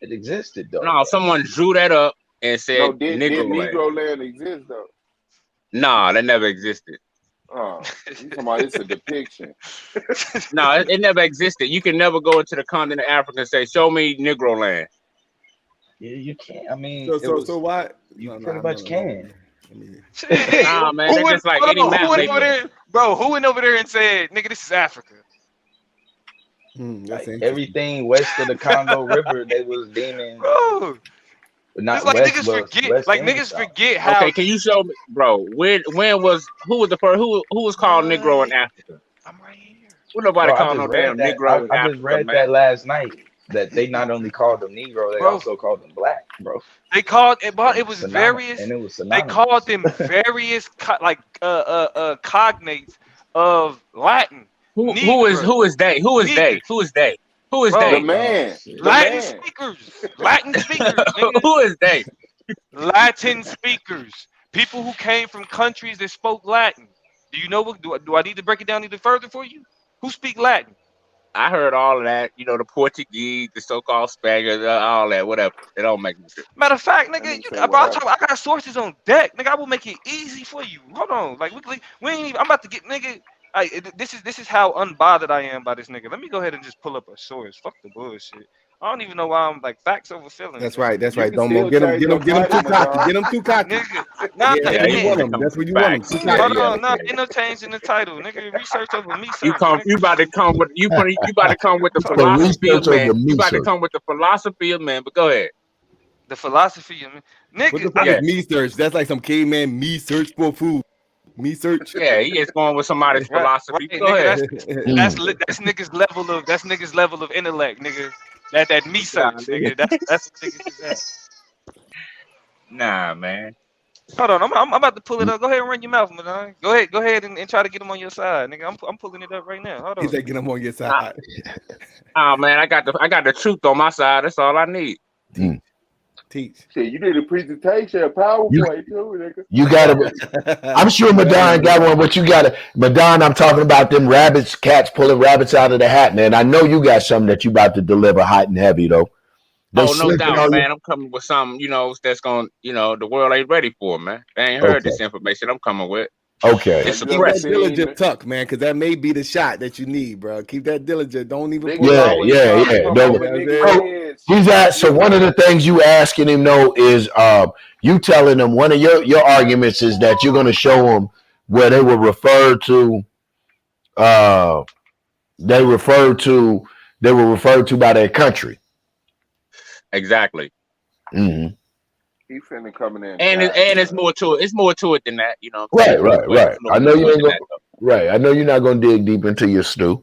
it existed though. No, someone drew that up and said No, did Negro land. Negro land exist though? Nah, that never existed. Oh, you talking about it's a depiction? No, it never existed. You can never go into the continent of Africa and say, "Show me Negro land." You can't. I mean, So why? You pretty much can. Nah, man, that's just like any map. Who went over there, bro? Who went over there and said, "Nigga, this is Africa"? That's Like, everything west of the Congo River, they was deeming. Bro, But it's not like west, niggas west, forget. west Like and niggas south. forget how. Okay, can you show me, bro? When was who was the first? Who was called Negro in Africa? I'm right here. Well, nobody Bro, I called no just damn read that. Negro in I Africa, just read man. that last night. That they not only called them Negro, they Bro. also called them black, bro. They called it, but it was Synonymous, various. and it was They synonymous. called them various cognates of Latin. Who is they? Who is they? Who is they? Who is Bro, they? The man, the Latin man. speakers. Latin speakers. Nigga. Who is they? Latin speakers. People who came from countries that spoke Latin. Do you know what? Do I need to break it down even further for you? Who speak Latin? I heard all of that. You know, the Portuguese, the so-called Spaniards, all that, whatever. It don't make no difference. Matter of fact, That nigga, nigga you, say bro, what I got sources on deck, nigga. I will make it easy for you. Hold on, like we ain't even. I'm about to get, nigga. This is how unbothered I am by this nigga. Let me go ahead and just pull up a source. Fuck the bullshit. I don't even know why I'm like facts over feelings. That's nigga. right. That's You right. can Domo, still get him change too your title, cocky. Madonna. Get him too cocky. Nigga, nah, Yeah, Yeah, that's he where you want want to him. come That's with where you want him. facts. Too Yeah, cocky. hold on, yeah. nah, ain't no change in the title, nigga. Research over me, You search, come. nigga. You about to come with you about to come with the Hold So on. philosophy of research man. over You about to research. come with the philosophy of man. But go ahead. The philosophy of me, What the nigga. fuck Yeah. is me search? That's like some caveman me search for food. Me search. Yeah, he is going with somebody's Right, philosophy. right, Go nigga. ahead. That's niggas level of intellect, nigga. That me Nah, search, nigga. nigga. That's what niggas is at. Nah, man. Hold on, I'm about to pull it up. Go ahead and run your mouth, man. Go ahead and try to get him on your side, nigga. I'm pulling it up right now. Hold He on. said, "Get him on your side." Oh man, I got the truth on my side. That's all I need. Teach. Shit, you did a presentation, a PowerPoint too, nigga. You gotta. I'm sure Madon got one, but you gotta. Madon, I'm talking about them rabbits, cats pulling rabbits out of the hat, man. I know you got something that you about to deliver hot and heavy, though. They Oh, no slipping doubt, on you. man. I'm coming with something, that's going, the world ain't ready for, man. They ain't heard this information I'm coming with. Okay. It's Have Keep you ever that suppressed. diligent tuck, man, because that may be the shot that you need, bro. Keep that diligent. Don't even pull Niggas out. always Yeah. trying to No, come You know over what I'm niggas' saying? heads. he's at. So one of the things you asking him though is, you telling him one of your arguments is that you're gonna show him where they were referred to. They were referred to by their country. Exactly. Mm-hmm. He finna come in there And and it's more to it. It's more to it than that. Right. It's I know more you to it ain't than gonna. that, though. Right. I know you're not gonna dig deep into your stew.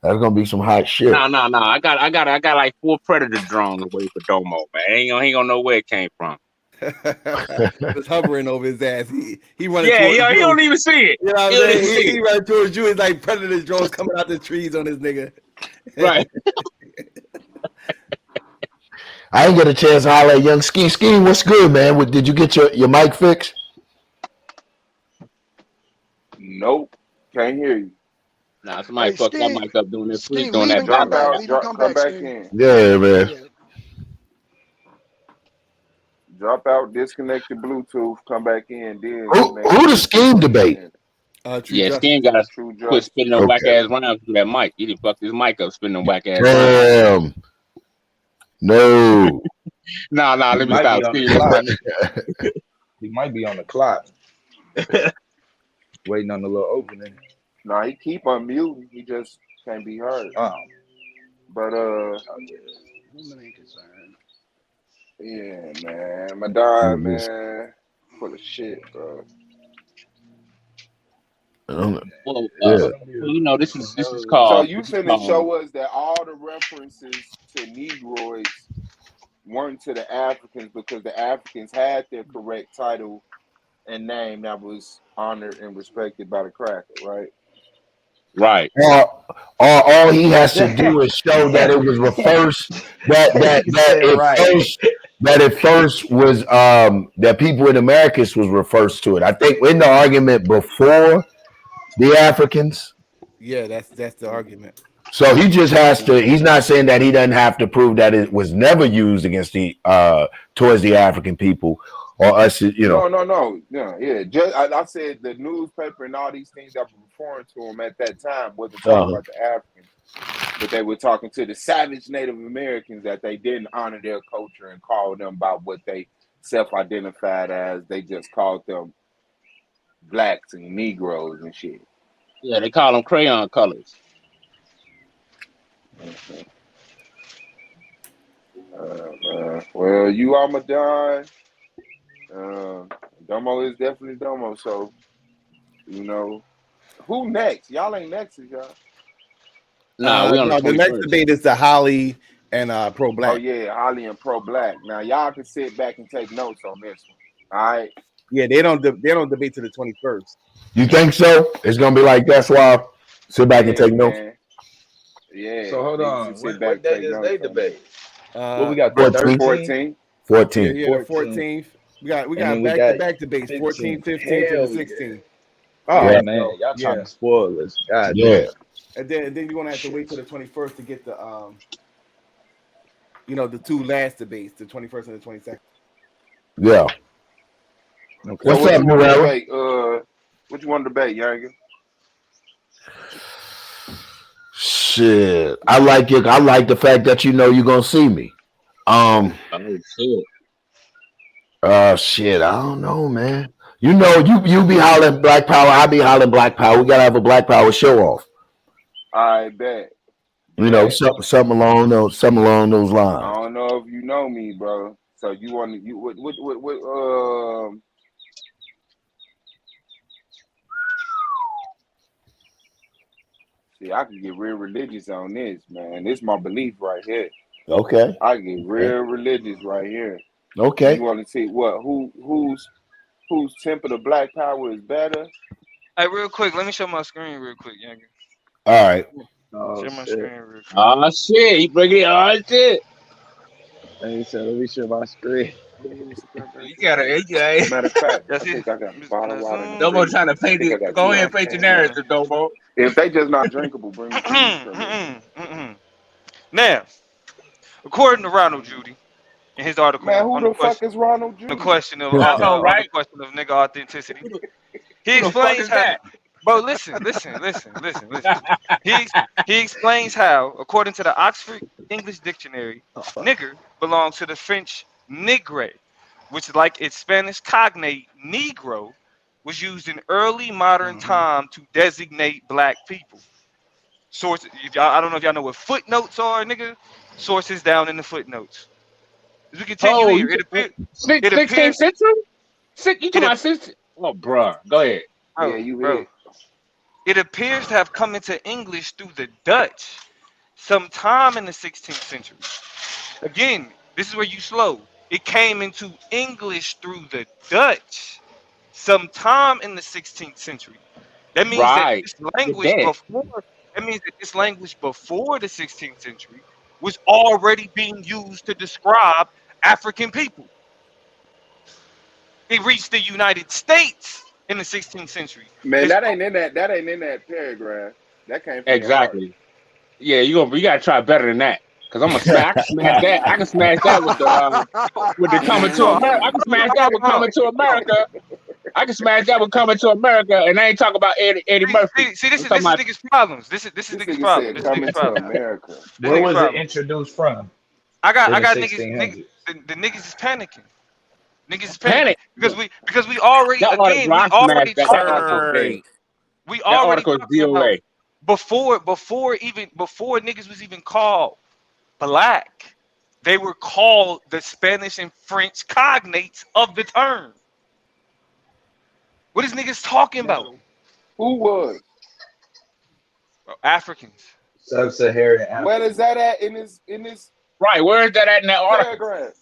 That's gonna be some hot shit. No. I got like 4 predator drones away for Domo, man. He ain't gonna know where it came from. Just hovering over his ass. He running Yeah, towards he you. don't even see it. You know what I'm He don't even saying? see He it. running towards you. It's like predator drones coming out the trees on this nigga. Right. I ain't get a chance to holler at young Ski. Ski, what's good, man? Did you get your mic fixed? nope, can't hear you. Nah, somebody Hey, fucked that Scheme, mic up doing that Scheme, doing leave that and come Drop battle. back. out, Leave and come come back, back Scheme. in. Yeah, man. Yeah. Drop out, disconnect the Bluetooth, come back in. Then Who the Scheme debate? True Yeah, justice. Skin gotta True quit justice. spinning them whack Okay. ass rounds through that mic. He done fucked his mic up spinning them whack ass rounds. Damn. No. Nah, He let me might stop. be on the Skin, clock. funny. He might be on the clock, waiting on the little opening. Nah, he keep unmuting. He just can't be heard. Oh, But Woman ain't concerned. yeah, man, my dog, man, full of shit, bro. Well, Yeah. you know, this is So called you finna show us that all the references to Negroids weren't to the Africans because the Africans had their correct title and name that was honored and respected by the cracker, right? right. All he has to do is show that it was reversed. That at first was that people in Americas was reversed to it. I think in the argument before the Africans. Yeah, that's the argument. So he just has to. He's not saying that he doesn't have to prove that it was never used against the towards the African people or us. You know. No. Yeah. Just I said the newspaper and all these things that were referring to them at that time wasn't talking about the Africans, but they were talking to the savage Native Americans that they didn't honor their culture and call them by what they self-identified as. They just called them blacks and Negroes and shit. Yeah, they call them crayon colors. Well, you are Madon. Domo is definitely Domo. So, you know, who next? Y'all ain't next, is y'all? Nah, we on no, the next debate is the Holly and pro black. Oh yeah, Holly and pro black. Now y'all can sit back and take notes on this one. All right. Yeah, they don't debate to the 21st. You think so? It's gonna be like that's why. Sit back and take notes. Yeah. So hold on. What day is they debate? What we got? 14. 14. Yeah, 14th. We got back-to-back debates. 14, 15 to the 16. Oh Yeah. man, y'all trying to spoil us. God Yeah. And then you're gonna have to wait till the 21st to get the the two last debates, the 21st and the 22nd. Yeah. Okay. What's up, Morel? What you want to debate, Younger? Shit. I like it. I like the fact that you know you're gonna see me. Shit. I don't know, man. You know, you be hollering Black Power. I be hollering Black Power. We gotta have a Black Power show off. I bet. You know, something along those lines. I don't know if you know me, bro. So you want to what See, I can get real religious on this, man. This is my belief right here. Okay. I can get real religious right here. Okay. You want to see what? Whose temper of Black Power is better? Hey, real quick, let me show my screen real quick, Younger. All right. Share my screen real quick. Oh shit, he bring it on shit. Hey, so let me share my screen. You gotta Matter of fact, That's I think it. I got a bottle of water. Domo trying to paint it. Go ahead and paint your narrative, Domo. If they just not drinkable, bring me some. Now, according to Ronald Judy, in his article, Man, who the fuck is Ronald Judy? the question of I know, right? the question of nigga authenticity. He Who the fuck explains is how. that? Bro, listen. He explains how, according to the Oxford English Dictionary, nigger belongs to the French nigre, which, like its Spanish cognate negro, was used in early modern time to designate black people. Sources, I don't know if y'all know what footnotes are, nigga. Sources down in the footnotes. As we continue here, it appears. 16th century? You talking about 16th? Oh, bruh. Go ahead. Yeah, you bro. It appears to have come into English through the Dutch sometime in the 16th century. Again, this is where you slow. It came into English through the Dutch sometime in the 16th century. That means that this language before the 16th century was already being used to describe African people. It reached the United States in the 16th century. Man, that ain't in that paragraph. That came from exactly. Yeah, you gotta try better than that. Cause I'm gonna smash that. I can smash that with the Coming to America. I can smash that with Coming to America. I can smash that with Coming to America, and I ain't talking about Eddie Murphy. See, this is niggas' problems. This is niggas' problem. Coming to America. Where was it introduced from? I got niggas. The niggas is panicking. Niggas is panicking because we already that again article is DOA. before niggas was even called black, they were called the Spanish and French cognates of the term. What is niggas talking about? Who was? Africans. Sub-Saharan Africa. Where is that at in this Right, where is that at in that article? paragraph?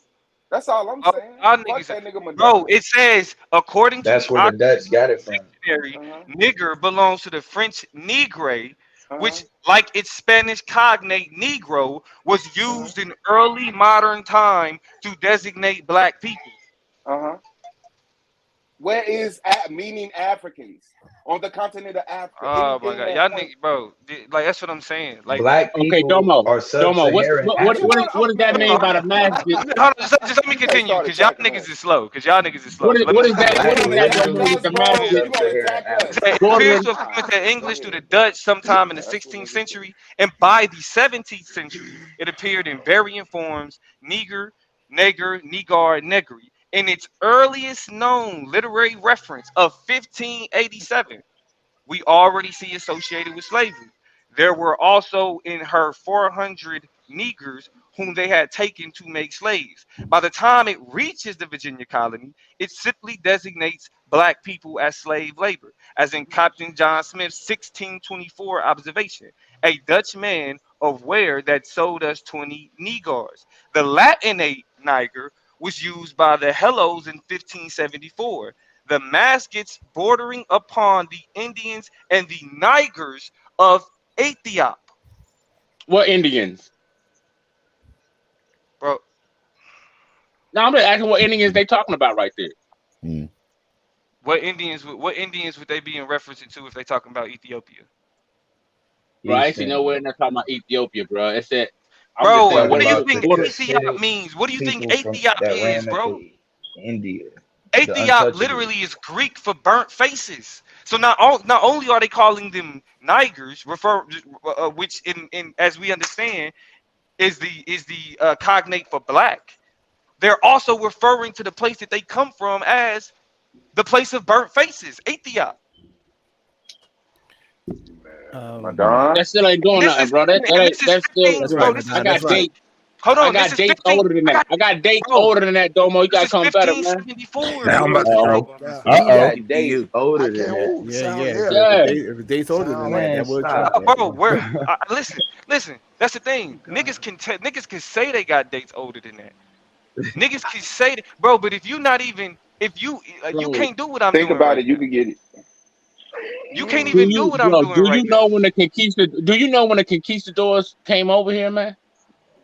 That's all I'm saying. Y'all Fuck niggas, that nigga Madonna. bro, it says according to That's the where the Dutch got it from. dictionary, nigger belongs to the French negre, which, Uh-huh. like its Spanish cognate negro, was used in early modern time to designate black people. Uh-huh. Where is meaning Africans? On the continent of Africa. Oh my Anything god, that y'all point- niggas, bro, like that's what I'm saying. Like, Black Okay, people Domo. are Domo, sub-Saharan what does that mean by the mask? hold on, just let me continue, because y'all niggas is slow. What is Let me, that? What is that, Domo, with the mask? You gonna attack us. it Borderland. appears to have come into English through the Dutch sometime in the 16th century, and by the 17th century, it appeared in variant forms: neger, neger, negar, negri. In its earliest known literary reference of 1587, we already see associated with slavery. There were also in her 400 niggers whom they had taken to make slaves. By the time it reaches the Virginia colony, it simply designates black people as slave labor, as in Captain John Smith's 1624 observation, a Dutch man of Ware that sold us 20 negars. The Latinate niger was used by the Hellos in 1574. The Maskets bordering upon the Indians and the Nigers of Ethiop. What Indians? Bro, Now I'm just asking what Indians they talking about right there. what Indians would they be in reference to if they talking about Ethiopia? Bro, I actually nowhere in there talking about Ethiopia, bro. It said, Bro, saying, what do you about think the Ethiop Cushitic means? What do you think people from- Ethiop that is, ran bro? up to India. Ethiop literally is Greek for burnt faces. So not only are they calling them Nigers, which in as we understand is the cognate for black, they're also referring to the place that they come from as the place of burnt faces, Ethiop. Madonna. that still ain't doing nothing, bro. That's still. I got dates. Hold on, I got dates older than that. I got dates older than that, Domo. You gotta come better, man. 1574. Now I'm about to drop on this. You got You. dates older I than can't that. move. Yeah. If the date's older than that, Man, that would stop. trump Bro, listen. That's the thing. Niggas can say they got dates older than that. Niggas can say that, bro. But if you can't do what I'm doing. Think about right it, you now. can get it. You can't even do what I'm doing Do right you know when the conquistadors came over here, man?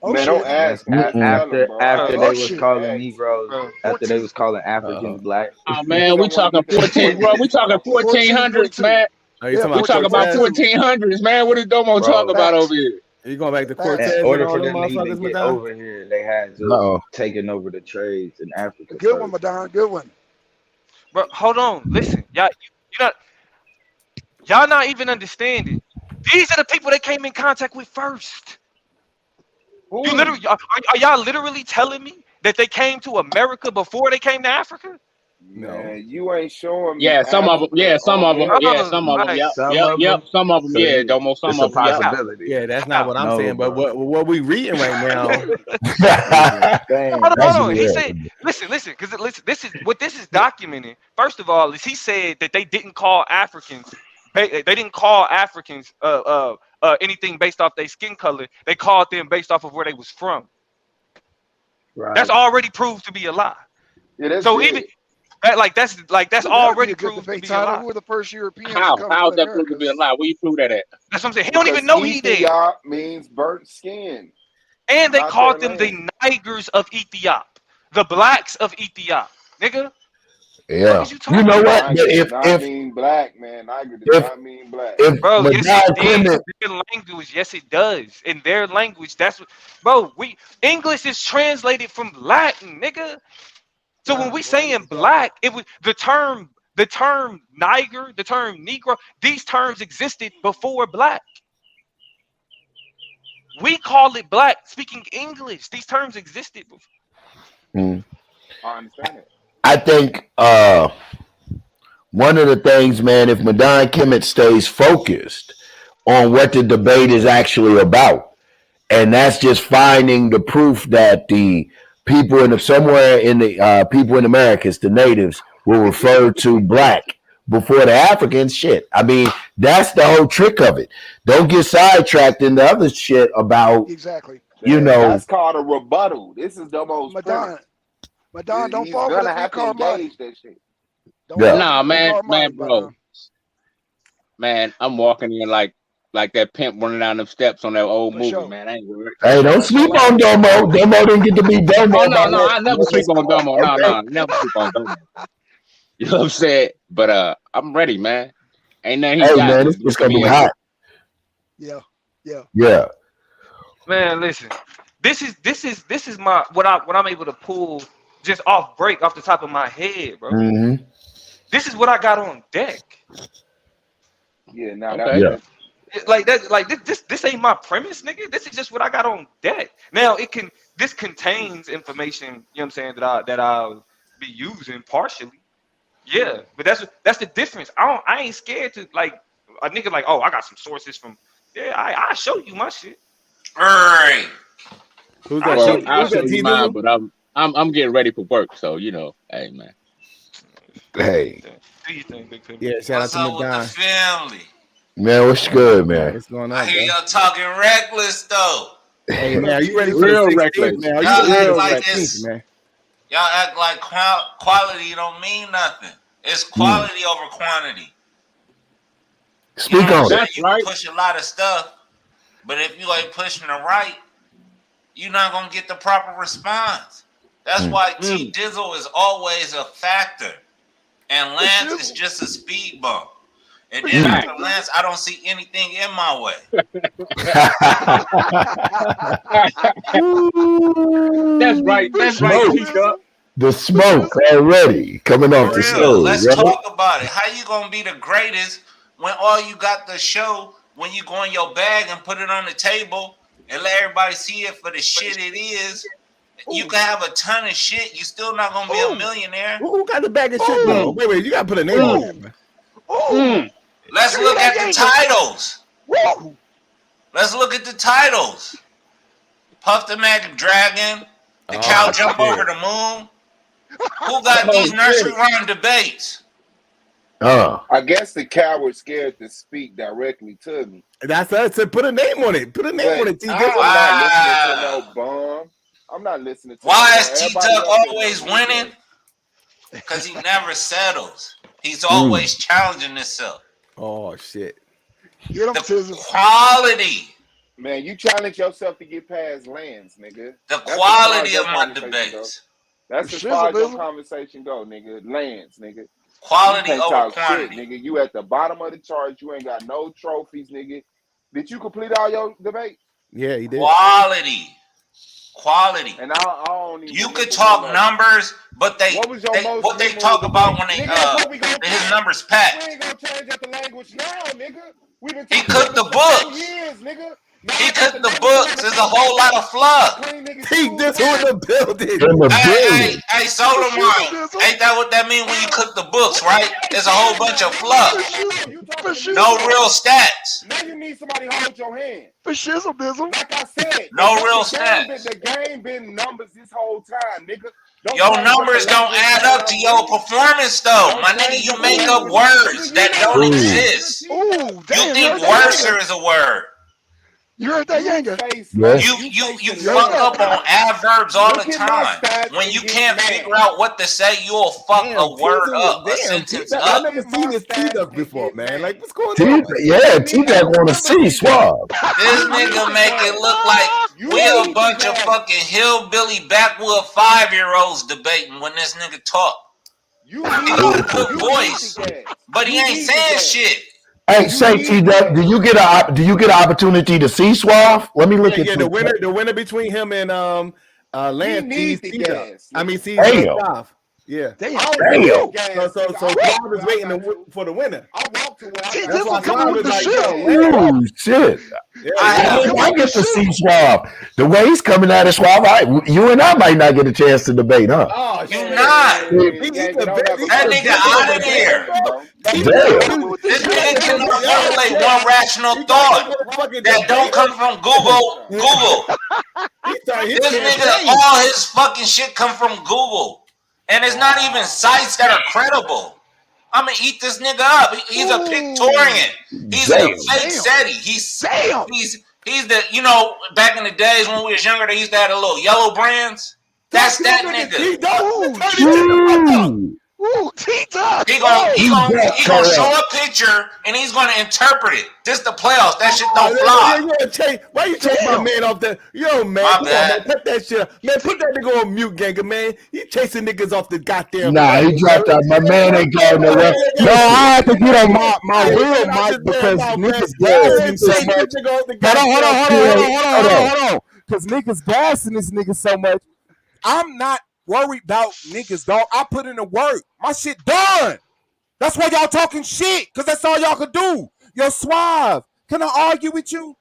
Oh, Man, shit. don't ask. After Tell they him, was shit. calling Negroes, Bro. after they was calling Africans black. Oh man, we talking 14, bro. We talking 1400s, man. Oh, you Yeah, talking We talking about 1442. 1400s, man. What is Domo talking about Facts. over here? You going back to Facts. Cortez In and order all for them them to even motherfuckers, get Madonna? over here, they had to Uh-oh. taken over the trades in Africa. Good one, first. Madonna. Good one. Bro, hold on. Listen, y'all not even understanding. These are the people they came in contact with first. You literally are y'all literally telling me that they came to America before they came to Africa? Man, you ain't showing me. Yeah, some of them. Yeah, some of them. Yeah, some of them. Right. Yep, Some yep, of yep. them. Some of them. So Yeah, Domo. Some it's a of them. Yep. possibility. Yeah, that's not what I'm No, saying. But bro. what we reading right now? Dang. Hold on. He said, listen, because this is documented. First of all, is he said that they didn't call Africans, anything based off their skin color. They called them based off of where they was from. Right. That's already proved to be a lie. Yeah, that's So good. even that's That'd already be a good proved to debate be a title. lie. Who were the first Europeans to How? come How's to that the proved to be a Americas? lie? Where you prove that at? That's what I'm saying. He don't even know he did. Ethiop means burnt skin. And they Not called their them the Nigers of Ethiop, the blacks of Ethiop, nigga. Yeah. What is you talking You know about? what? But Niger does not mean black, man. Niger does not mean black. if Bro, yes, Madonna it did. Clement, In their language, yes, it does. In their language, that's what. Bro, English is translated from Latin, nigga. So when we saying black, it was the term Niger, the term Negro. These terms existed before black. We call it black. Speaking English, these terms existed before. I understand it. I think one of the things, man, if Madonna Kemet stays focused on what the debate is actually about. And that's just finding the proof that the people in somewhere in the people in Americas, the natives, will refer to black before the Africans. Shit. I mean, that's the whole trick of it. Don't get sidetracked in the other shit about, Exactly. That's called a rebuttal. This is the most Madonna, don't he's fall for gonna the have to three-card money. engage that shit. Nah, man, bro. Man, I'm walking in like that pimp running down them steps on that old movie, man. I ain't worried. Hey, don't sleep on Domo. Domo didn't get to be Domo. Oh, no, I never sleep on Domo. No, never sleep on Domo. You know what I'm saying? But I'm ready, man. Ain't nothing he got. Man, it's gonna be hot. Yeah. Man, listen. This is my what I'm able to pull just off the top of my head, bro. Mm-hmm. This is what I got on deck. Yeah, now this ain't my premise, nigga. This is just what I got on deck. Now this contains information, you know what I'm saying, that I'll be using partially. Yeah, but that's the difference. I ain't scared to like a nigga like, oh, I got some sources from I show you my shit. All right. Who's that? Well, I'll show you mine, but I'm getting ready for work, so you know, hey man. Hey. Do you think, Big Pimp? Yeah, shout What's out to up with the family? Man, what's good, man? What's going on? I hear y'all talking reckless though. Hey man, are you ready for real the 16th, reckless, man? Are Y'all you ready act for like the 16th, this, man? Y'all act like quality don't mean nothing. It's quality over quantity. Speak on it. You can push a lot of stuff, but if you ain't pushing the right, you're not gonna get the proper response. That's why T Dizzle is always a factor, and Lance is just a speed bump. And then after Lance, I don't see anything in my way. That's right. That's right. The smoke already coming off the stove. Let's right? talk about it. How you gonna be the greatest when all you got the show, when you go in your bag and put it on the table and let everybody see it for the shit it is? You can have a ton of shit. You still not gonna be a millionaire. Who got the bag of shit though? Wait, you gotta put a name on that, man. Let's look at the titles. Let's look at the titles. Puff the Magic Dragon, the cow jump over the moon. Who got these nursery rhyme debates? I guess the cow was scared to speak directly to me. That's us. So put a name on it. Put a name on it. I'm not listening to no bum. I'm not listening to. Why is T-Tuck always winning? Because he never settles. He's always challenging himself. Oh shit! The quality. Man, you challenge yourself to get past Lance, nigga. The quality of my debates. That's as far as your conversation go, nigga. Lance, nigga. Quality over quantity. Shit, nigga. You at the bottom of the chart. You ain't got no trophies, nigga. Did you complete all your debate? Yeah, he did. Quality. And I don't even. You could talk numbers, but they talk about when his numbers packed. We ain't gonna change up the language now, nigga. He cooked the books. Years, nigga. He cooked the books. There's a whole lot of fluff. He this in the building. Hey, Solomon. Ain't that what that mean when you cook the books, right? There's a whole bunch of fluff. No real stats. Now you need somebody to hold your hand. For shizzle bizzle. Like I said. No real stats. The game been numbers this whole time, nigga. Your numbers don't add up to your performance, though. My nigga, you make up words that don't exist. Ooh, damn, you think worser is a word. You heard that, Yanga? You fuck up on adverbs all the time. When you can't figure out what to say, you'll fuck a word up, a sentence up. I've never seen this T-Duck before, man. Like, what's going on? Yeah, T-Duck want to see Swab. This nigga make it look like we a bunch of fucking hillbilly backwood 5-year-olds debating when this nigga talk. He got a good voice, but he ain't saying shit. Hey, say T-Duck, do you get an opportunity to see Suave? Let me look at the winner between him and Lance. He needs the gas. I mean, Suave. Yeah, Yeah. Damn. So Suave is waiting for the winner. I walked to where T. I Dizzle got. coming with the shit. Oh shit! I get to see Suave. The way he's coming at us, Suave. You and I might not get a chance to debate, huh? Oh, You not. That nigga out of there. This nigga cannot formulate one rational thought that don't come from Google. This nigga, all his fucking shit come from Google. And it's not even sites that are credible. I'm gonna eat this nigga up. He's a Pictorian. He's a fake SETI. He's the, you know, back in the days when we was younger, they used to have the little yellow brands. That's that nigga. T-Top. He gonna show a picture and he's gonna interpret it. This the playoffs. That shit don't fly. Why you chase my man off the? Yo, man, come on, man, put that shit up. Man, put that nigga on mute, ganger, man. He chasing niggas off the goddamn. Nah, he dropped out. My man ain't going nowhere. No, I had to get on my real mic because niggas gassing so much. Hold on. Because niggas gassing this nigga so much. I'm not worried about niggas, dog. I put in the work. My shit done. That's why y'all talking shit, because that's all y'all can do. You're Suave. Can I argue with you?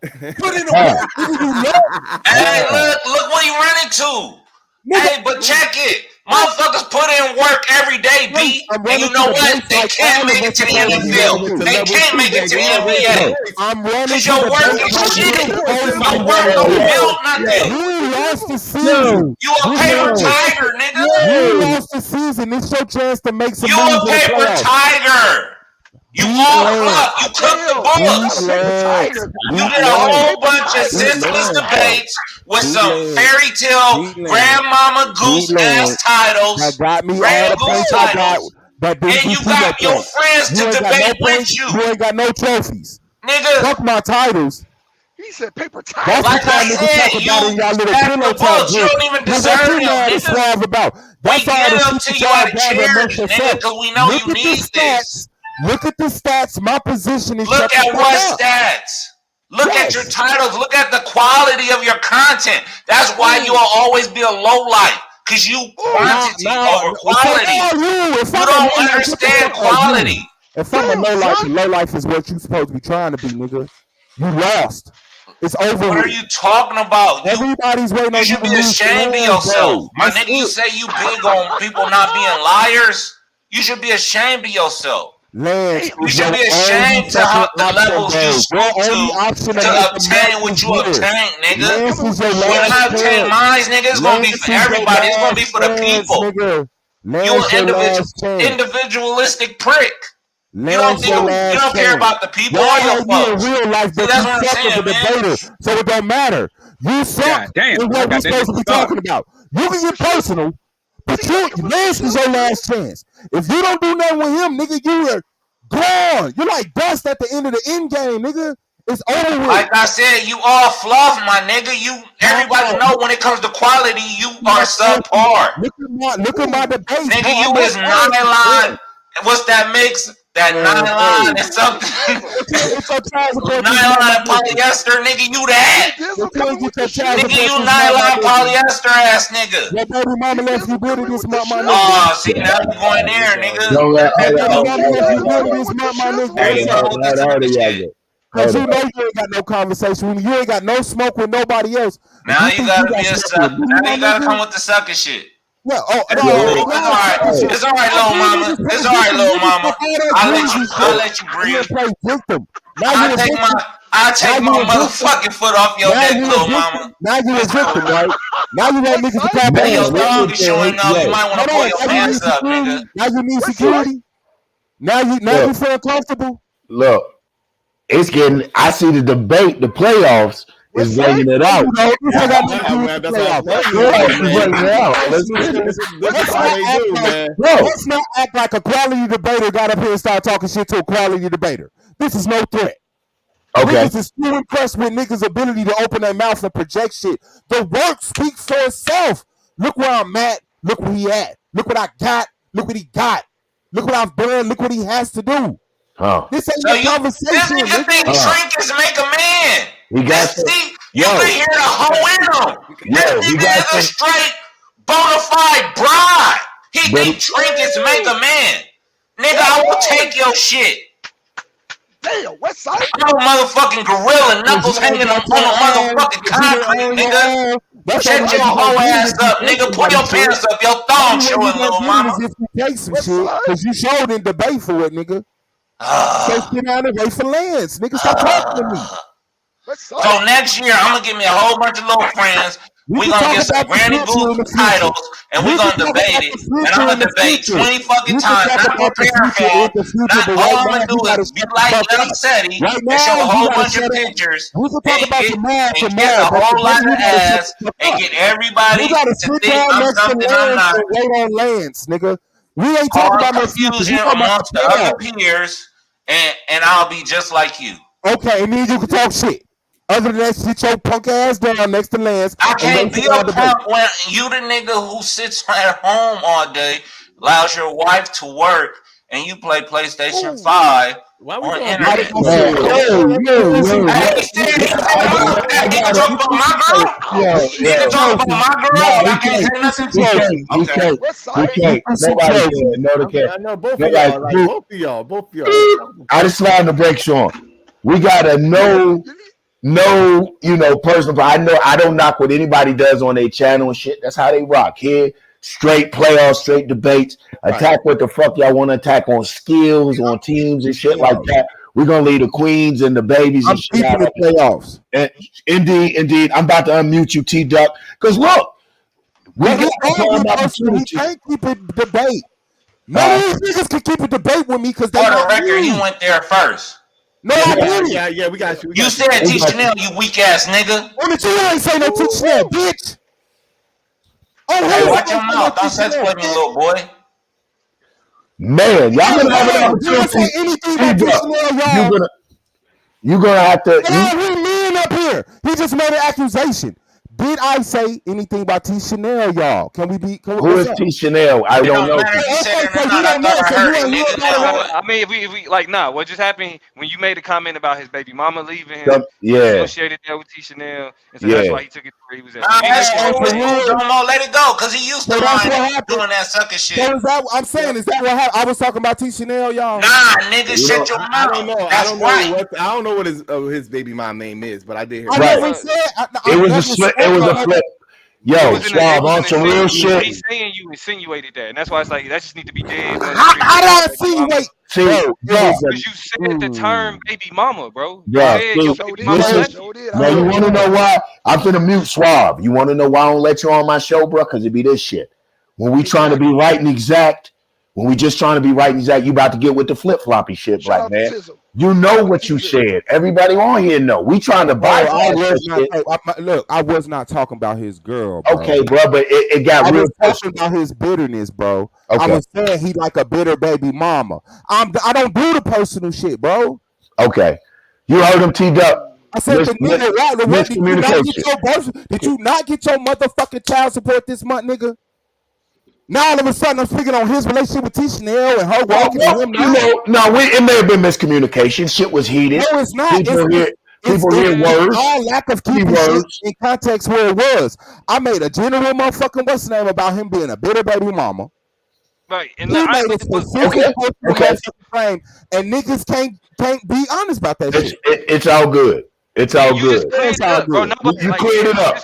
Put in the work. Hey, look what he run into. Hey, but check it. Motherfuckers put in work every day, B. And you know what? They can't make it to the NFL. They can't make it to the NBA. I'm running. Because your work is shit. Your work don't build nothing. You lost the season. You a paper tiger, nigga. You lost the season. It's your chance to make some You moves. a paper tiger. You all up. You cooked the books. You did a whole bunch of senseless debates with some fairy tale grandmama goose ass titles. That got me all the points I got. And you got your friends to debate with you. You ain't got no trophies. Nigga. Fuck my titles. He said paper tiger. That's like what y'all niggas talk about in y'all little pillow talk. You don't even deserve them, nigga. About. That's we all get the them to shit you y'all out of gather charity, amongst nigga, yourself. because we know you need this. Look at the stats. My position is. Look at what stats. Look at your titles. Look at the quality of your content. That's why you will always be a low life. Because you quantity over quality. You don't understand quality. If I'm a low life is what you supposed to be trying to be, nigga. You lost. It's over. What are you talking about? Everybody's waiting on you. You should be ashamed of yourself. My nigga, you say you big on people not being liars. You should be ashamed of yourself. Lance, you should be ashamed to have the levels you spoke to obtain what you obtain, nigga. When I obtain mine, nigga, it's gonna be for everybody. It's gonna be for the people. You an individualistic prick. You don't care about the people or your folks. Real life, but that's what I'm saying, man. So it don't matter. You suck. Damn, what we supposed to be talking about. You can get personal. But Lance is your last chance. If you don't do nothing with him, nigga, you are gone. You're like dust at the end of the end game, nigga. It's over with. Like I said, you all fluff, my nigga. Everybody know when it comes to quality, you are subpar. Look at my debate. Nigga, you is nylon. What's that mix? That nylon and something. Nylon and polyester, nigga, you that. Nigga, you nylon polyester ass nigga. Your baby mama left you good this month, my nigga. Oh, see, now you going there, nigga. Because you know you ain't got no conversation. You ain't got no smoke with nobody else. Now you gotta be a sucker. Now you gotta come with the sucker shit. Yeah, it's all right. It's all right, little mama. It's all right, little mama. I'll let you breathe. I'll take my motherfucking foot off your neck, little mama. Now you a victim, right? Now you want niggas to clap hands. Your dog is showing up. You might want to pull your pants up, nigga. Now you need security. Now you feel comfortable. Look, it's getting. I see the debate, the playoffs. Is bringing it out. Let's not act like a quality debater got up here and started talking shit to a quality debater. This is no threat. Okay. Niggas is still impressed with niggas' ability to open their mouth and project shit. The work speaks for itself. Look where I'm at. Look where he at. Look what I got. Look what he got. Look what I've done. Look what he has to do. This ain't a conversation. You think trinkets make a man? He got you can hear the hoe in him. This nigga is a straight bona fide bride. He think trinkets make a man. Nigga, I will take your shit. Damn, West Side. I'm a motherfucking gorilla, knuckles hanging on the motherfucking concrete, nigga. Shut your whole ass up, nigga. Pull your pants up, your thong showing, little mama. If you take some shit, because you showed in debate for it, nigga. So sit down and wait for Lance, nigga. Stop talking to me. So next year, I'm gonna give me a whole bunch of little friends. We're gonna get some Granny Boo titles, and we're gonna debate it. And I'm gonna debate 20 fucking times, not prepare for it. Not all I'm gonna do is be like Lenny Setti and show a whole bunch of pictures and get a whole lot of ass and get everybody to think I'm something I'm not. Wait on Lance, nigga. We ain't talking about no confusion amongst the other peers, and I'll be just like you. Okay, and then you can talk shit. Other than that, sit your punk ass down next to Lance. I can't be a punk when you the nigga who sits at home all day, allows your wife to work, and you play PlayStation 5 on internet. Hey, you can talk about my girl? You can talk about my girl? I can't say nothing to you. Okay. Nobody can. No, they can't. I know both of y'all. Both of y'all. I just slammed the brakes on. We gotta know, personal. I don't knock what anybody does on their channel and shit. That's how they rock here. Straight playoffs, straight debates. Attack what the fuck y'all want to attack on skills, on teams and shit like that. We're gonna leave the queens and the babies and shit out of the playoffs. And indeed. I'm about to unmute you, T-Duck. Because look, we can't keep it debate. None of these niggas can keep a debate with me because they for the record, he went there first. No, I didn't. Yeah, we got you. You said T. Chanel, you weak ass nigga. You ain't say no T. Chanel, bitch. Hey, watch your mouth. Don't sex play me, little boy. Man, y'all gonna have an opportunity. You're gonna have to. We men up here. He just made an accusation. Did I say anything about T. Chanel, y'all? Can we be? Who is T. Chanel? I don't know. I mean, if we like, nah. What just happened when you made a comment about his baby mama leaving him? Yeah, associated that with T. Chanel, and so that's why he took it to where he was at. Let it go, because he used to doing that sucker shit. So is that, I'm saying, is that what happened? I was talking about T. Chanel, y'all. Nah, nigga, shut your mouth. I don't know what his baby mom name is, but I did hear. It was a slip. It was a flip. Yo, Suave, on some real shit. He's saying you insinuated that, and that's why it's like that just need to be dead. How do I insinuate? Because you said the term "baby mama," bro. Yeah. You want to know why? I'm finna mute Suave. You want to know why I don't let you on my show, bro? Because it be this shit. When we trying to be right and exact, when we just trying to be right and exact, you about to get with the flip floppy shit, black man. You know what you said. Everybody on here know. We trying to buy. Look, I was not talking about his girl, bro. Okay, bro, but it got real. I was talking about his bitterness, bro. Okay. I was saying he like a bitter baby mama. I don't do the personal shit, bro. Okay, you heard him teed up. I said miscommunication. Did you not get your motherfucking child support this month, nigga? Now all of a sudden I'm speaking on his relationship with T. Chanel and her walking to him. It may have been miscommunication. Shit was heated. No, it's not. People hear words. All lack of keeping shit in context where it was. I made a general motherfucking what's the name about him being a bitter baby mama. Right, and he made a specific frame, and niggas can't be honest about that shit. It's all good. It's all good. It's all good. You cleared it up.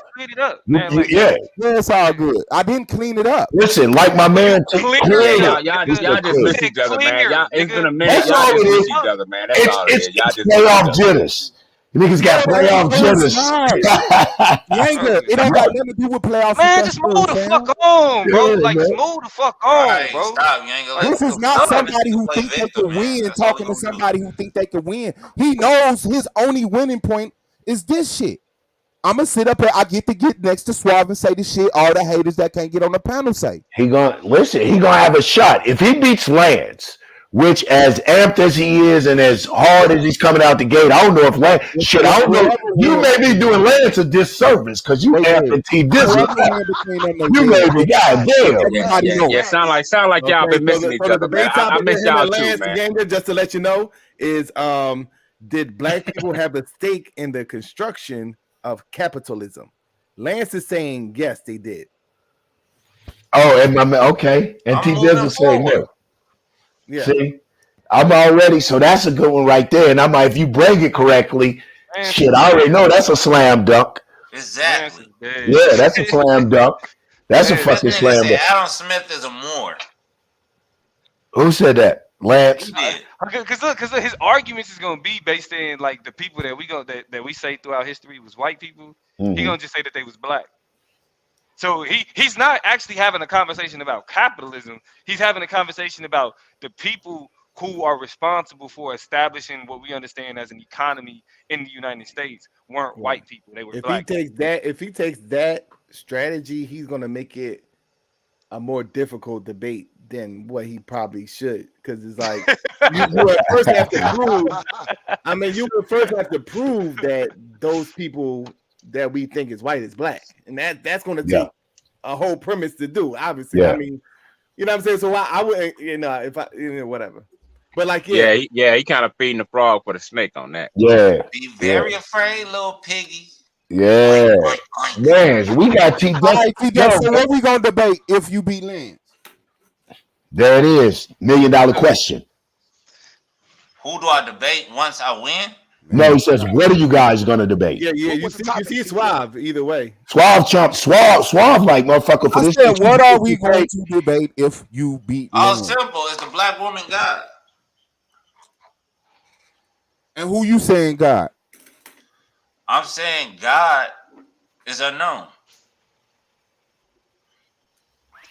Yeah, it's all good. I didn't clean it up. Listen, like my man, y'all just miss each other, man. It's been a minute. Y'all just miss each other, man. That's all it is. Y'all just playoff jitters. Niggas got playoff jitters. It ain't got nothing to do with playoffs. Man, just move the fuck on, bro. Like, just move the fuck on, bro. This is not somebody who thinks they can win talking to somebody who think they can win. He knows his only winning point is this shit. I'm gonna sit up here. I get to get next to Suave and say the shit all the haters that can't get on the panel say. He gonna have a shot if he beats Lance. Which, as amped as he is and as hard as he's coming out the gate, I don't know if Lance. Shit, I don't know. You may be doing Lance a disservice because you amped and T Dizzle. You may be, goddamn. Yeah, sound like y'all been missing each other, man. I miss y'all too, man. Just to let you know, is did black people have a stake in the construction of capitalism? Lance is saying yes, they did. Oh, and okay. And T Diz the same way. Yeah. See, I'm already, so that's a good one right there. And I'm like, if you bring it correctly, shit, I already know that's a slam dunk. Exactly. Yeah, that's a slam dunk. That's a fucking slam dunk. Adam Smith is a Moor. Who said that? Lance? Because look, his arguments is gonna be based in like the people that we say throughout history was white people. He gonna just say that they was black. So he's not actually having a conversation about capitalism. He's having a conversation about the people who are responsible for establishing what we understand as an economy in the United States weren't white people. They were black. If he takes that strategy, he's gonna make it a more difficult debate than what he probably should, because it's like you first have to prove. I mean, you would first have to prove that those people that we think is white is black, and that's going to take a whole premise to do. Obviously, I mean, you know what I'm saying. So I wouldn't, if I, whatever. But like, he kind of feeding the frog for the snake on that. Yeah, be very afraid, little piggy. Yeah, Lance, we got T. So what we gonna debate if you beat Lance? There it is, $1 million question. Who do I debate once I win? No, he says, what are you guys gonna debate? Yeah. You see Suave either way. Suave like motherfucker for I this. Said, what are we going to debate if you beat Lance? Simple. It's the black woman God. And who you saying God? I'm saying God is unknown.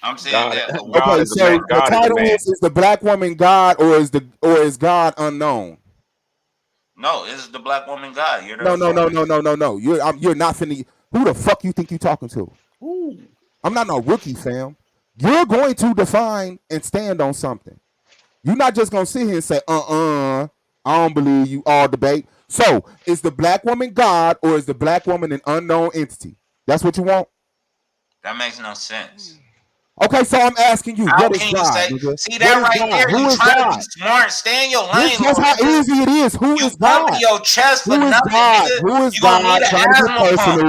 I'm saying God, that. Okay, so the title is the black woman God, or is God unknown? No, it's the black woman God. You're no. You're not finna. Who the fuck you think you talking to? Ooh. I'm not no rookie, fam. You're going to define and stand on something. You're not just gonna sit here and say, I don't believe you. All debate. So, is the black woman God, or is the black woman an unknown entity? That's what you want? That makes no sense. Okay, so I'm asking you, what is God? See that right there? You trying to be smart, stay in your lane. That's how easy it is. Who is God? You your chest for nothing, nigga. Who is you God?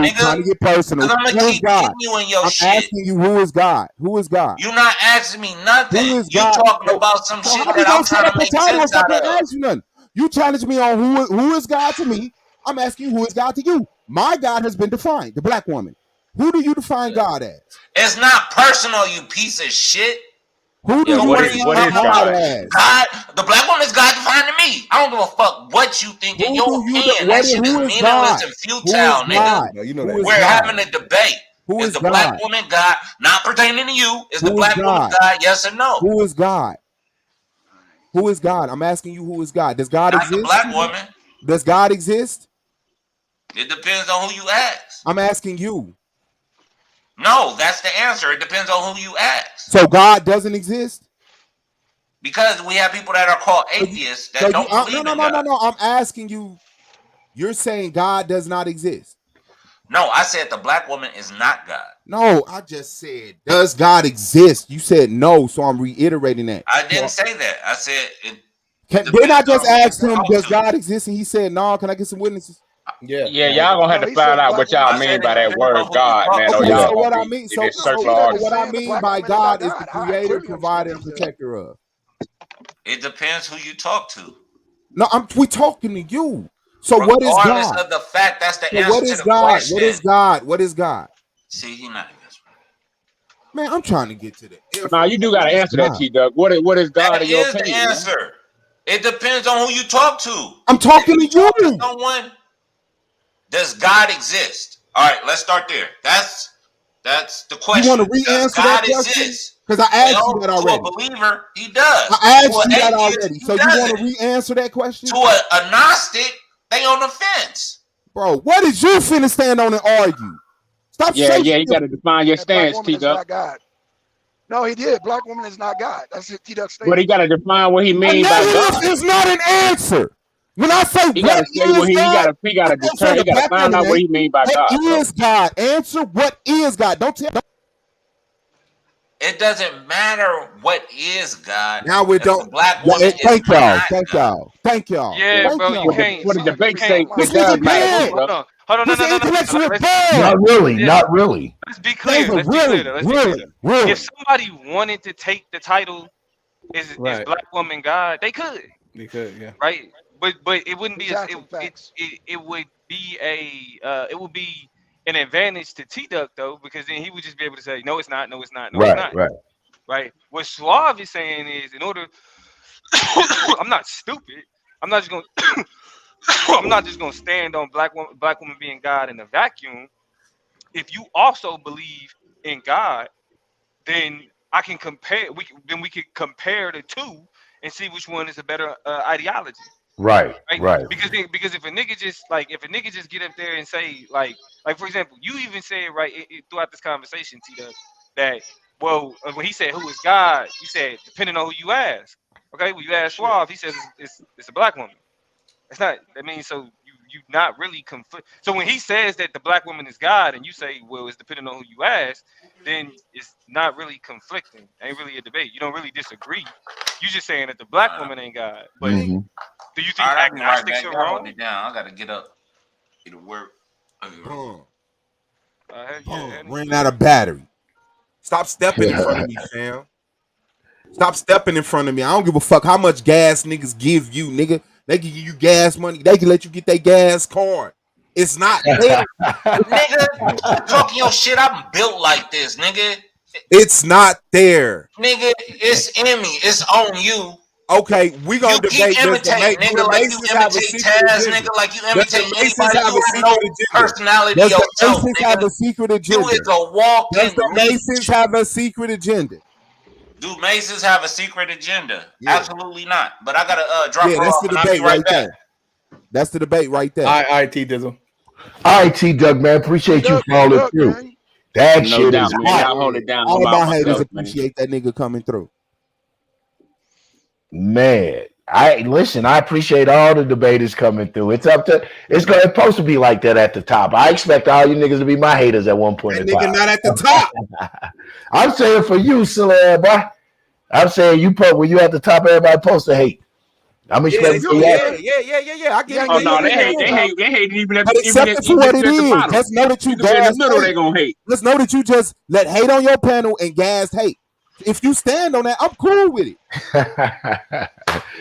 Need Trying to get personal. I'm gonna keep God? You in your I'm shit. asking you, who is God? Who is God? You're not asking me nothing. Who is you God? talking about some shit that I'm trying to make sense out of. You challenge me on who is God to me. I'm asking you, who is God to you? My God has been defined, the black woman. Who do you define God as? It's not personal, you piece of shit. Who do you define God as? God, the black woman is God defined to me. I don't give a fuck what you think in your opinion. That shit is meaningless and futile, nigga. We're having a debate. Is the black woman God not pertaining to you? Is the black woman God, yes or no? Who is God? Who is God? I'm asking you, who is God? Does God exist? The black woman. Does God exist? It depends on who you ask. I'm asking you. No, that's the answer. It depends on who you ask. So God doesn't exist? Because we have people that are called atheists that don't believe in God. No. I'm asking you. You're saying God does not exist. No, I said the black woman is not God. No, I just said, does God exist? You said no, so I'm reiterating that. I didn't say that. I said it. Didn't I just ask him, does God exist? And he said, no. Can I get some witnesses? Yeah, y'all gonna have to find out what y'all mean by that word God, man. Okay, so what I mean, what I mean by God is the creator, provider, and protector of. It depends who you talk to. No, we talking to you. So what is God? Regardless of the fact, that's the answer what is to the God? question. What is God? What is God? See, he not this. Man, I'm trying to get to that. Now you do got to answer that, T-Duck. What is God that in your is opinion? The answer. It depends on who you talk to. I'm talking to you. To someone. Does God exist? All right, let's start there. That's the question. You want to re-answer that question? Because I asked you that already. To a believer, he does. I asked you that already. So you want to re-answer that question? To a Gnostic, they on the fence. Bro, what did you finna stand on and argue? Stop saying you got to define your stance, T-Duck. No, he did. Black woman is not God. That's it, T-Duck statement. But he got to define what he means by God. It's not an answer. When I say he got to say what he got to find out what he means by God. What is God? Answer what is God. Don't tell. It doesn't matter what is God. Now we If don't. the black woman is Thank y'all. not Thank God. y'all. Thank y'all. Yeah, Thank bro, you y'all. can't. What the See, you debate say can't. This it does nigga matter too, bad. Hold bro. on, hold on, no, This no, no, no. intellectual Let's, bad. Not really. yeah, Not really. let's be clear. David, Let's be clear. really, Let's be clear. really. If somebody wanted to take the title, is Right. black woman God? They could, Because yeah. right? But it wouldn't be Exactly. Facts. it would be it would be an advantage to T Duck though, because then he would just be able to say no, it's not, no, it's not, no, it's Right. not, Right. right? What Suave is saying is, in order, I'm not stupid. I'm not just gonna I'm not just gonna stand on black woman being God in a vacuum. If you also believe in God, then I can compare. We could compare the two and see which one is a better ideology, Right. right? Right. Because if a nigga just get up there and say like for example, you even said right throughout this conversation, T Dub, that when he said who is God, you said depending on who you ask. Okay, when you ask Suave, he says it's a black woman. It's not. I mean, so you not really conflict. So when he says that the black woman is God, and you say, well, it's depending on who you ask, then it's not really conflicting. Ain't really a debate. You don't really disagree. You just saying that the black woman ain't God. But Mm-hmm. do you All think right, I'll be right agnostics back. are Y'all hold wrong? it down. I gotta get up, get to work. I'll be right back. Boom. Yeah, Ran out of battery. Stop stepping in front of me, fam. Stop stepping in front of me. I don't give a fuck how much gas niggas give you, nigga. They can give you gas money. They can let you get their gas card. It's not there. Nigga, stop talking your shit. I'm built like this, nigga. It's not there. Nigga, it's in me. It's on you. Okay, we gonna You keep debate. Does imitating, do nigga, the like you Masons have a imitate secret Taz, agenda? nigga, like you Does imitate the Masons anybody. have You a have no secret agenda? personality Does the yourself, Masons have nigga. a secret You agenda? is a walking Does the Masons leech. have a secret agenda? Do Masons have a secret agenda? Yeah. Absolutely not. But I gotta drop Yeah, her that's off, the and I'll be debate right right back. there. That's the debate right there. All right, T Dizzle. All right, T Doug, man. Appreciate you for all the through. Man. That No shit doubt, is man. hot. Y'all hold it down All about my haters myself, man. appreciate that nigga coming through. Man, I appreciate all the debaters coming through. It's supposed to be like that at the top. I expect all you niggas to be my haters at one point That in nigga time. not at the top. I'm saying for you, silly boy. I'm saying when you at the top, everybody supposed to hate. I'm expecting Yeah. I get it. Oh no, they Yeah, hate. They hate. They hate even But even accept it for what if it you're at the is. bottom. Just know that you You can be in the gas middle. They hate. gonna hate. Just know that you just let hate on your panel and gas hate. If you stand on that, I'm cool with it.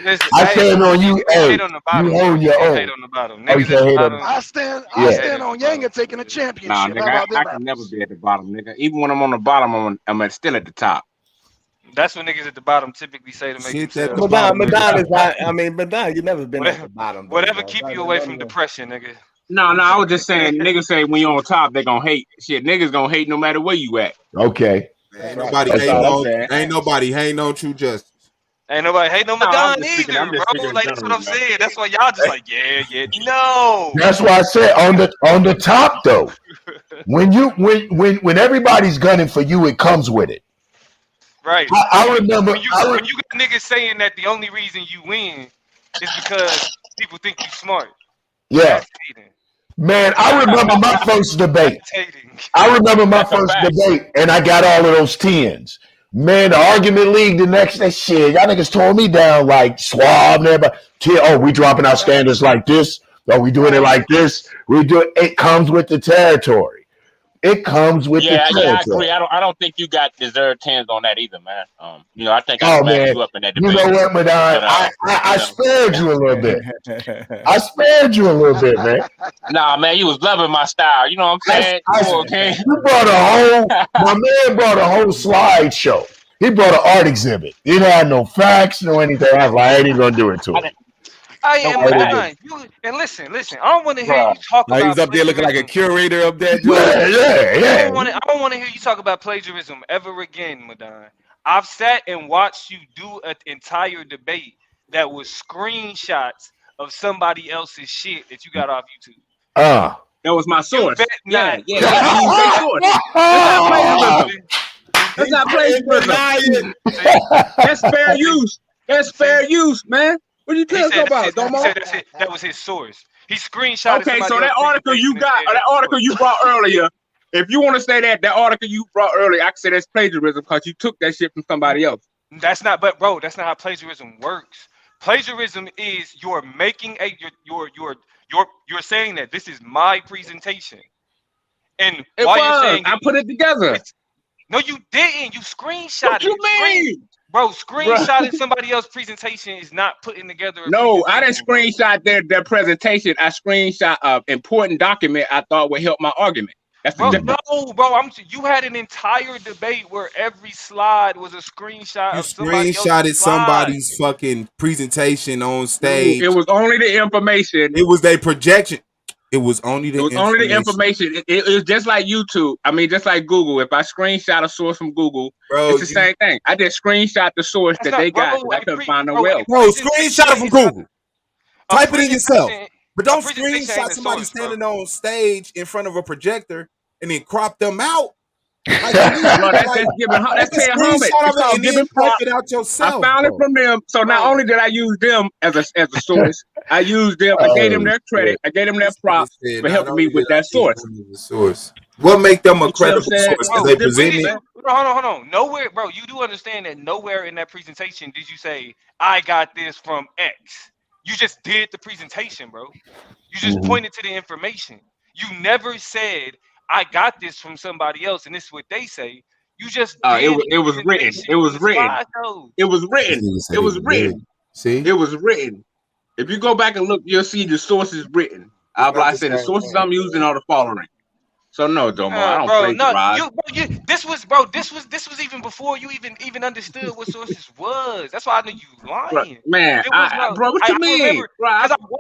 Listen, I stand on you. Hey, hate on the bottom. you own your own. Hate on the bottom. Oh, you Niggas can't at the hate on bottom. I stand Yeah. on Yanga taking a Nah, championship. How nigga, about I them can never apples? be at the bottom, nigga. Even when I'm on the bottom, I'm still at the top. That's what niggas at the bottom typically say to make Shit, themselves. the bottom. Madonna is not. I mean, Madonna, you never been at Whatever, the bottom. Though, whatever bro. keep you away from depression, nigga. No, I was just saying, niggas say when you on top, they gonna hate. Shit, niggas gonna hate no matter where you at. Okay. Ain't nobody That's hating all. on. Ain't nobody hating on true justice. Ain't nobody hating on No, I'm Madonna just speaking. either, I'm just bro. speaking in Like that's what general, I'm bro. saying. That's why y'all just like, yeah. No. That's why I said on the top though. When everybody's gunning for you, it comes with it. Right. I remember when you got niggas saying that the only reason you win is because people think you smart. Yeah. That's hating. Man, I remember my first debate. That's hating. I remember my That's a first fact. debate, and I got all of those 10s. Man, the argument league the next day, shit, y'all niggas tore me down like Suave and everybody. Oh, we dropping our standards like this. Oh, we doing it like this. It comes with the territory. It comes with the Yeah, I territory. agree. I don't think you got deserved 10s on that either, man. I think I Oh smacked man, you up in that you debate. know what, Madonna? I spared you a little bit. I spared you a little bit, man. Nah, man, you was loving my style. You know what I'm saying? Okay. You brought my man brought a whole slideshow. He brought an art exhibit. He didn't have no facts, no anything. I was like, I ain't even gonna do it to him. I No am facts. Madonna. And listen. I don't want to hear you talk Like about he's up there looking like a plagiarism. curator up there. Yeah. I don't want to hear you talk about plagiarism ever again, Madonna. I've sat and watched you do an entire debate that was screenshots of somebody else's shit that you got off YouTube. That was my source. Yeah. Yeah. I used their source. That's not plagiarism. That's fair use. That's fair use, man. What are you talking about, Domo? He said that was his source. He screenshotted. Okay, so somebody that else's article debate you and got, said or that that's his article source. you brought earlier, if you want to say that article you brought earlier, I can say that's plagiarism because you took that shit from somebody else. That's not, but bro, that's not how plagiarism works. Plagiarism is you're making you're saying that this is my presentation, and while you're saying I put it together. No, you didn't. You screenshotted. What you mean? Bro, screenshotting somebody else's presentation is not putting together a No, I didn't presentation, screenshot their presentation. I screenshot an important document I thought would help my argument. That's bro, no, bro. You had an entire debate where every slide was a screenshot You of somebody else's screenshotted slide. somebody's fucking presentation on stage. It was only the information. It was their projection. It was only the information. It was just like YouTube. I mean, just like Google. If I screenshot a source from Google, bro, it's the same thing. I just screenshot the source that they got. I couldn't find nowhere else. Bro, screenshot it from Google. Type it in yourself. But don't screenshot somebody standing on stage in front of a projector and then crop them out. Like, that's paying homage. It's called giving props. It out yourself, I found it from them. So not only did I use them as a source, I used them. I gave them their credit. I gave them their props for helping me with that source. What make them a credible source? Because they present it. Hold on. Nowhere, bro. You do understand that nowhere in that presentation did you say I got this from X. You just did the presentation, bro. You just pointed to the information. You never said I got this from somebody else, and this is what they say. You just it was written. It was written. It was written. It was written. See, it was written. If you go back and look, you'll see the sources written. I said the sources I'm using are the following. So no, Domo, I don't plagiarize. This was even before you even understood what sources was. That's why I knew you lying. Man, bro, what you mean?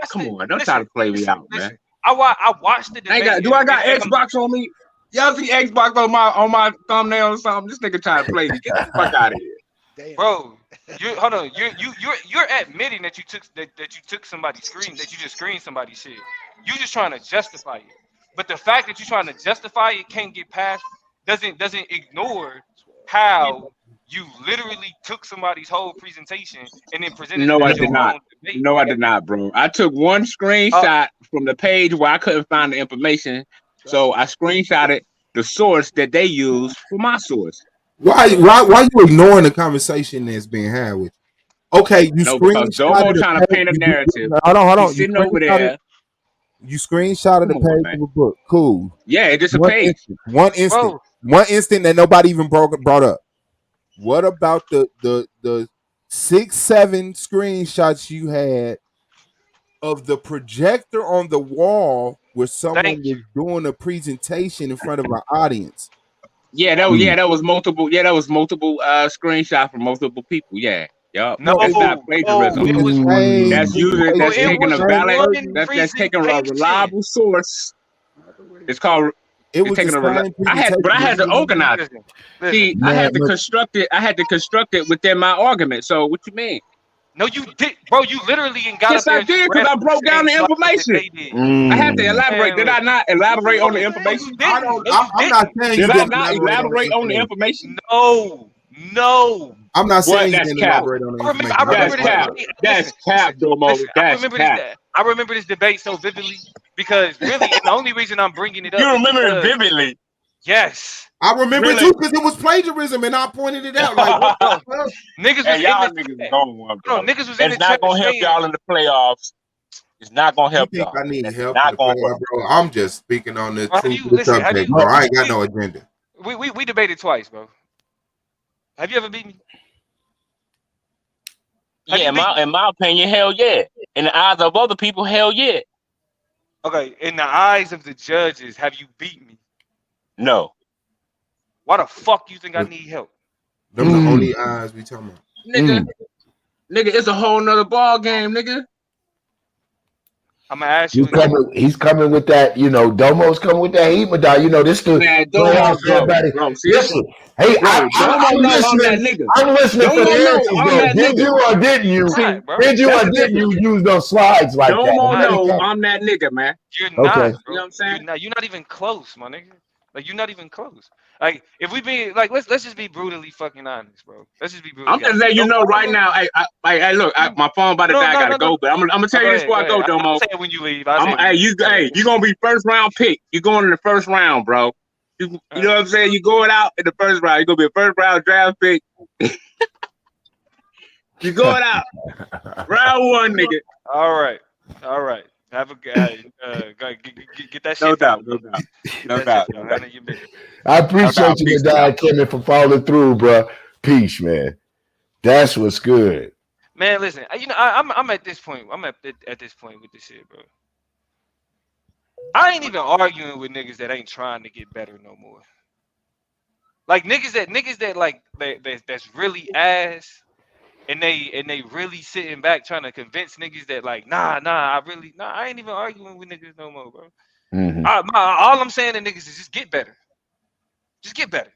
Come on, don't try to play me out, man. I watched the debate. Do I got Xbox on me? Y'all see Xbox on my thumbnail or something? This nigga trying to play me. Get the fuck out of here. Damn. Bro, hold on. You're admitting that you took somebody's screen, that you just screened somebody's shit. You just trying to justify it. But the fact that you're trying to justify it can't get past doesn't ignore how you literally took somebody's whole presentation and then presented. No, I did not. No, I did not, bro. I took one screenshot from the page where I couldn't find the information, so I screenshotted the source that they used for my source. Why you ignoring the conversation that's being had with you? Okay, you screenshotted trying to paint a narrative. Hold on. He's sitting over there. You screenshotted the page of a book. Cool. Yeah, it's just a page. One instant that nobody even brought up. What about the 6-7 screenshots you had of the projector on the wall where someone was doing a presentation in front of an audience? Yeah, that was multiple. Yeah, that was multiple screenshots from multiple people. Yeah. Yep. No, it's not plagiarism. That's taking a valid. That's taking a reliable source. It's called. I had to organize it. See, I had to construct it. I had to construct it within my argument. So what you mean? No, you did, bro. You literally ain't got. Yes, I did because I broke down the information. I had to elaborate. Did I not elaborate on the information? I'm not saying did I not elaborate on the information? No. I'm not saying that's you didn't cap. elaborate on the information. I remember That's cap, Domo. That's cap. I remember this debate so vividly because really, and the only reason I'm bringing it up. You remember it vividly? Yes. I remember it too because it was plagiarism and I pointed it out. Like, what the fuck? Niggas was y'all niggas going one, bro. Niggas was in it's not gonna help y'all in the playoffs. It's not gonna help y'all. I need help, not gonna work, bro. I'm just speaking on the truth of the subject, bro. I ain't got no agenda. We debated twice, bro. Have you ever beat me? Yeah, in my opinion, hell yeah. In the eyes of other people, hell yeah. Okay, in the eyes of the judges, have you beat me? No. Why the fuck you think I need help? Them the only eyes we talking about. Nigga, it's a whole nother ball game, nigga. I'm gonna ask you. He's coming with that, Domo's coming with that heat, Madai. This the listen. Hey, I'm listening. I'm listening for the answers. Did you or didn't you? Did you or didn't you use those slides like that? No, I'm that nigga, man. You're not, bro. You know what I'm saying? You're not even close, my nigga. Like you're not even close. Like if we be like, let's just be brutally fucking honest, bro. Let's just be brutally. I'm just letting you know right now. Hey, look, my phone about to die. I gotta go, but I'm gonna tell you this before I go, Domo. I'll say it when you leave. You gonna be first round pick. You going in the first round, bro. You know what I'm saying? You going out in the first round. You're gonna be a first round draft pick. You going out round one, nigga. All right. Have a get that shit. No doubt. I appreciate you, Madon Kimmy, for following through, bro. Peace, man. That's what's good. Man, listen. I'm at this point. I'm at this point with this shit, bro. I ain't even arguing with niggas that ain't trying to get better no more. Like niggas that like that's really ass, and they really sitting back trying to convince niggas that like I ain't even arguing with niggas no more, bro. Mm-hmm. All I'm saying to niggas is just get better. Just get better.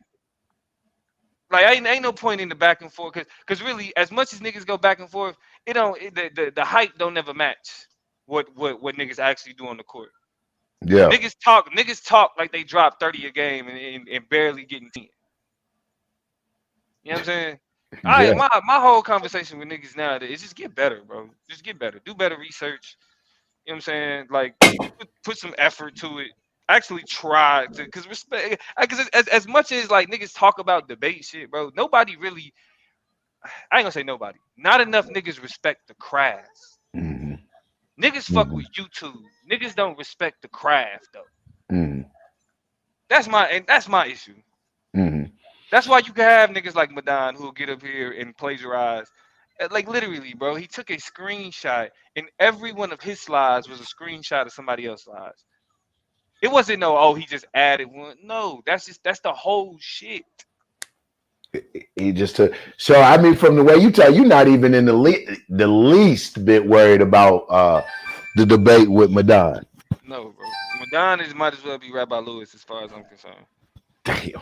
Like ain't no point in the back and forth, cause really as much as niggas go back and forth, the hype don't never match what niggas actually do on the court. Yeah. Niggas talk like they drop 30 a game and barely getting 10. You know what I'm saying? Yeah. My whole conversation with niggas nowadays is just get better, bro. Just get better. Do better research. You know what I'm saying? Like put some effort to it. Actually try to, because respect, because as much as like niggas talk about debate shit, bro, nobody really, I ain't gonna say nobody, not enough niggas respect the craft. Mm-hmm. Niggas fuck with YouTube. Niggas don't respect the craft though. Mm-hmm. That's my issue. Mm-hmm. That's why you can have niggas like Madon who'll get up here and plagiarize. Like literally, bro, he took a screenshot and every one of his slides was a screenshot of somebody else's slides. It wasn't he just added one. No, that's the whole shit. He just took. So I mean, from the way you tell, you're not even in the least bit worried about the debate with Madon. No, bro. Madon might as well be Rabbi Lewis as far as I'm concerned. Damn.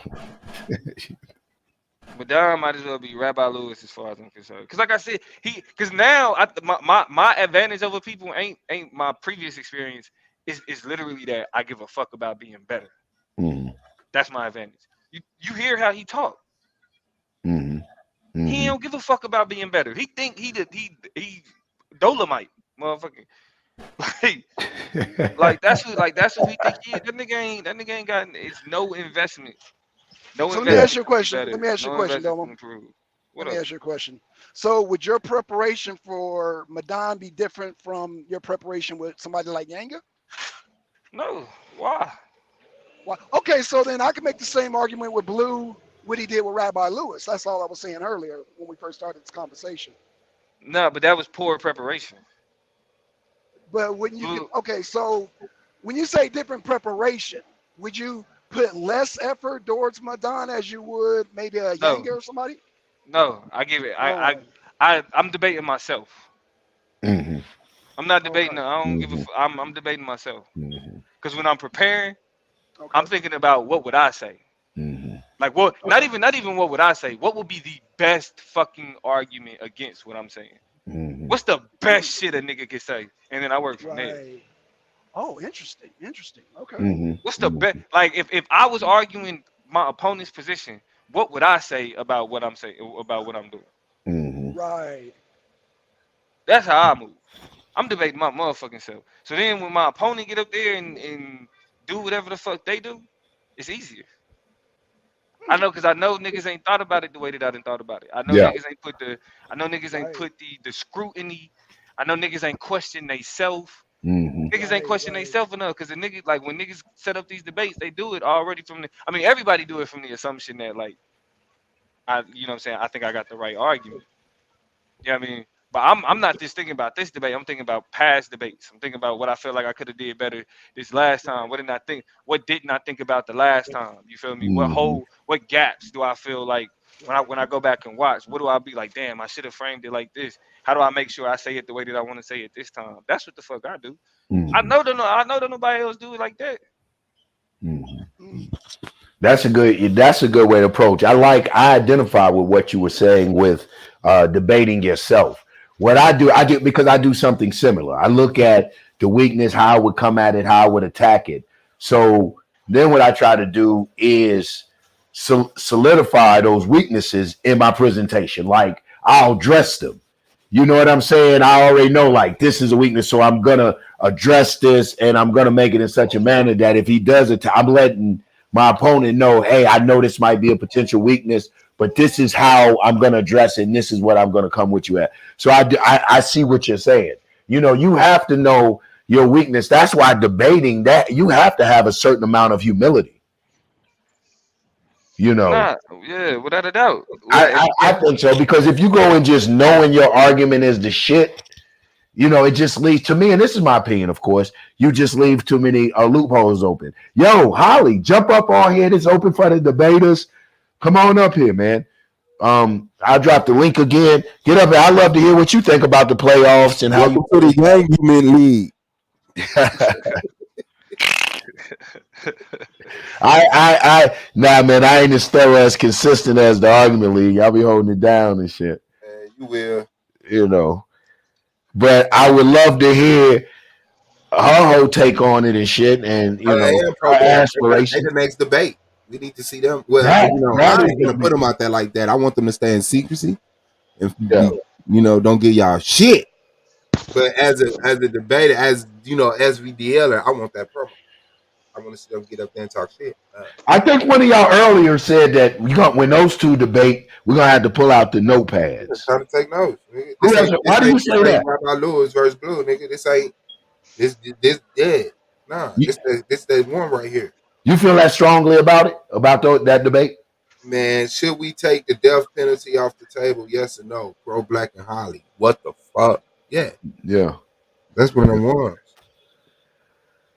Madon might as well be Rabbi Lewis as far as I'm concerned. Because like I said, because now my advantage over people ain't my previous experience. Is literally that I give a fuck about being better. Mm-hmm. That's my advantage. You hear how he talk. Mm-hmm. Mm-hmm. He don't give a fuck about being better. He think he Dolomite, motherfucker. Like that's who he think he is. That nigga ain't got. It's no investment. No. So let me ask you a question. Let me ask you a question, Domo. Let me ask you a question. So would your preparation for Madon be different from your preparation with somebody like Yanga? No. Why? Okay, so then I can make the same argument with Blue, what he did with Rabbi Lewis. That's all I was saying earlier when we first started this conversation. No, but that was poor preparation. But when so when you say different preparation, would you put less effort towards Madon as you would maybe a Yanga or somebody? No, I give it. I'm debating myself. Mm-hmm. I'm not debating. I don't give a. I'm debating myself. Because when I'm preparing, I'm thinking about what would I say. Mm-hmm. Like what? Not even what would I say. What would be the best fucking argument against what I'm saying? Mm-hmm. What's the best shit a nigga can say? And then I work from there. Oh, interesting. Okay. Mm-hmm. What's the best? Like if I was arguing my opponent's position, what would I say about what I'm saying about what I'm doing? Mm-hmm. Right. That's how I move. I'm debating my motherfucking self. So then when my opponent get up there and do whatever the fuck they do, it's easier. I know, because I know niggas ain't thought about it the way that I done thought about it. I know niggas ain't put the scrutiny. I know niggas ain't question they self. Mm-hmm. Niggas ain't question they self enough, because the niggas, like when niggas set up these debates, they do it already from the. I mean, everybody do it from the assumption that like, you know what I'm saying, I think I got the right argument. You know what I mean? But I'm not just thinking about this debate. I'm thinking about past debates. I'm thinking about what I feel like I could have did better this last time. What didn't I think? What didn't I think about the last time? You feel me? Mm-hmm. What gaps do I feel like when I go back and watch? What do I be like? Damn, I should have framed it like this. How do I make sure I say it the way that I want to say it this time? That's what the fuck I do. Mm-hmm. I know that nobody else do it like that. Mm-hmm. That's a good way to approach. I identify with what you were saying with debating yourself. What I do because I do something similar. I look at the weakness, how I would come at it, how I would attack it. So then what I try to do is solidify those weaknesses in my presentation. Like I'll address them. You know what I'm saying? I already know like this is a weakness, so I'm gonna address this and I'm gonna make it in such a manner that if he does it, I'm letting my opponent know, hey, I know this might be a potential weakness, but this is how I'm going to address it, and this is what I'm going to come with you at. So I see what you're saying. You know, you have to know your weakness. That's why debating that you have to have a certain amount of humility. You know, yeah, without a doubt. I think so, because if you go in just knowing your argument is the shit, you know, it just leaves to me, and this is my opinion, of course, you just leave too many loopholes open. Yo, Holly, jump up on here. It's open for the debaters. Come on up here, man. I'll drop the link again. Get up here. I'd love to hear what you think about the playoffs and how you put a Yang league. Nah, man, I ain't as thorough, as consistent as the argument league. I'll be holding it down and shit. You will. You know. But I would love to hear her whole take on it and shit, and you know, her aspiration. The next debate, we need to see them. Well, I ain't gonna put them out there like that. I want them to stay in secrecy, and you know, don't get y'all shit. But as a debater, as you know, SVDL, I want that promo. I want to see them get up there and talk shit. I think one of y'all earlier said that when those two debate, we're gonna have to pull out the notepads. It's time to take notes. Why do you say that? Rabbi Lewis versus Blue, nigga. This ain't this dead. Nah, this the one right here. You feel that strongly about it? About that debate? Man, should we take the death penalty off the table? Yes or no? Pro Black and Holly. What the fuck? Yeah. Yeah. That's one of the ones.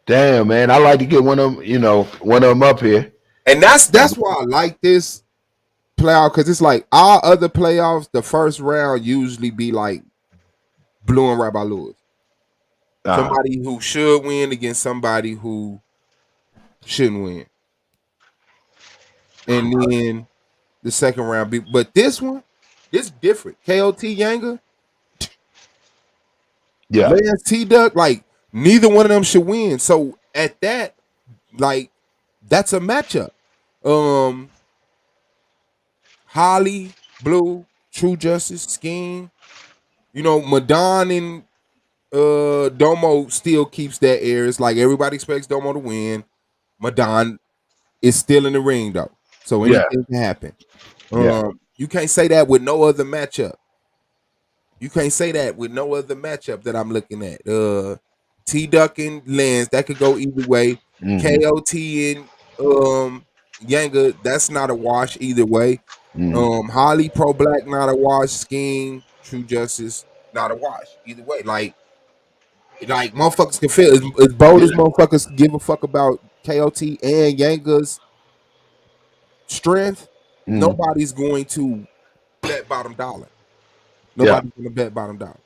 Damn, man. I like to get one of them up here. And that's why I like this playoff, because it's like our other playoffs, the first round usually be like Bluu and Rabbi Lewis. Somebody who should win against somebody who shouldn't win. And then the second round but this one, it's different. KOT Yanga. Yeah. Lance T-Duck, like neither one of them should win. So at that, like, that's a matchup. Holly, Blue, True Justice, Scheme. You know, Madon and Domo still keeps that air. It's like everybody expects Domo to win. Madon is still in the ring though, so anything can happen. You can't say that with no other matchup. You can't say that with no other matchup that I'm looking at. T-Duck and Lance, that could go either way. Mm-hmm. KOT and Yanga, that's not a wash either way. Holly, Pro Black, not a wash. Scheme, True Justice, not a wash either way. Like motherfuckers can feel as bold as motherfuckers give a fuck about KOT and Yanga's strength. Nobody's going to bet bottom dollar. Nobody's going to bet bottom dollar.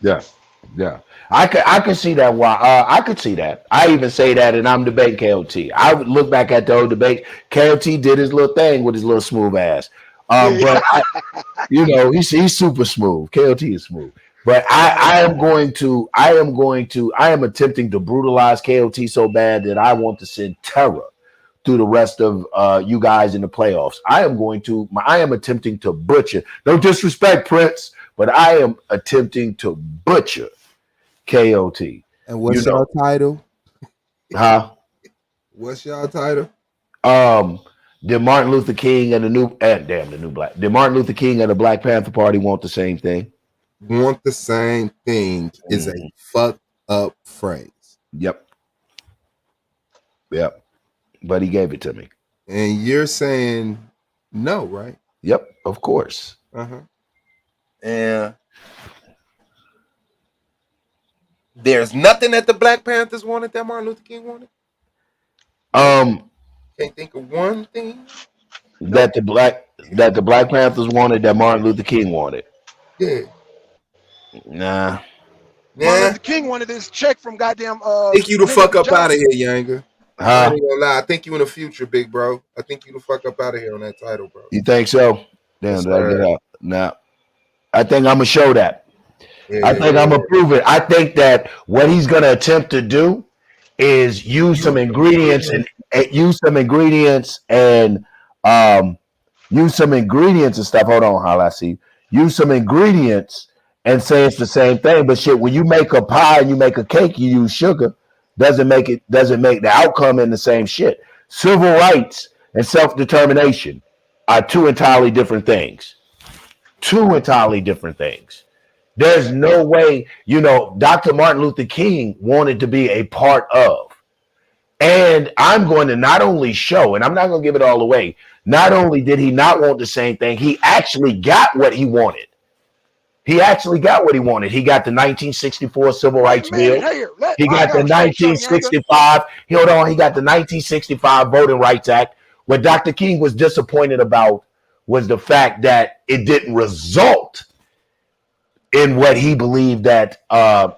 Yeah. I could see that. Why? I could see that. I even say that, and I'm debating KOT. I would look back at the old debate. KOT did his little thing with his little smooth ass. But he's super smooth. KOT is smooth. But I am attempting to brutalize KOT so bad that I want to send terror through the rest of you guys in the playoffs. I am attempting to butcher. No disrespect, Prince, but I am attempting to butcher KOT. And what's your title? Huh? What's your title? Did Martin Luther King and did Martin Luther King and the Black Panther Party want the same thing? Want the same thing is a fucked up phrase. Yep. But he gave it to me. And you're saying no, right? Yep, of course. And there's nothing that the Black Panthers wanted that Martin Luther King wanted? Can't think of one thing that the Black Panthers wanted that Martin Luther King wanted. Yeah. Nah. Martin Luther King wanted this check from goddamn think you the fuck up out of here, Yanga. Huh? I ain't gonna lie. I think you in the future, big bro. I think you the fuck up out of here on that title, bro. You think so? Damn, did I get out? Nah. I think I'm gonna show that. I think I'm gonna prove it. I think that what he's gonna attempt to do is use some ingredients and stuff. Hold on, Hal, I see. Use some ingredients and say it's the same thing. But shit, when you make a pie and you make a cake, you use sugar. doesn't make the outcome in the same shit. Civil rights and self-determination are two entirely different things. Two entirely different things. There's no way, Dr. Martin Luther King wanted to be a part of. And I'm going to not only show, and I'm not going to give it all away, not only did he not want the same thing, he actually got what he wanted. He got the 1964 Civil Rights Bill. He got the 1965. Hold on. He got the 1965 Voting Rights Act. What Dr. King was disappointed about was the fact that it didn't result in what he believed that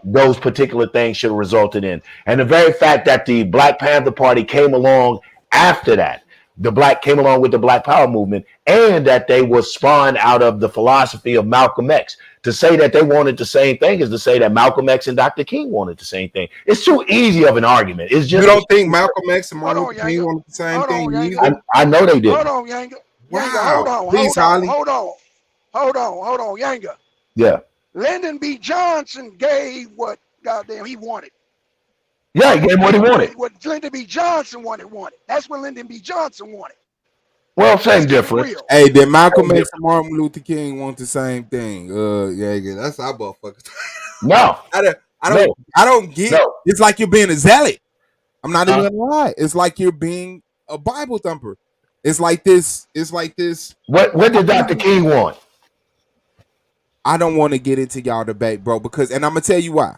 those particular things should have resulted in. And the very fact that the Black Panther Party came along after that, came along with the Black Power movement, and that they were spawned out of the philosophy of Malcolm X. To say that they wanted the same thing is to say that Malcolm X and Dr. King wanted the same thing. It's too easy of an argument. It's just, you don't think Malcolm X and Martin Luther King wanted the same thing either? I know they did. Hold on, Yanga. Wow. Please, Holly. Hold on, Yanga. Yeah. Lyndon B. Johnson gave what goddamn he wanted. Yeah, he gave what he wanted. What Lyndon B. Johnson wanted. That's what Lyndon B. Johnson wanted. Well, same difference. Hey, did Malcolm X and Martin Luther King want the same thing? Yeah, that's our motherfuckers. No. I don't get it. It's like you're being a zealot. I'm not even gonna lie. It's like you're being a Bible thumper. It's like this. What did Dr. King want? I don't want to get into y'all debate, bro, because I'm gonna tell you why.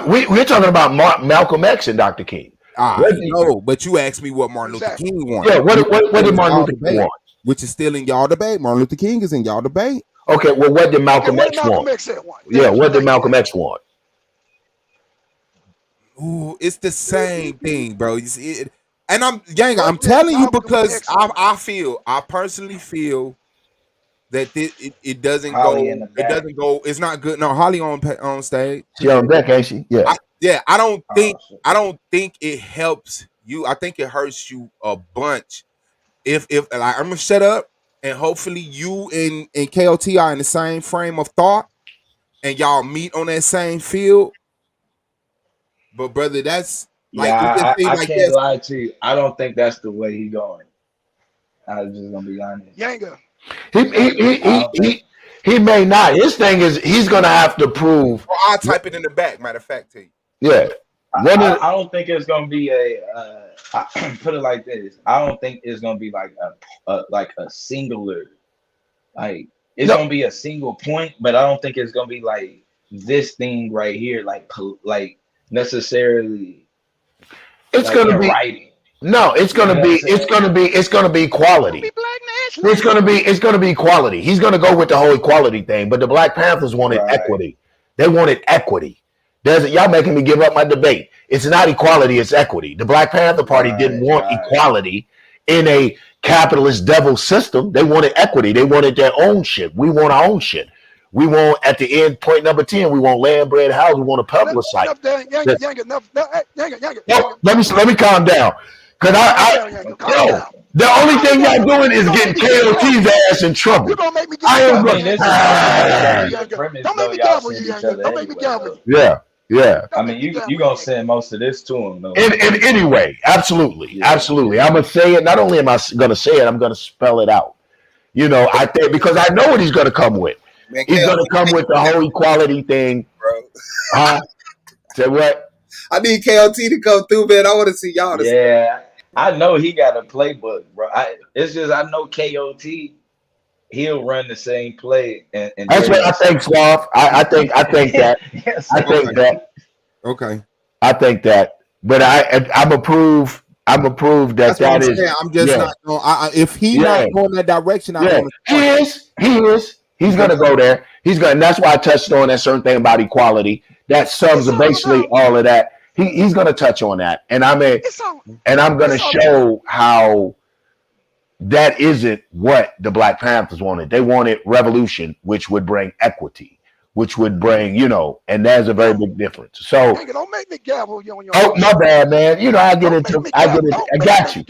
We're talking about Malcolm X and Dr. King. No, but you asked me what Martin Luther King wanted. Yeah, what did Martin Luther King want? Which is still in y'all debate. Martin Luther King is in y'all debate. Okay, well, what did Malcolm X want? Yeah, what did Malcolm X want? Ooh, it's the same thing, bro. And I'm telling you because I personally feel that it doesn't Holly go. It's not good. No, Holly on stage. She on deck, ain't she? Yeah. I don't think it helps you. I think it hurts you a bunch. If like, I'm gonna shut up and hopefully you and KOT are in the same frame of thought and y'all meet on that same field. But brother, that's like I can't lie to you. I don't think that's the way he's going. I'm just gonna be honest. Yanga. He may not. His thing is he's gonna have to prove. Well, I'll type it in the back. Matter of fact, to you. Yeah. I don't think it's gonna be put it like this. I don't think it's gonna be like a singular, like it's gonna be a single point, but I don't think it's gonna be like this thing right here, like necessarily. It's like gonna be writing. No, it's gonna be quality. It's gonna be quality. He's gonna go with the whole equality thing, but the Black Panthers wanted equity. They wanted equity. Y'all making me give up my debate. It's not equality, it's equity. The Black Panther Party didn't want equality in a capitalist devil system. They wanted equity. They wanted their own shit. We want our own shit. We want, at the end, point number 10, we want land, bread, house. We want a public site. Let me calm down. Because the only thing y'all doing is getting KOT's ass in trouble. You're gonna make me I am going Don't make me gavel you, Yanga. Don't make me gavel you. Yeah. I mean, you gonna send most of this to him, though. In any way, absolutely. I'm gonna say it. Not only am I gonna say it, I'm gonna spell it out. I think because I know what he's gonna come with. Man, he's gonna come with the whole equality thing, bro. Say what? I need KOT to come through, man. I want to see y'all. Yeah, I know he got a playbook, bro. It's just I know KOT. He'll run the same play, and that's what I think, Suave. I think that. Yes, I think that. Okay. I think that, but I'm approved. I'm approved that that is. I'm just not going. If he's not going that direction, he is. He's gonna go there. And that's why I touched on that certain thing about equality. That sums up basically all of that. He's gonna touch on that, and I'm gonna show how that isn't what the Black Panthers wanted. They wanted revolution, which would bring equity, which would bring, and there's a very big difference. So, don't make me gavel you on your. oh, my bad, man. I get don't into, I got you.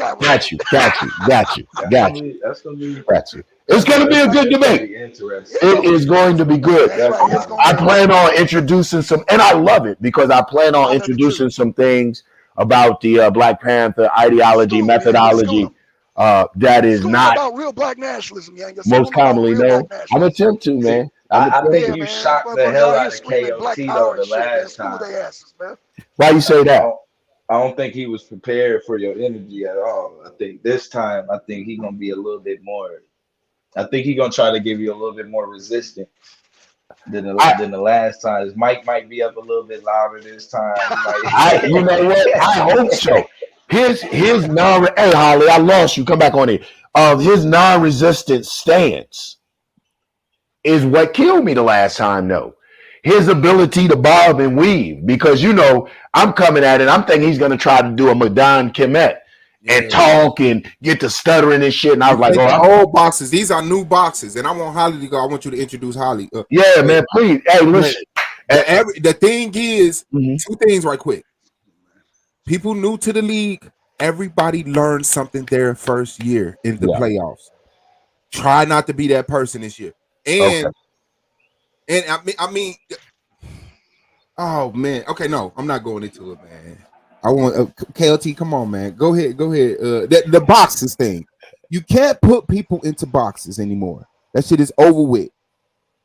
It's going to be a good debate. It is going to be good. I plan on introducing some, and I love it because I plan on introducing some things about the Black Panther ideology, methodology. That is not about real black nationalism, most commonly known. I'm attempt to, man. I think you shocked the hell out of KOT though the last time. Why you say that? I don't think he was prepared for your energy at all. I think this time, he's gonna be a little bit more. I think he's gonna try to give you a little bit more resistance than the last time. His mic might be up a little bit louder this time. You know what? I hope so. His hey Holly, I lost you. Come back on it. His non-resistant stance is what killed me the last time, though. His ability to bob and weave, because I'm coming at it. I'm thinking he's gonna try to do a Madan Kemet and talk and get to stuttering and shit. And I was like, old boxes. These are new boxes, and I want Holly to go. I want you to introduce Holly. Man, please. Hey, listen. The thing is, two things right quick. People new to the league, everybody learned something their first year in the playoffs. Try not to be that person this year. And I mean, oh man. Okay, no, I'm not going into it, man. I want KLT. Come on, man. Go ahead. The boxes thing. You can't put people into boxes anymore. That shit is over with.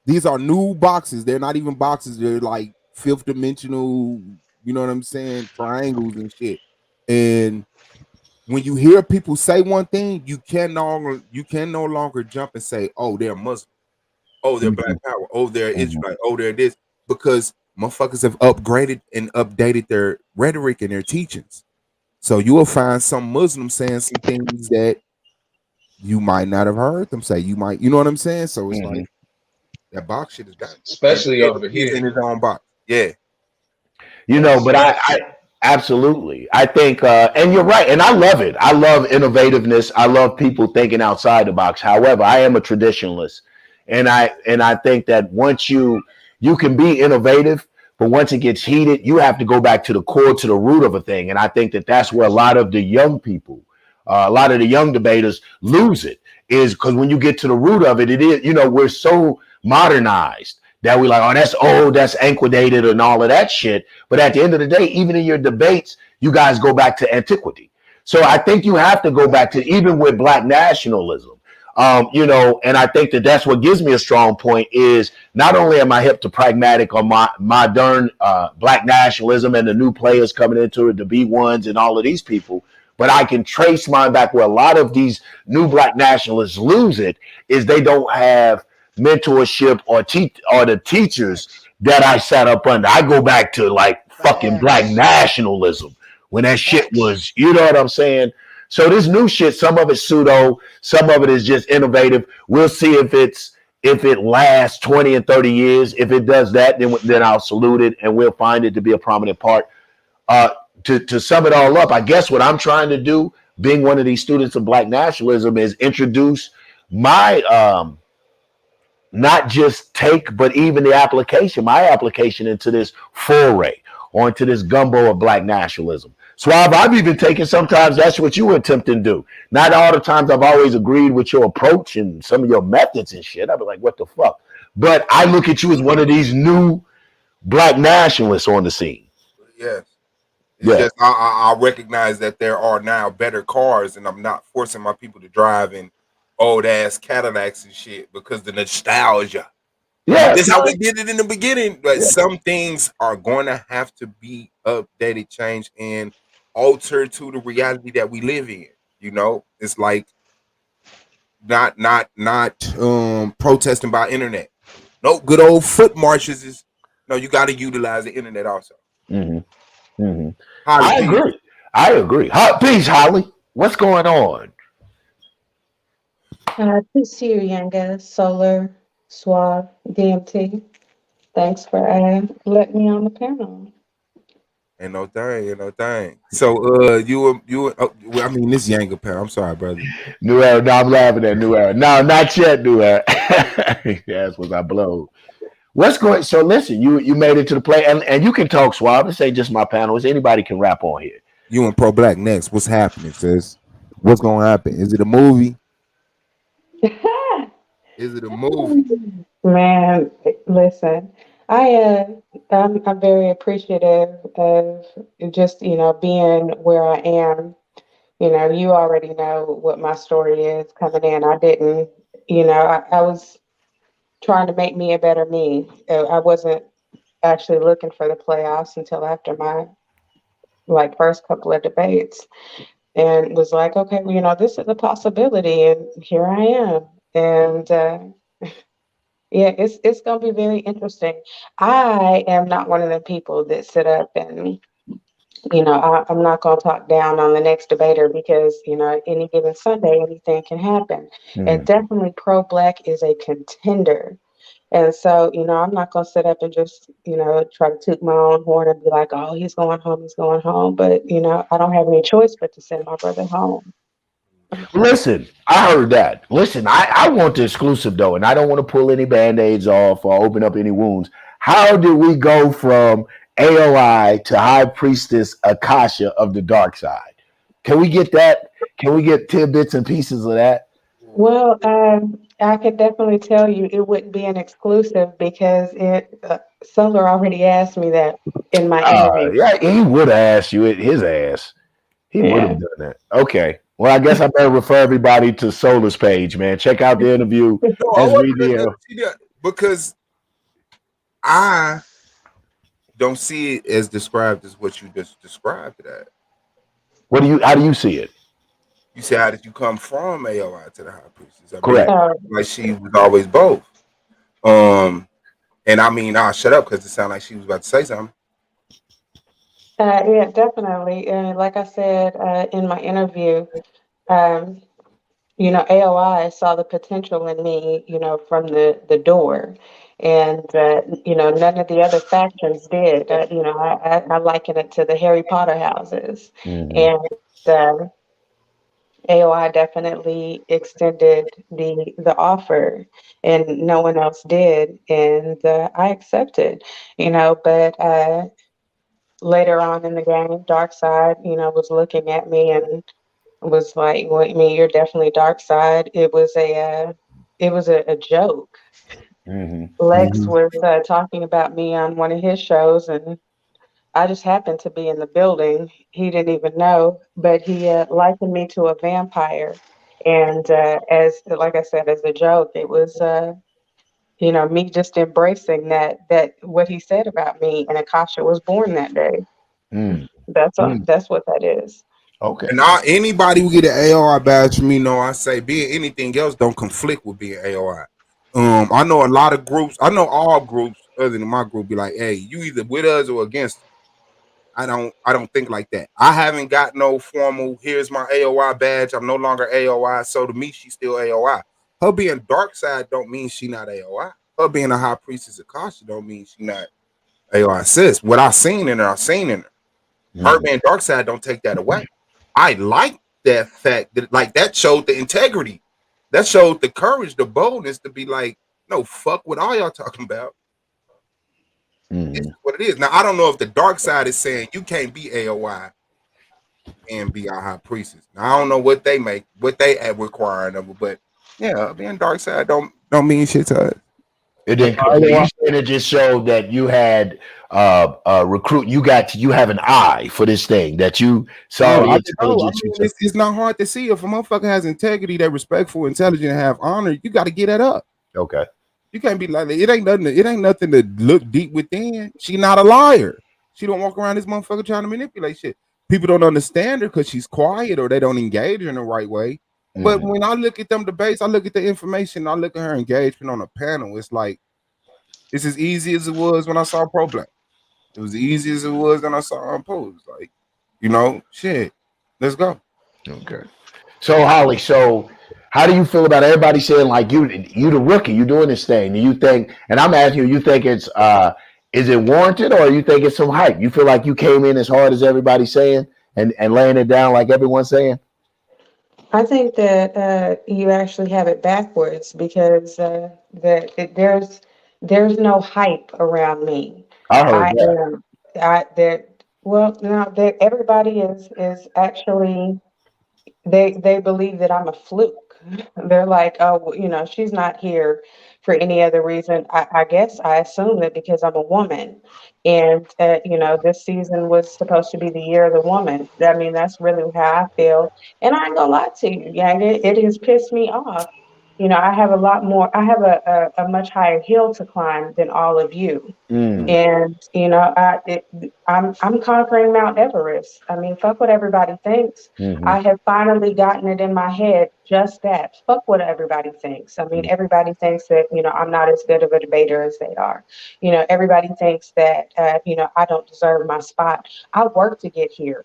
These are new boxes. They're not even boxes. They're like fifth dimensional. You know what I'm saying? Triangles and shit. And when you hear people say one thing, you can no longer jump and say, "Oh, they're Muslim. Oh, they're Black Power. Oh, they're Israelite. Oh, they're this," because motherfuckers have upgraded and updated their rhetoric and their teachings. So you will find some Muslims saying some things that you might not have heard them say. You know what I'm saying? So it's like that box shit is done. Especially over here in his own box. Yeah. But I absolutely. I think, and you're right, and I love it. I love innovativeness. I love people thinking outside the box. However, I am a traditionalist, and I think that once you can be innovative, but once it gets heated, you have to go back to the core, to the root of a thing. And I think that that's where a lot of the young people, a lot of the young debaters lose it, is because when you get to the root of it, it is, we're so modernized that we like, oh, that's old, that's antiquated and all of that shit. But at the end of the day, even in your debates, you guys go back to antiquity. So I think you have to go back to, even with Black nationalism, and I think that that's what gives me a strong point is not only am I hip to pragmatic on my modern Black nationalism and the new players coming into it, the B1s and all of these people, but I can trace mine back where a lot of these new Black nationalists lose it is they don't have mentorship or the teachers that I sat up under. I go back to like fucking Black nationalism when that shit was, you know what I'm saying? So this new shit, some of it's pseudo, some of it is just innovative. We'll see if it lasts 20 and 30 years. If it does that, then I'll salute it and we'll find it to be a prominent part. To sum it all up, I guess what I'm trying to do, being one of these students of Black nationalism, is introduce my not just take, but even my application into this foray or into this gumbo of Black nationalism. Suave, I've even taken, sometimes that's what you attempt to do. Not all the times I've always agreed with your approach and some of your methods and shit. I'd be like, what the fuck? But I look at you as one of these new Black nationalists on the scene. Yes. Just, I recognize that there are now better cars, and I'm not forcing my people to drive in old ass Cadillacs and shit because the nostalgia. Yeah, this is how we did it in the beginning. But some things are going to have to be updated, changed, and altered to the reality that we live in. It's like not protesting by internet. No good old foot marches is no. You got to utilize the internet also. I agree. Peace, Holly. What's going on? Peace to you, Younger, Solar, Suave, DMT. Thanks for letting me on the panel. Ain't no thing. So I mean this Younger panel. I'm sorry, brother. New Era. No, I'm laughing at New Era. No, not yet, New Era. That's what I blow. What's going? So listen, you made it to the play, and you can talk Suave. This ain't just my panel. Anybody can rap on here. You and Pro Black next. What's happening, sis? What's gonna happen? Is it a movie? Is it a movie? Man, listen, I'm very appreciative of just, being where I am. You already know what my story is coming in. I didn't, I was trying to make me a better me. I wasn't actually looking for the playoffs until after my first couple of debates, and was like, okay, well, this is a possibility, and here I am. And yeah, it's gonna be very interesting. I am not one of the people that sit up and I'm not gonna talk down on the next debater because any given Sunday anything can happen, and definitely pro black is a contender. And so, I'm not going to sit up and just, try to toot my own horn and be like, oh, he's going home, he's going home. But, I don't have any choice but to send my brother home. Listen, I heard that. Listen, I want the exclusive though, and I don't want to pull any band-aids off or open up any wounds. How did we go from AOI to High Priestess Akasha of the dark side? Can we get that? Can we get tidbits and pieces of that? Well, I could definitely tell you it wouldn't be an exclusive because Solar already asked me that in my interview. Yeah, he would have asked you his ass. He would have done that. Okay. Well, I guess I better refer everybody to Solar's page, man. Check out the interview. SVDL. Because I don't see it as described as what you just described it as. How do you see it? You say, how did you come from AOI to the High Priestess? Correct. Like she was always both. And I mean, I'll shut up because it sounded like she was about to say something. Yeah, definitely. And like I said in my interview, AOI saw the potential in me, from the door. And, none of the other factions did. I liken it to the Harry Potter houses. And AOI definitely extended the offer, and no one else did. And I accepted, but later on in the game, Darkseid, was looking at me and was like, well, I mean, you're definitely Darkseid. It was a joke. Lex was talking about me on one of his shows, and I just happened to be in the building. He didn't even know, but he likened me to a vampire. And like I said, as a joke, it was, me just embracing that what he said about me, and Akasha was born that day. That's what that is. Okay. And anybody who get an AOI badge from me know I say being anything else don't conflict with being AOI. I know a lot of groups. I know all groups other than my group be like, hey, you either with us or against us. I don't think like that. I haven't got no formal, here's my AOI badge. I'm no longer AOI. So to me, she's still AOI. Her being Darkseid don't mean she not AOI. Her being a High Priestess of Akasha don't mean she not AOI. Sis, what I seen in her, I seen in her. Her being Darkseid don't take that away. I like that fact that showed the integrity. That showed the courage, the boldness to be like, no, fuck what all y'all talking about. It's what it is. Now, I don't know if the dark side is saying you can't be AOI and be our High Priestess. Now, I don't know what they requiring of it, but yeah, being dark side don't mean shit to us. It didn't. You said it just showed that you had recruit. You have an eye for this thing that you saw. It's not hard to see if a motherfucker has integrity, they're respectful, intelligent, and have honor. You got to get that up. Okay. You can't be like it ain't nothing to look deep within. She not a liar. She don't walk around this motherfucker trying to manipulate shit. People don't understand her because she's quiet or they don't engage her in the right way. But when I look at them debates, I look at the information, I look at her engagement on a panel. It's like it's as easy as it was when I saw Pro Black. It was as easy as it was when I saw Unposed. Like, shit. Let's go. Okay. So Holly, how do you feel about everybody saying like you the rookie, you doing this thing? Do you think, and I'm asking you think it's is it warranted or you think it's some hype? You feel like you came in as hard as everybody's saying and laying it down like everyone's saying? I think that you actually have it backwards because there's there's no hype around me. I heard I that. am there. Well, no, that everybody is actually they believe that I'm a fluke. They're like, oh, well, she's not here for any other reason. I guess I assume that because I'm a woman, and this season was supposed to be the year of the woman. I mean, that's really how I feel. And I ain't gonna lie to you, yeah, it has pissed me off. I have a lot more. I have a much higher hill to climb than all of you. And I'm conquering Mount Everest. I mean, fuck what everybody thinks. I have finally gotten it in my head just that. Fuck what everybody thinks. I mean, everybody thinks that I'm not as good of a debater as they are. Everybody thinks that I don't deserve my spot. I worked to get here.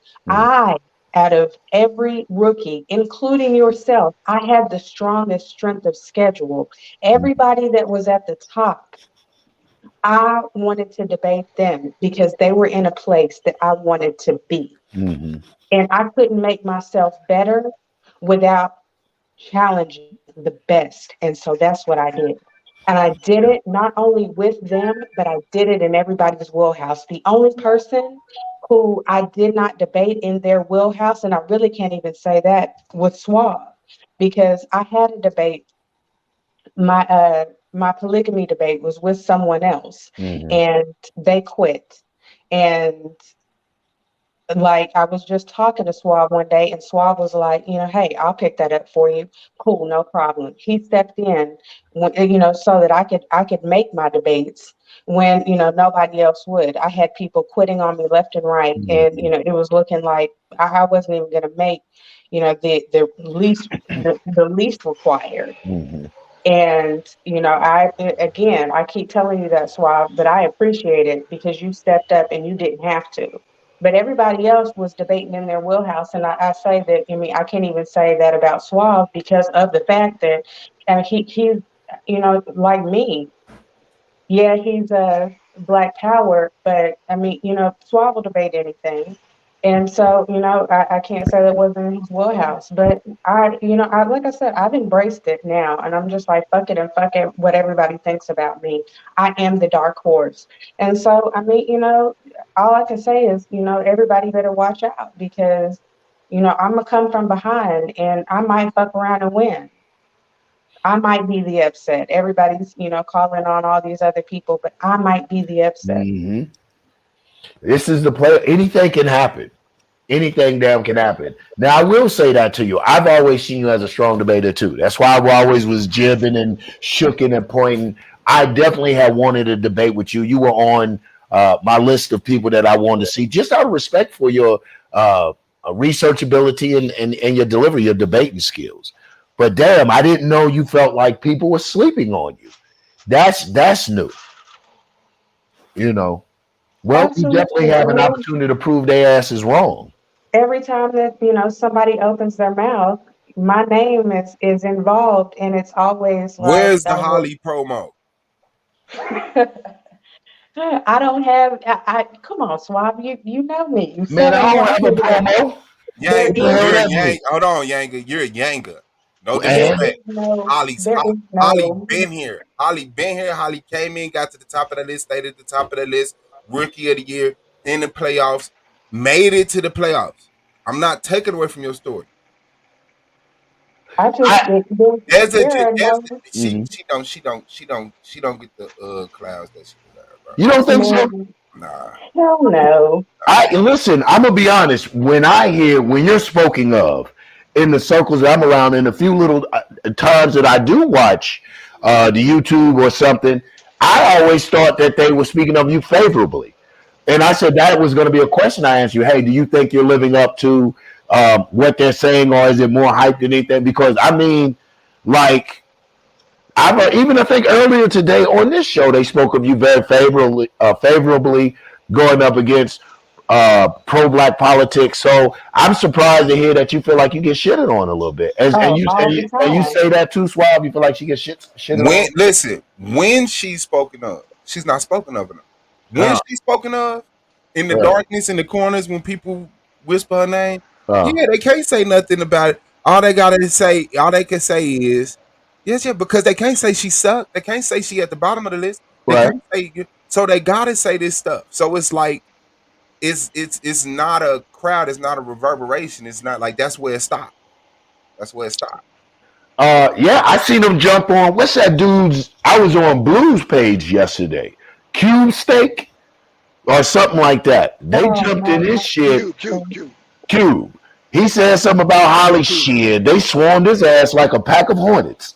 Out of every rookie, including yourself, I had the strongest strength of schedule. Everybody that was at the top, I wanted to debate them because they were in a place that I wanted to be. And I couldn't make myself better without challenging the best. And so that's what I did. And I did it not only with them, but I did it in everybody's wheelhouse. The only person who I did not debate in their wheelhouse, and I really can't even say that, was Suave, because I had a debate. My polygamy debate was with someone else, and they quit. And like, I was just talking to Suave one day, and Suave was like, hey, I'll pick that up for you. Cool, no problem. He stepped in, so that I could make my debates when nobody else would. I had people quitting on me left and right, and it was looking like I wasn't even going to make the least required. And I keep telling you that, Suave, but I appreciate it because you stepped up and you didn't have to. But everybody else was debating in their wheelhouse, and I say that. I mean, I can't even say that about Suave because of the fact that he's like me. Yeah, he's a Black Power, but I mean, Suave will debate anything. And so, I can't say that wasn't in his wheelhouse, but like I said, I've embraced it now, and I'm just like, fuck it and fuck it, what everybody thinks about me. I am the dark horse. And so, I mean, all I can say is, everybody better watch out because, I'm gonna come from behind and I might fuck around and win. I might be the upset. Everybody's, calling on all these other people, but I might be the upset. This is the play. Anything can happen. Anything damn can happen. Now, I will say that to you. I've always seen you as a strong debater, too. That's why I always was jibbing and shooking and pointing. I definitely had wanted to debate with you. You were on my list of people that I wanted to see, just out of respect for your research ability and your delivery, your debating skills. But damn, I didn't know you felt like people were sleeping on you. That's new. Well, Absolutely. you definitely have an opportunity to prove their ass is wrong. Every time that somebody opens their mouth, my name is involved, and it's always like, where's the Holly promo? I don't have. I come on, Swab. You know me. You Man, said I don't have a promo. Yang, you're a Yang. Hold on, Yanga. You're a Yanga. No disrespect. Holly been here. Holly been here. Holly came in, got to the top of the list, stayed at the top of the list. Rookie of the year in the playoffs, made it to the playoffs. I'm not taking away from your story. I just she don't get the clouds that she deserves, bro. You don't think so? Nah. Hell no. Listen, I'm gonna be honest. When you're spoken of in the circles that I'm around, in a few little times that I do watch the YouTube or something, I always thought that they were speaking of you favorably. And I said that was going to be a question I asked you. Hey, do you think you're living up to what they're saying, or is it more hype than anything? Because I mean, like, I think earlier today on this show they spoke of you very favorably going up against pro-black politics. So I'm surprised to hear that you feel like you get shitted on a little bit. And you say that too, Swab. You feel like she gets shitted on. Listen, when she's spoken of, she's not spoken of enough. When she's spoken of, in the darkness, in the corners, when people whisper her name, they can't say nothing about it. All they can say is, yes, because they can't say she sucked. They can't say she at the bottom of the list. can't say, so they gotta say this stuff. So it's like it's not a crowd, it's not a reverberation. It's not like that's where it stopped. That's where it stopped. Yeah, I seen him jump on. What's that dude's? I was on Blue's page yesterday. Cube Steak or something like that. They jumped in his shit. Cube. He said something about Holly shit. They swarmed his ass like a pack of hornets.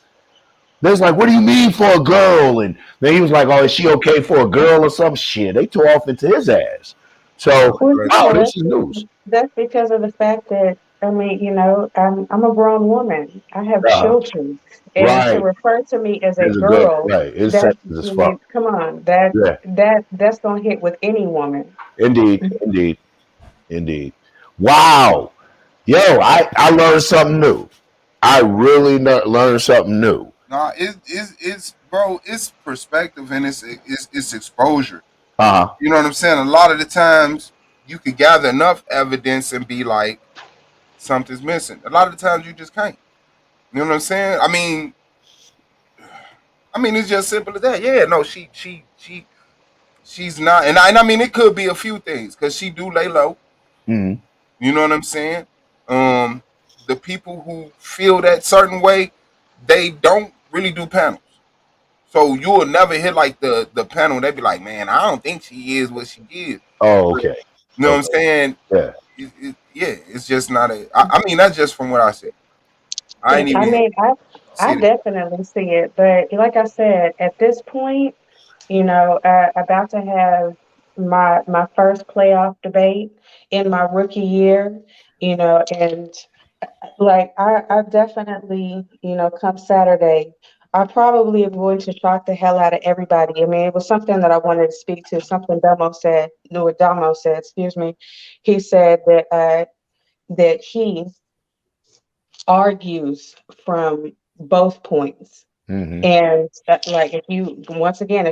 They was like, "What do you mean for a girl?" And then he was like, "Oh, is she okay for a girl or some shit?" They tore off into his ass. So, this is news. That's because of the fact that I mean, you know, I'm a grown woman. I have children, and to refer to me as a girl, It's that sexist as I fuck. mean, come on, that's gonna hit with any woman. Indeed. Wow. Yo, I learned something new. I really learned something new. Nah, it's bro, it's perspective and it's exposure. Uh-huh. You know what I'm saying? A lot of the times you can gather enough evidence and be like, something's missing. A lot of the times you just can't. You know what I'm saying? I mean, it's just simple as that. Yeah, no, she's not, and I mean, it could be a few things because she do lay low. Mm-hmm. You know what I'm saying? The people who feel that certain way, they don't really do panels. So you will never hit like the panel. They be like, man, I don't think she is what she is. Oh, okay. You know what I'm saying? Yeah. It's just not a. I mean, that's just from what I said. I Definitely see it, but like I said, at this point, you know, about to have my first playoff debate in my rookie year, you know, and like I definitely, you know, come Saturday, I probably am going to shock the hell out of everybody. I mean, it was something that I wanted to speak to, something Damo said, excuse me. He said that he argues from both points. Mm-hmm. And like if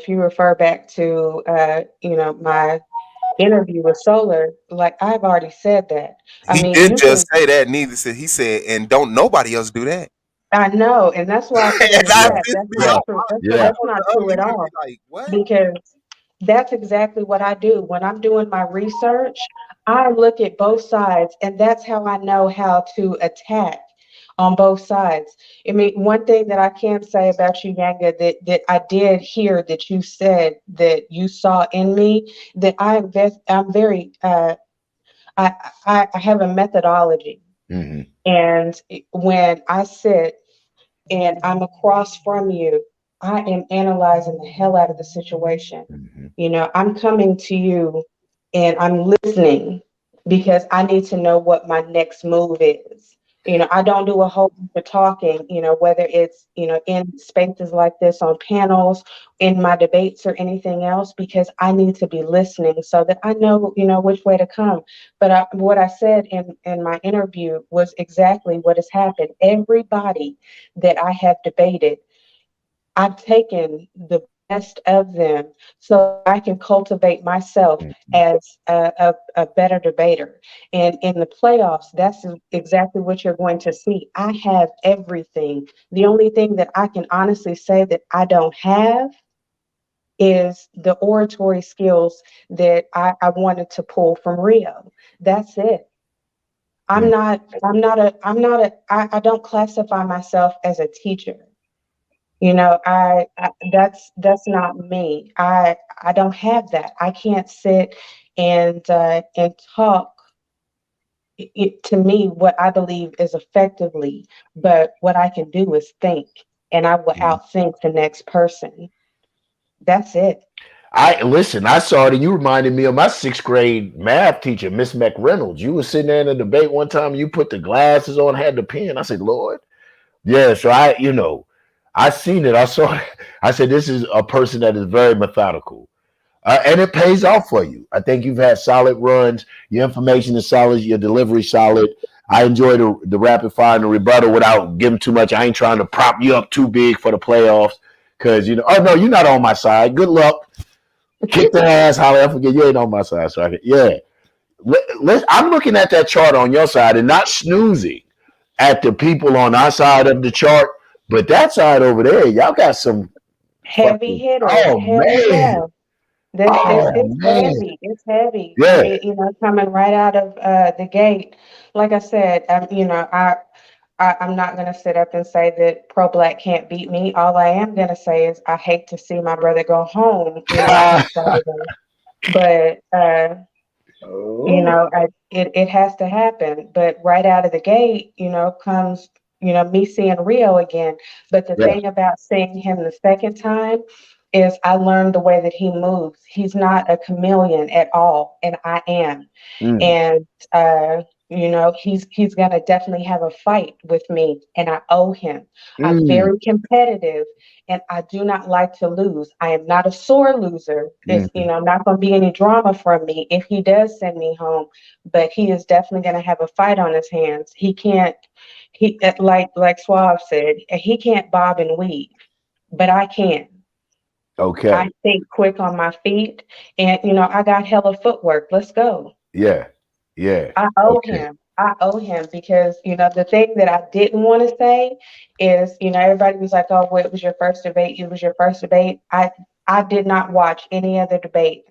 you refer back to you know, my interview with Solar, like I've already said that. He did just say that. Neither said he said, and don't nobody else do that. I know, and that's why I put in the chat. That's not true. That's not true at all. Like, what? Because that's exactly what I do. When I'm doing my research, I look at both sides, and that's how I know how to attack on both sides. I mean, one thing that I can say about you, Yanga, that I did hear that you said that you saw in me, that I'm very I have a methodology. Mm-hmm. And when I sit and I'm across from you, I am analyzing the hell out of the situation. Mm-hmm. You know, I'm coming to you and I'm listening because I need to know what my next move is. You know, I don't do a whole bunch of talking, you know, whether it's, you know, in spaces like this, on panels, in my debates or anything else, because I need to be listening so that I know, you know, which way to come. But what I said in my interview was exactly what has happened. Everybody that I have debated, I've taken the best of them so I can cultivate myself as a better debater. And in the playoffs, that's exactly what you're going to see. I have everything. The only thing that I can honestly say that I don't have is the oratory skills that I wanted to pull from Rio. That's it. I don't classify myself as a teacher. You know, that's not me. I don't have that. I can't sit and talk to me what I believe is effectively, but what I can do is think, and I will outthink the next person. That's it. I saw it, and you reminded me of my 6th grade math teacher, Miss McReynolds. You were sitting there in a debate one time, you put the glasses on, had the pen. I said, Lord. Yeah, so I seen it. I saw it. I said, this is a person that is very methodical. And it pays off for you. I think you've had solid runs. Your information is solid. Your delivery solid. I enjoy the rapid fire and the rebuttal without giving too much. I ain't trying to prop you up too big for the playoffs because, oh, no, you're not on my side. Good luck. Kick the ass, holler. I forget you ain't on my side. So I'm looking at that chart on your side and not snoozing at the people on our side of the chart. But that side over there, y'all got some Heavy hitter. Oh Hell yeah. man. Oh It's man. heavy. It's heavy. I Yeah. mean, coming right out of the gate. Like I said, I'm not gonna sit up and say that pro-black can't beat me. All I am gonna say is I hate to see my brother go home, on Saturday. But it has to happen. But right out of the gate, comes me seeing Rio again. But the Yeah. thing about seeing him the second time is I learned the way that he moves. He's not a chameleon at all, and I am. And he's gonna definitely have a fight with me, and I owe him. I'm very competitive, and I do not like to lose. I am not a sore loser. It's not gonna be any drama from me if he does send me home, but he is definitely gonna have a fight on his hands. He can't. Like Suave said, he can't bob and weave, but I can. Okay. I think quick on my feet, and I got hella footwork. Let's go. Yeah. Yeah. I owe him. I owe him because the thing that I didn't want to say is everybody was like, "Oh, well, it was your first debate. It was your first debate." I did not watch any other debate.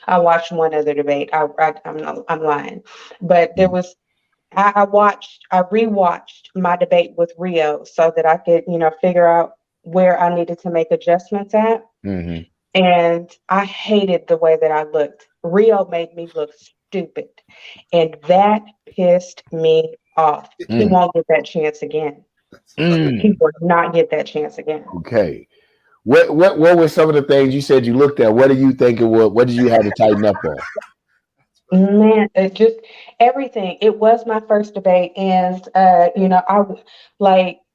I watched one other debate. I'm lying, but there was. I rewatched my debate with Rio so that I could figure out where I needed to make adjustments at. And I hated the way that I looked. Rio made me look stupid. And that pissed me off. He won't get that chance again. He will not get that chance again. Okay. What were some of the things you said you looked at? What do you think it was? What did you have to tighten up on? Man, it just everything. It was my first debate, and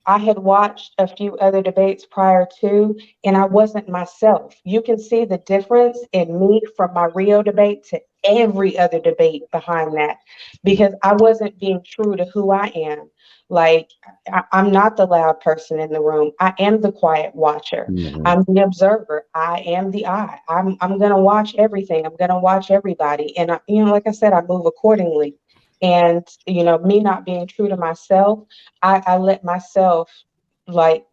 I had watched a few other debates prior to, and I wasn't myself. You can see the difference in me from my Rio debate to every other debate behind that, because I wasn't being true to who I am. Like, I'm not the loud person in the room. I am the quiet watcher. I'm the observer. I am the eye. I'm gonna watch everything. I'm gonna watch everybody. And like I said, I move accordingly. And me not being true to myself, I let myself to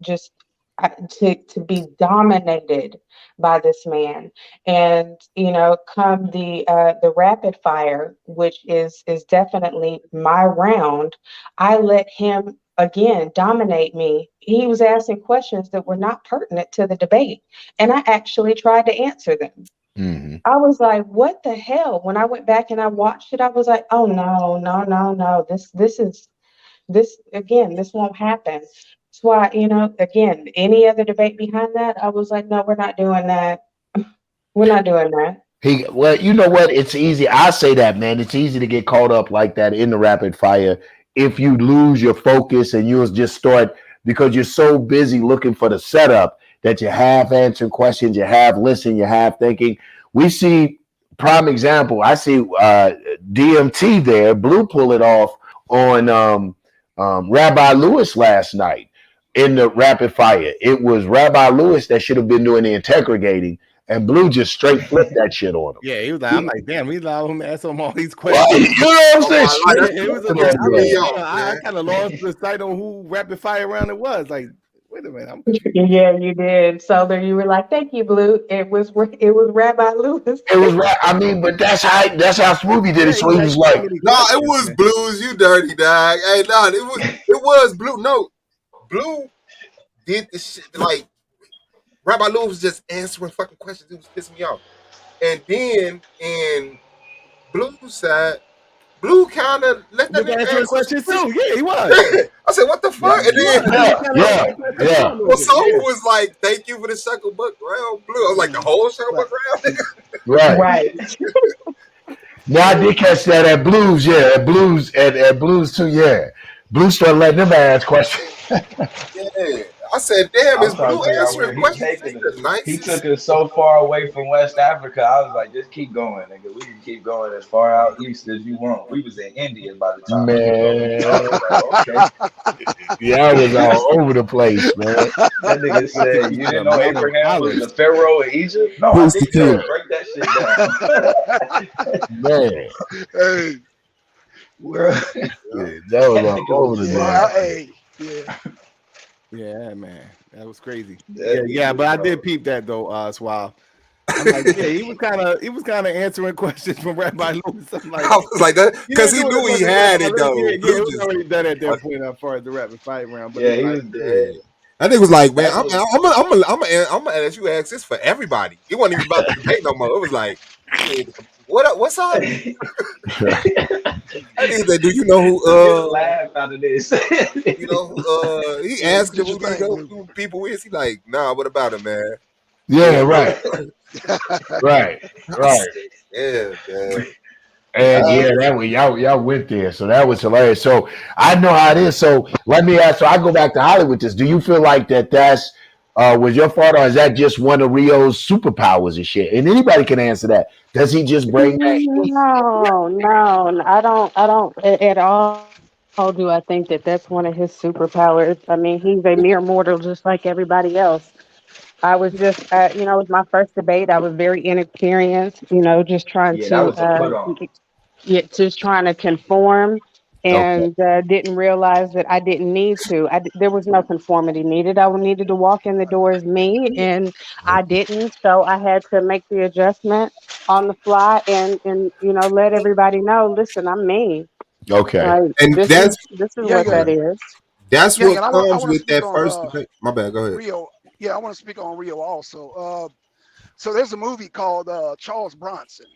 be dominated by this man. And come the rapid fire, which is definitely my round, I let him again dominate me. He was asking questions that were not pertinent to the debate, and I actually tried to answer them. I was like, what the hell? When I went back and I watched it, I was like, oh no. This won't happen. That's why, again, any other debate behind that, I was like, no, we're not doing that. We're not doing that. Well, you know what? It's easy. I say that, man. It's easy to get caught up like that in the rapid fire if you lose your focus and you'll just start because you're so busy looking for the setup that you have answering questions, you have listening, you have thinking. We see prime example. I see DMT there. Blue pull it off on Rabbi Lewis last night in the rapid fire. It was Rabbi Lewis that should have been doing the interrogating. And Blue just straight flipped that shit on him. Yeah, he was like, I'm like, damn, we allowed him to ask him all these questions. You know what I'm saying? I kind of lost the sight on who rapid fire round it was. Like, wait a minute. Yeah, you did. So there you were like, thank you, Blue. It was Rabbi Lewis. It was right. I mean, but that's how Smoothie did it. So he was like, no, it was Blues, you dirty dog. Hey, no, it was Blue. No, Blue did this shit like Rabbi Lewis was just answering fucking questions. It was pissing me off. And then in Blue's side, Blue kind of let that nigga answer questions too. Yeah, he was. I said, what the fuck? Yeah, and then well, Soul was like, thank you for the circle buck round, Blue. I was like, the whole circle buck round? Right. No, I did catch that at Blues, yeah. At Blues too, yeah. Blue started letting them ask questions. Yeah. I said, damn, is Blue answering questions? He took us so far away from West Africa. I was like, just keep going, nigga. We can keep going as far out east as you want. We was in India by the time. Man. Okay. Yeah, I was all over the place, man. That nigga said, you didn't know Abraham was the Pharaoh of Egypt? No, I did not. Break that shit down. Man. Hey. Yeah, that was all over the place. Yeah. Yeah, man. That was crazy. That Yeah, nigga, but I bro. did peep that though, Swab. I'm like, yeah, he was kind of answering questions from Rabbi Lewis. I'm like, I was like that he because didn't he do it as knew much he as had it already. though. Yeah, Blue it was just already done at that point as far as the rapid fight round. But Yeah, it's he like, was yeah. dead. That nigga was like, man, That's I'm what. gonna let you ask this for everybody. It wasn't even about the debate no more. It was like, hey, what up? What's up? I nigga said, do you know who? Get a laugh out of this. You know, he Yeah, asked do him your who do you thing, know Blue. who people is. He like, nah, what about him, man? Yeah, right, right, right. Yeah, man. And yeah, that was y'all went there, so that was hilarious. So I know how it is. So let me ask. So I go back to Hollywood. This, do you feel like that's was your fault, or is that just one of Rio's superpowers and shit? And anybody can answer that. Does he just bring that heat? No, I don't at all. Do I think that that's one of his superpowers? I mean, he's a mere mortal, just like everybody else. I was just, it was my first debate. I was very inexperienced, just trying Yeah, that to, was a put on. just trying to conform, Okay, and didn't realize that I didn't need to. There was no conformity needed. I needed to walk in the door as me, and I didn't. So I had to make the adjustment on the fly, and let everybody know. Listen, I'm me. okay, Like And this is what Yang, that is. what Yang, and I comes want to with speak that on first debate. My bad. Go ahead. Rio. Yeah, I want to speak on Rio also. So there's a movie called Charles Bronson,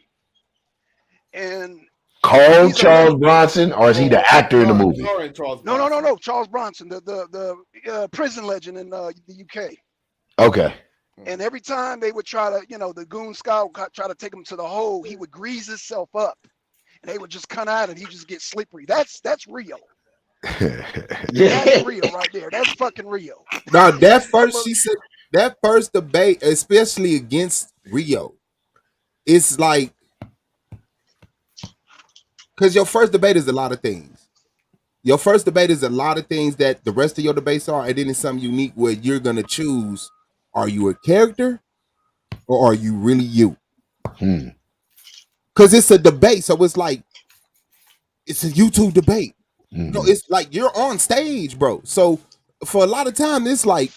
and Cole he's a Charles Bronson, or is he the actor in the movie? Sorry, Charles no, Bronson. Charles Bronson, the prison legend in the UK. Okay, And every time they would try to, the goon scout would try to take him to the hole, he would grease himself up, and they would just come out and he just get slippery. That's Rio. That's Rio right there. That's fucking Rio. Now that first, But she said that first debate, especially against Rio, it's like because your first debate is a lot of things. Your first debate is a lot of things that the rest of your debates are, and then it's something unique where you're gonna choose: are you a character or are you really you? hmm. Because it's a debate, so it's like it's a YouTube debate. No, Hmm. it's like you're on stage, bro. So for a lot of time, it's like,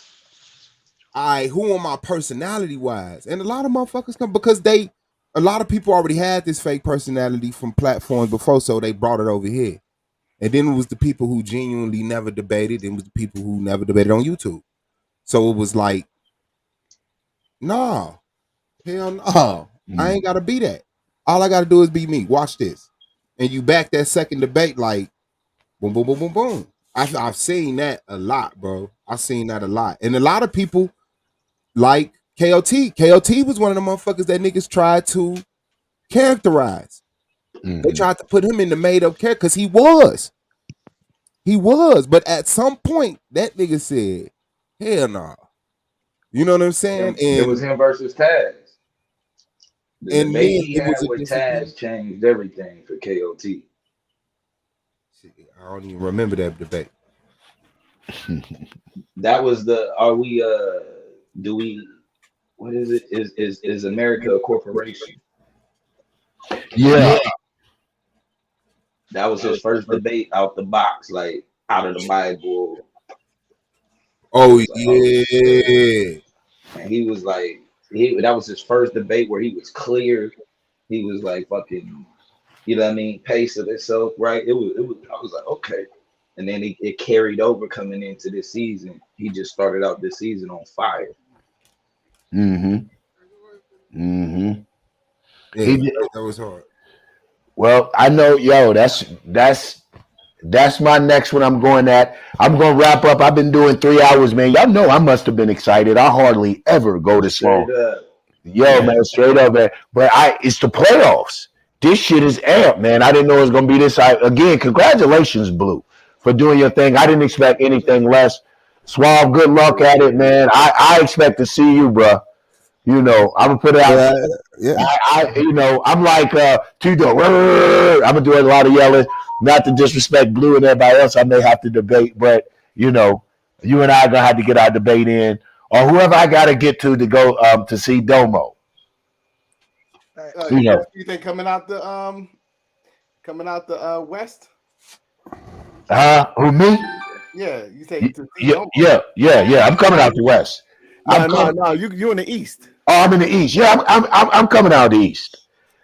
who am I personality wise? And a lot of motherfuckers come because a lot of people already had this fake personality from platforms before, so they brought it over here. And then it was the people who genuinely never debated, and it was the people who never debated on YouTube. So it was like, nah, hell no, I ain't gotta be that. All I gotta do is be me. Watch this, and you back that second debate like boom, boom, boom, boom, boom. I've seen that a lot, bro. I've seen that a lot, and a lot of people like KOT. KOT was one of the motherfuckers that niggas tried to characterize. They tried to put him in the made up character because he was. But at some point, that nigga said, "Hell no." Nah. You know what I'm saying? It was him versus Taz. The And then debate he it was had a with disagreement. Taz changed everything for KOT. I don't even remember that debate. That was the are we do we what is it? Is America a corporation? Yeah. That was his first debate out the box, like out of the Bible. I Oh was like, oh shit. yeah. And he was like, that was his first debate where he was clear. He was like fucking, you know what I mean, pace of itself, right? It was I was like, okay. And then it carried over coming into this season. He just started out this season on fire. Mm-hmm. Mm-hmm. Yeah, He did. that was hard. Well, I know, yo, that's my next one I'm going at. I'm going to wrap up. I've been doing 3 hours, man. Y'all know I must have been excited. I hardly ever go this long. Straight up. Yo, man, straight up, man. But it's the playoffs. This shit is amped, man. I didn't know it was going to be this high. Again, congratulations, Blue, for doing your thing. I didn't expect anything less. Suave, good luck at it, man. I expect to see you, bro. I'm gonna put it out Yeah, there. yeah. I'm like Tudo. I'm gonna do a lot of yelling, not to disrespect Blue and everybody else. I may have to debate, but you and I are gonna have to get our debate in, or whoever I gotta get to go to see Domo. You know, You think coming out the West? who me? Yeah, you say to see Yeah, Domo. yeah. I'm coming out the West. No. You in the East. Oh, I'm in the East. Yeah, I'm coming out the East.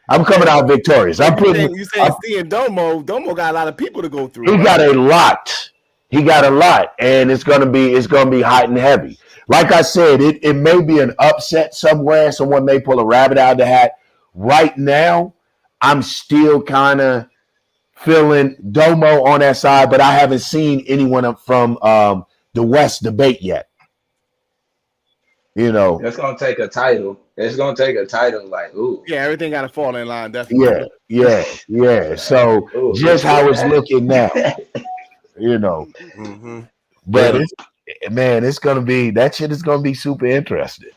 I'm coming out victorious. So you saying seeing Domo? Domo got a lot of people to go through. He Right? got a lot. He got a lot, and it's gonna be hot and heavy. Like I said, it may be an upset somewhere. Someone may pull a rabbit out of the hat. Right now, I'm still kind of feeling Domo on that side, but I haven't seen anyone from the West debate yet. You know, It's gonna take a title. It's gonna take a title like, ooh. Yeah, everything got to fall in line. Definitely. Yeah. So Ooh, just how it's looking now, you know. Mm-hmm. But it's gonna be that shit is gonna be super interesting.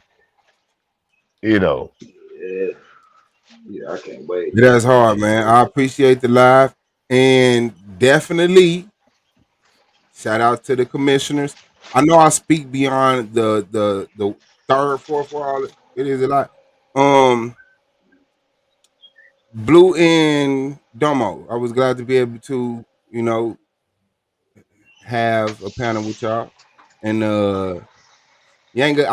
You know. Yeah, I can't wait. That's hard, man. I appreciate the live, and definitely shout out to the commissioners. I know I speak beyond the third, fourth wall. It is a lot. Bluu and Domo. I was glad to be able to, have a panel with y'all. And Yanga,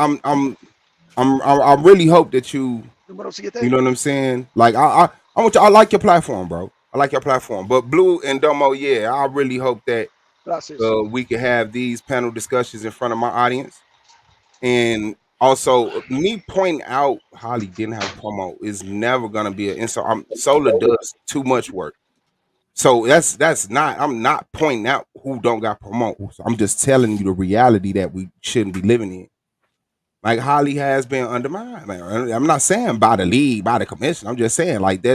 I really hope that you know what I'm saying. Like I want you. I like your platform, bro. I like your platform. But Bluu and Domo, yeah, I really hope that we can have these panel discussions in front of my audience. And also, me pointing out Holly didn't have a promo is never gonna be an insult. Solar does too much work. So that's not. I'm not pointing out who don't got promos. I'm just telling you the reality that we shouldn't be living in. Like Holly has been undermined. Man. I'm not saying by the league, by the commission. I'm just saying like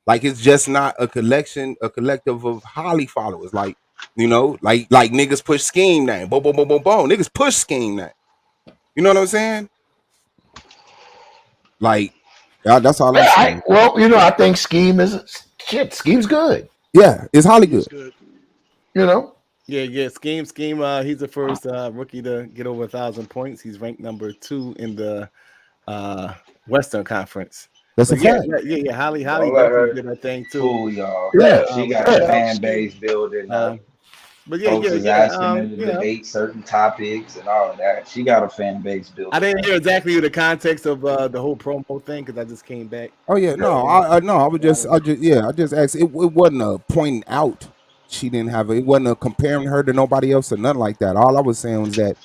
like it's just not a collective of Holly followers. Like like niggas push scheme name, boom, boom, boom, boom, boom. Niggas push scheme name. You know what I'm saying? Like that's all I'm saying. I think scheme is shit. Scheme's good. Yeah, it's Holly good. You know. Yeah. Scheme. He's the first rookie to get over 1,000 points. He's ranked number 2 in the Western Conference. That's a fact. Yeah. Holly Don't let her did her thing too. fool y'all. Yeah, She got a fan base building up. But Folks is asking her to debate certain topics and all of that. She got a fan base building. I didn't hear exactly the context of the whole promo thing because I just came back. Oh yeah, no, I just asked. It wasn't a pointing out she didn't have it. It wasn't a comparing her to nobody else or nothing like that. All I was saying was that,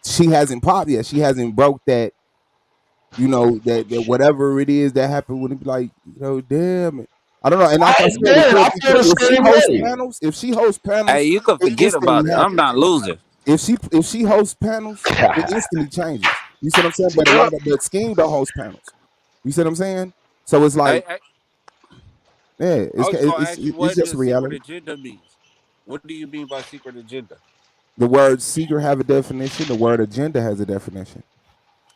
she hasn't popped yet. She hasn't broke that. That whatever it is that happened would be like, damn it. I don't know. And like I said, if she hosts panels, Hey, you can forget about it. I'm not losing. If she hosts panels, it instantly changes. You see what I'm saying? But a lot of the scheme don't host panels. You see what I'm saying? So it's like, it's just reality. Secret agenda means. What do you mean by secret agenda? The word secret have a definition. The word agenda has a definition.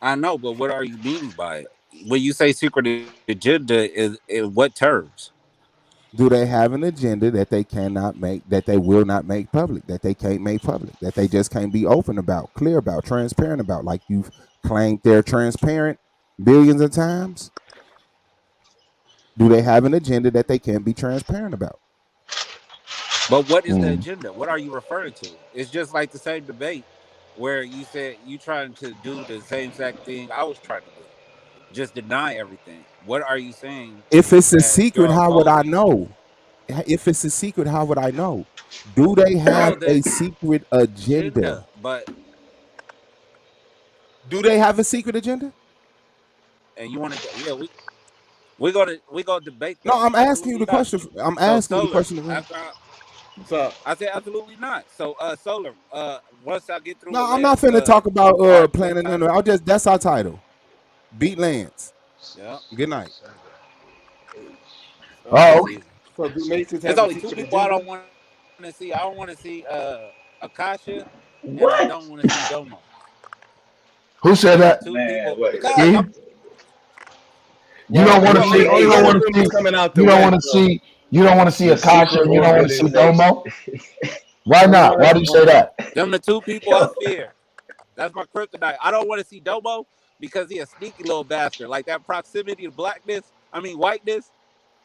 I know, but what are you meaning by it? When you say secret agenda, is in what terms? Do they have an agenda that they cannot make, that they will not make public, that they can't make public, that they just can't be open about, clear about, transparent about, like you've claimed they're transparent billions of times? Do they have an agenda that they can't be transparent about? But what is the agenda? What are you referring to? It's just like the same debate where you said you trying to do the same exact thing I was trying to do. Just deny everything. What are you saying? If it's a secret, how would I know? If it's a secret, how would I know? Do they have a secret agenda? But do they have a secret agenda? And you want to? Yeah, we're gonna debate that. No, I'm asking you the question. I'm asking you the question. So I said absolutely not. So Solar, once I get through. No, I'm not finna talk about planning. I'll just that's our title. Beat Lance. Yeah. Good night. Oh, so there's only 2 people I don't want to see. I don't want to see Akasha, and I don't want to see Domo. Who said that? You don't want to see. You don't want to see. Coming out. You don't want to see. You don't want to see Akasha. You don't want to see Domo. Why not? Why do you say that? Them the 2 people I fear. That's my kryptonite. I don't want to see Domo because he a sneaky little bastard. Like that proximity of whiteness.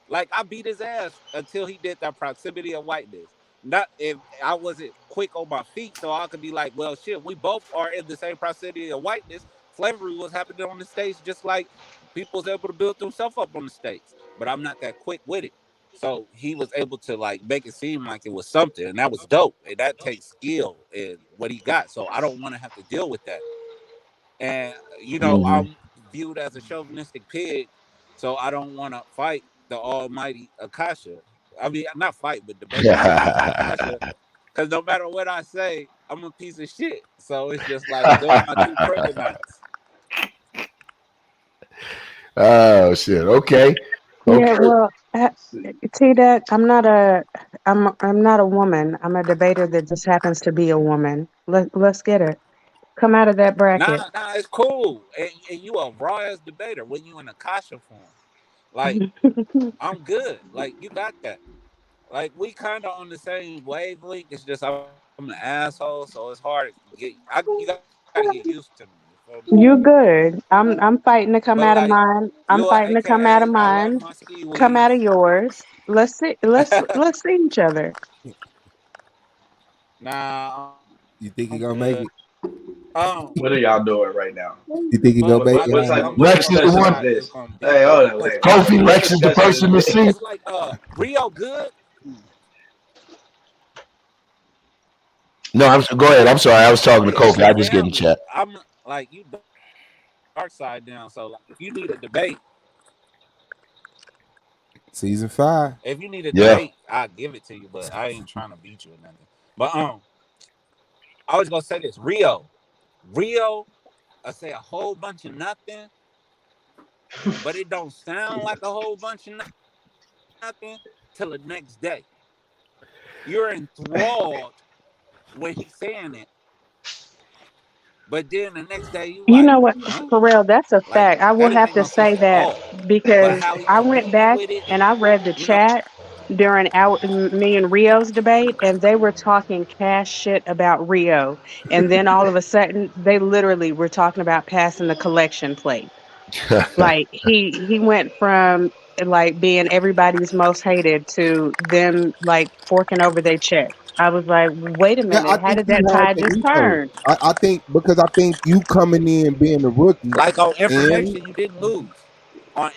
Like I beat his ass until he did that proximity of whiteness. not if I wasn't quick on my feet, so I could be like, well, shit, we both are in the same proximity of whiteness. Slavery was happening on the states, just like people was able to build themselves up on the states. But I'm not that quick with it. So he was able to like make it seem like it was something, and that was dope. And that takes skill and what he got. So I don't want to have to deal with that. And I'm viewed as a chauvinistic pig, so I don't want to fight the almighty Akasha. I mean, not fight, but debate the almighty Akasha, because no matter what I say, I'm a piece of shit. So it's just like those are my two kryptonites. Oh shit. Okay. Yeah, well, T-Dot, I'm not a woman. I'm a debater that just happens to be a woman. Let's get it. Come out of that bracket. Nah, it's cool. And you a raw ass debater when you in Akasha form. Like, I'm good. Like, you got that. Like, we kind of on the same wavelength. It's just I'm an asshole, so it's hard to get. You got to get used to me. You feel me? You good. I'm fighting to come But out of like, mine. I'm you a fighting to come out of AKA. I love mine. my ski Come out of weaves. yours. Let's see each other. Nah, You think he I'm gonna make good. it? What are y'all doing right now? You think he gonna But make my it? What thing, type I'm what looking Rex on is the which discussion one. is side this? it's gonna be. Hey, hold on, Cause wait. I Kofi What Rex is the discussion is person to see. it's like Rio good. No, go ahead. I'm sorry. I was talking to We in Kofi. the I just get in chat. family. I'm like you dark side down. So like, if you need a debate, Season 5. Yeah. I'll give it to you. But I ain't trying to beat you or nothing. But I was gonna say this. Rio, I say a whole bunch of nothing, but it don't sound like a whole bunch of nothing till the next day. You're enthralled when he's saying it, but then the next day you You like, know what, huh? Pharrell, that's a Like fact. I that will didn't have make to no sense say at that all. But because how he I come went in back with it, and I read the you know, chat during me and Rio's debate, and they were talking cash shit about Rio. And then all of a sudden, they literally were talking about passing the collection plate. Like he went from like being everybody's most hated to them like forking over their check. I was like, wait a Yeah, I minute, how think did you that had tide the just ego. turn? I think because I think you coming in being a rookie, like on and information, you didn't lose. On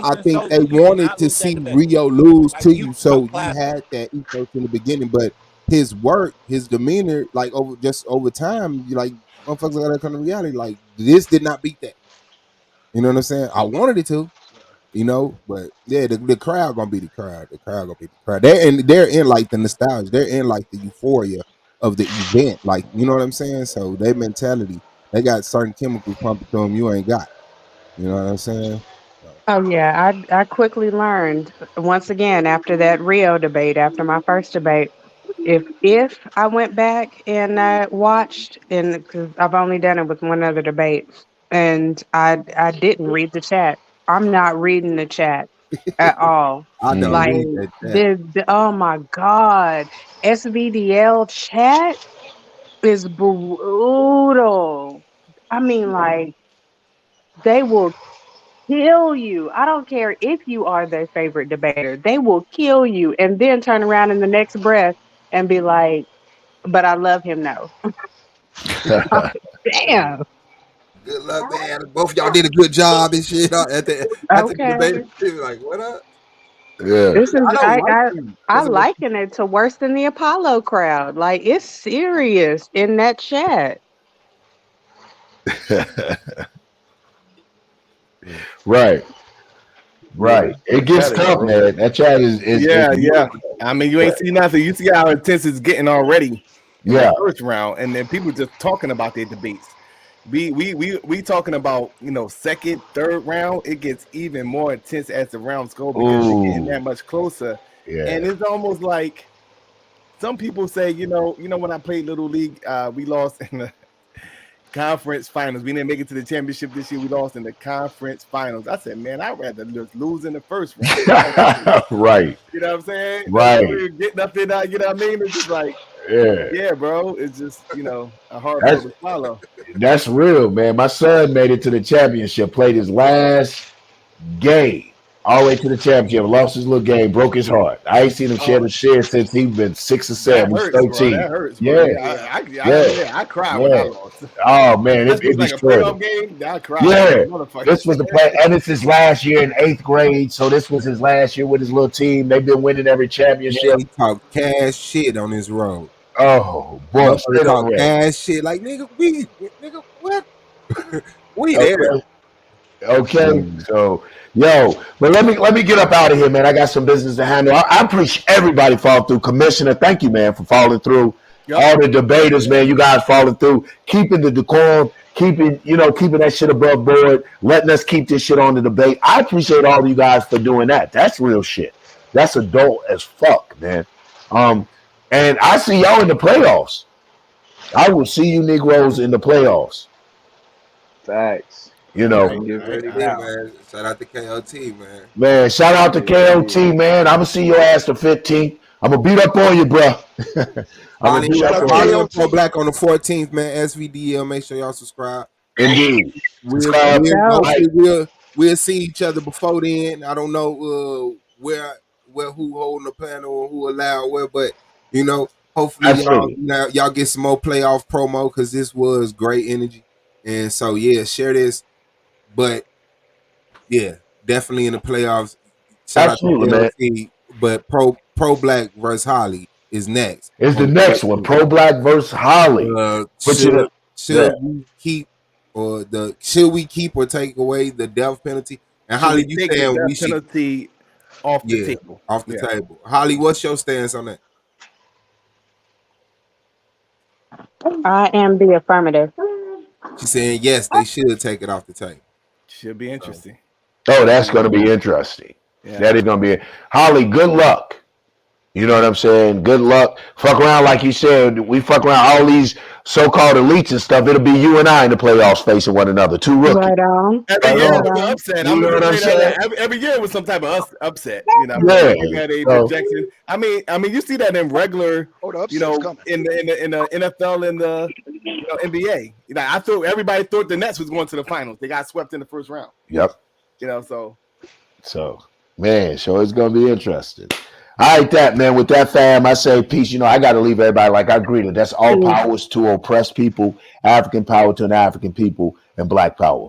I information think they solely, you did wanted not to lose that see debate. Rio lose Like to you you, so you outclassed him. had that ethos in the beginning. But his work, his demeanor, like over time, you like motherfuckers gotta come to reality. Like this did not beat that. You know what I'm saying? I wanted it to, but yeah, the crowd gonna be the crowd. The crowd gonna be the crowd. They're in like the nostalgia. They're in like the euphoria of the event. Like, you know what I'm saying? So their mentality, they got certain chemicals pumping to them you ain't got. You know what I'm saying? So, Oh yeah, I quickly learned once again after that Rio debate, after my first debate, if I went back and watched, and because I've only done it with one other debate, and I didn't read the chat. I'm not reading the chat at all. I don't Like read that. oh my god, SVDL chat is brutal. I mean, like they will kill you. I don't care if you are their favorite debater. They will kill you and then turn around in the next breath and be like, but I love him though. Damn. Good luck, man. Both of y'all did a good job and shit at the Okay. debate. Like, what up? Yeah. This is I don't like you. I That's what liken it to worse than the Apollo crowd. Like it's serious in that chat. Right. Yeah, Right. It that gets chat is tough, brutal. man. That chat is Yeah. brutal. I mean, you ain't seen nothing. You see how intense it's getting already in Yeah. that first round, and then people just talking about their debates. We talking about second, third round. It gets even more intense as the rounds go because they're getting Ooh. that much closer, Yeah. and it's almost like some people say, when I played Little League, we lost in the conference finals. We didn't make it to the championship this year. We lost in the conference finals. I said, man, I'd rather just lose in the first round. Right. You know what I'm saying? Right. Getting up there, you know what I mean? It's just like, Yeah. yeah, bro. It's just, a hard pill That's to swallow. real, man. My son made it to the championship, played his last game. all the way to the championship. Lost his little game, broke his heart. I ain't seen him shed a tear since he's been 6 or 7. He's 13. Bro. That hurts, bro. I cried when I lost. Oh man, it like a playoff game. I cried. This was the play, and it's his last year in 8th grade. So this was his last year with his little team. They've been winning every championship. Yeah, he talked cash shit on his road. Oh boy, talk cash shit like nigga what? We there. Okay, so but let me get up out of here, man. I got some business to handle. I appreciate everybody following through. Commissioner, thank you, man, for following through. Yep. All the debaters, man, you guys following through, keeping the decorum, keeping that shit above board, letting us keep this shit on the debate. I appreciate all of you guys for doing that. That's real shit. That's adult as fuck, man. And I see y'all in the playoffs. I will see you Negroes in the playoffs. Facts. You know, man. Shout out to KOT, man. Man, shout out to KOT, man. I'm gonna see your ass the 15th. I'm gonna beat up on you, bro. I'm gonna beat up on you. Pro Black on the 14th, man. SVDL. Make sure y'all subscribe. Indeed. We'll see each other before then. I don't know where who holding the panel or who allowed where, but hopefully y'all get some more playoff promo because this was great energy. And so share this. But definitely in the playoffs. Shout Absolutely, out to LT, but Pro Black versus Holly is next. It's the next one. Pro Black versus Holly. Should we keep or take away the death penalty? And Holly, you saying we should penalty off the table. Off the table. Holly, what's your stance on that? I am the affirmative. She's saying yes, they should take it off the table. Should be interesting. Oh, that's going to be interesting. Yeah. That is going to be Holly, good luck. You know what I'm saying? Good luck. Fuck around, like you said. We fuck around all these so-called elites and stuff. It'll be you and I in the playoffs facing one another. 2 rookies. Right on. Every year was an upset. You know what I'm saying? Every year was some type of upset. You know, yeah. Had a projection. I mean, you see that in regular. In the NFL and the NBA. You know, everybody thought the Nets was going to the finals. They got swept in the first round. Yep. You know, so man, so it's gonna be interesting. All right, man. With that, fam, I say peace. I got to leave everybody like I greeted. That's all powers to oppressed people, African power to an African people, and Black power.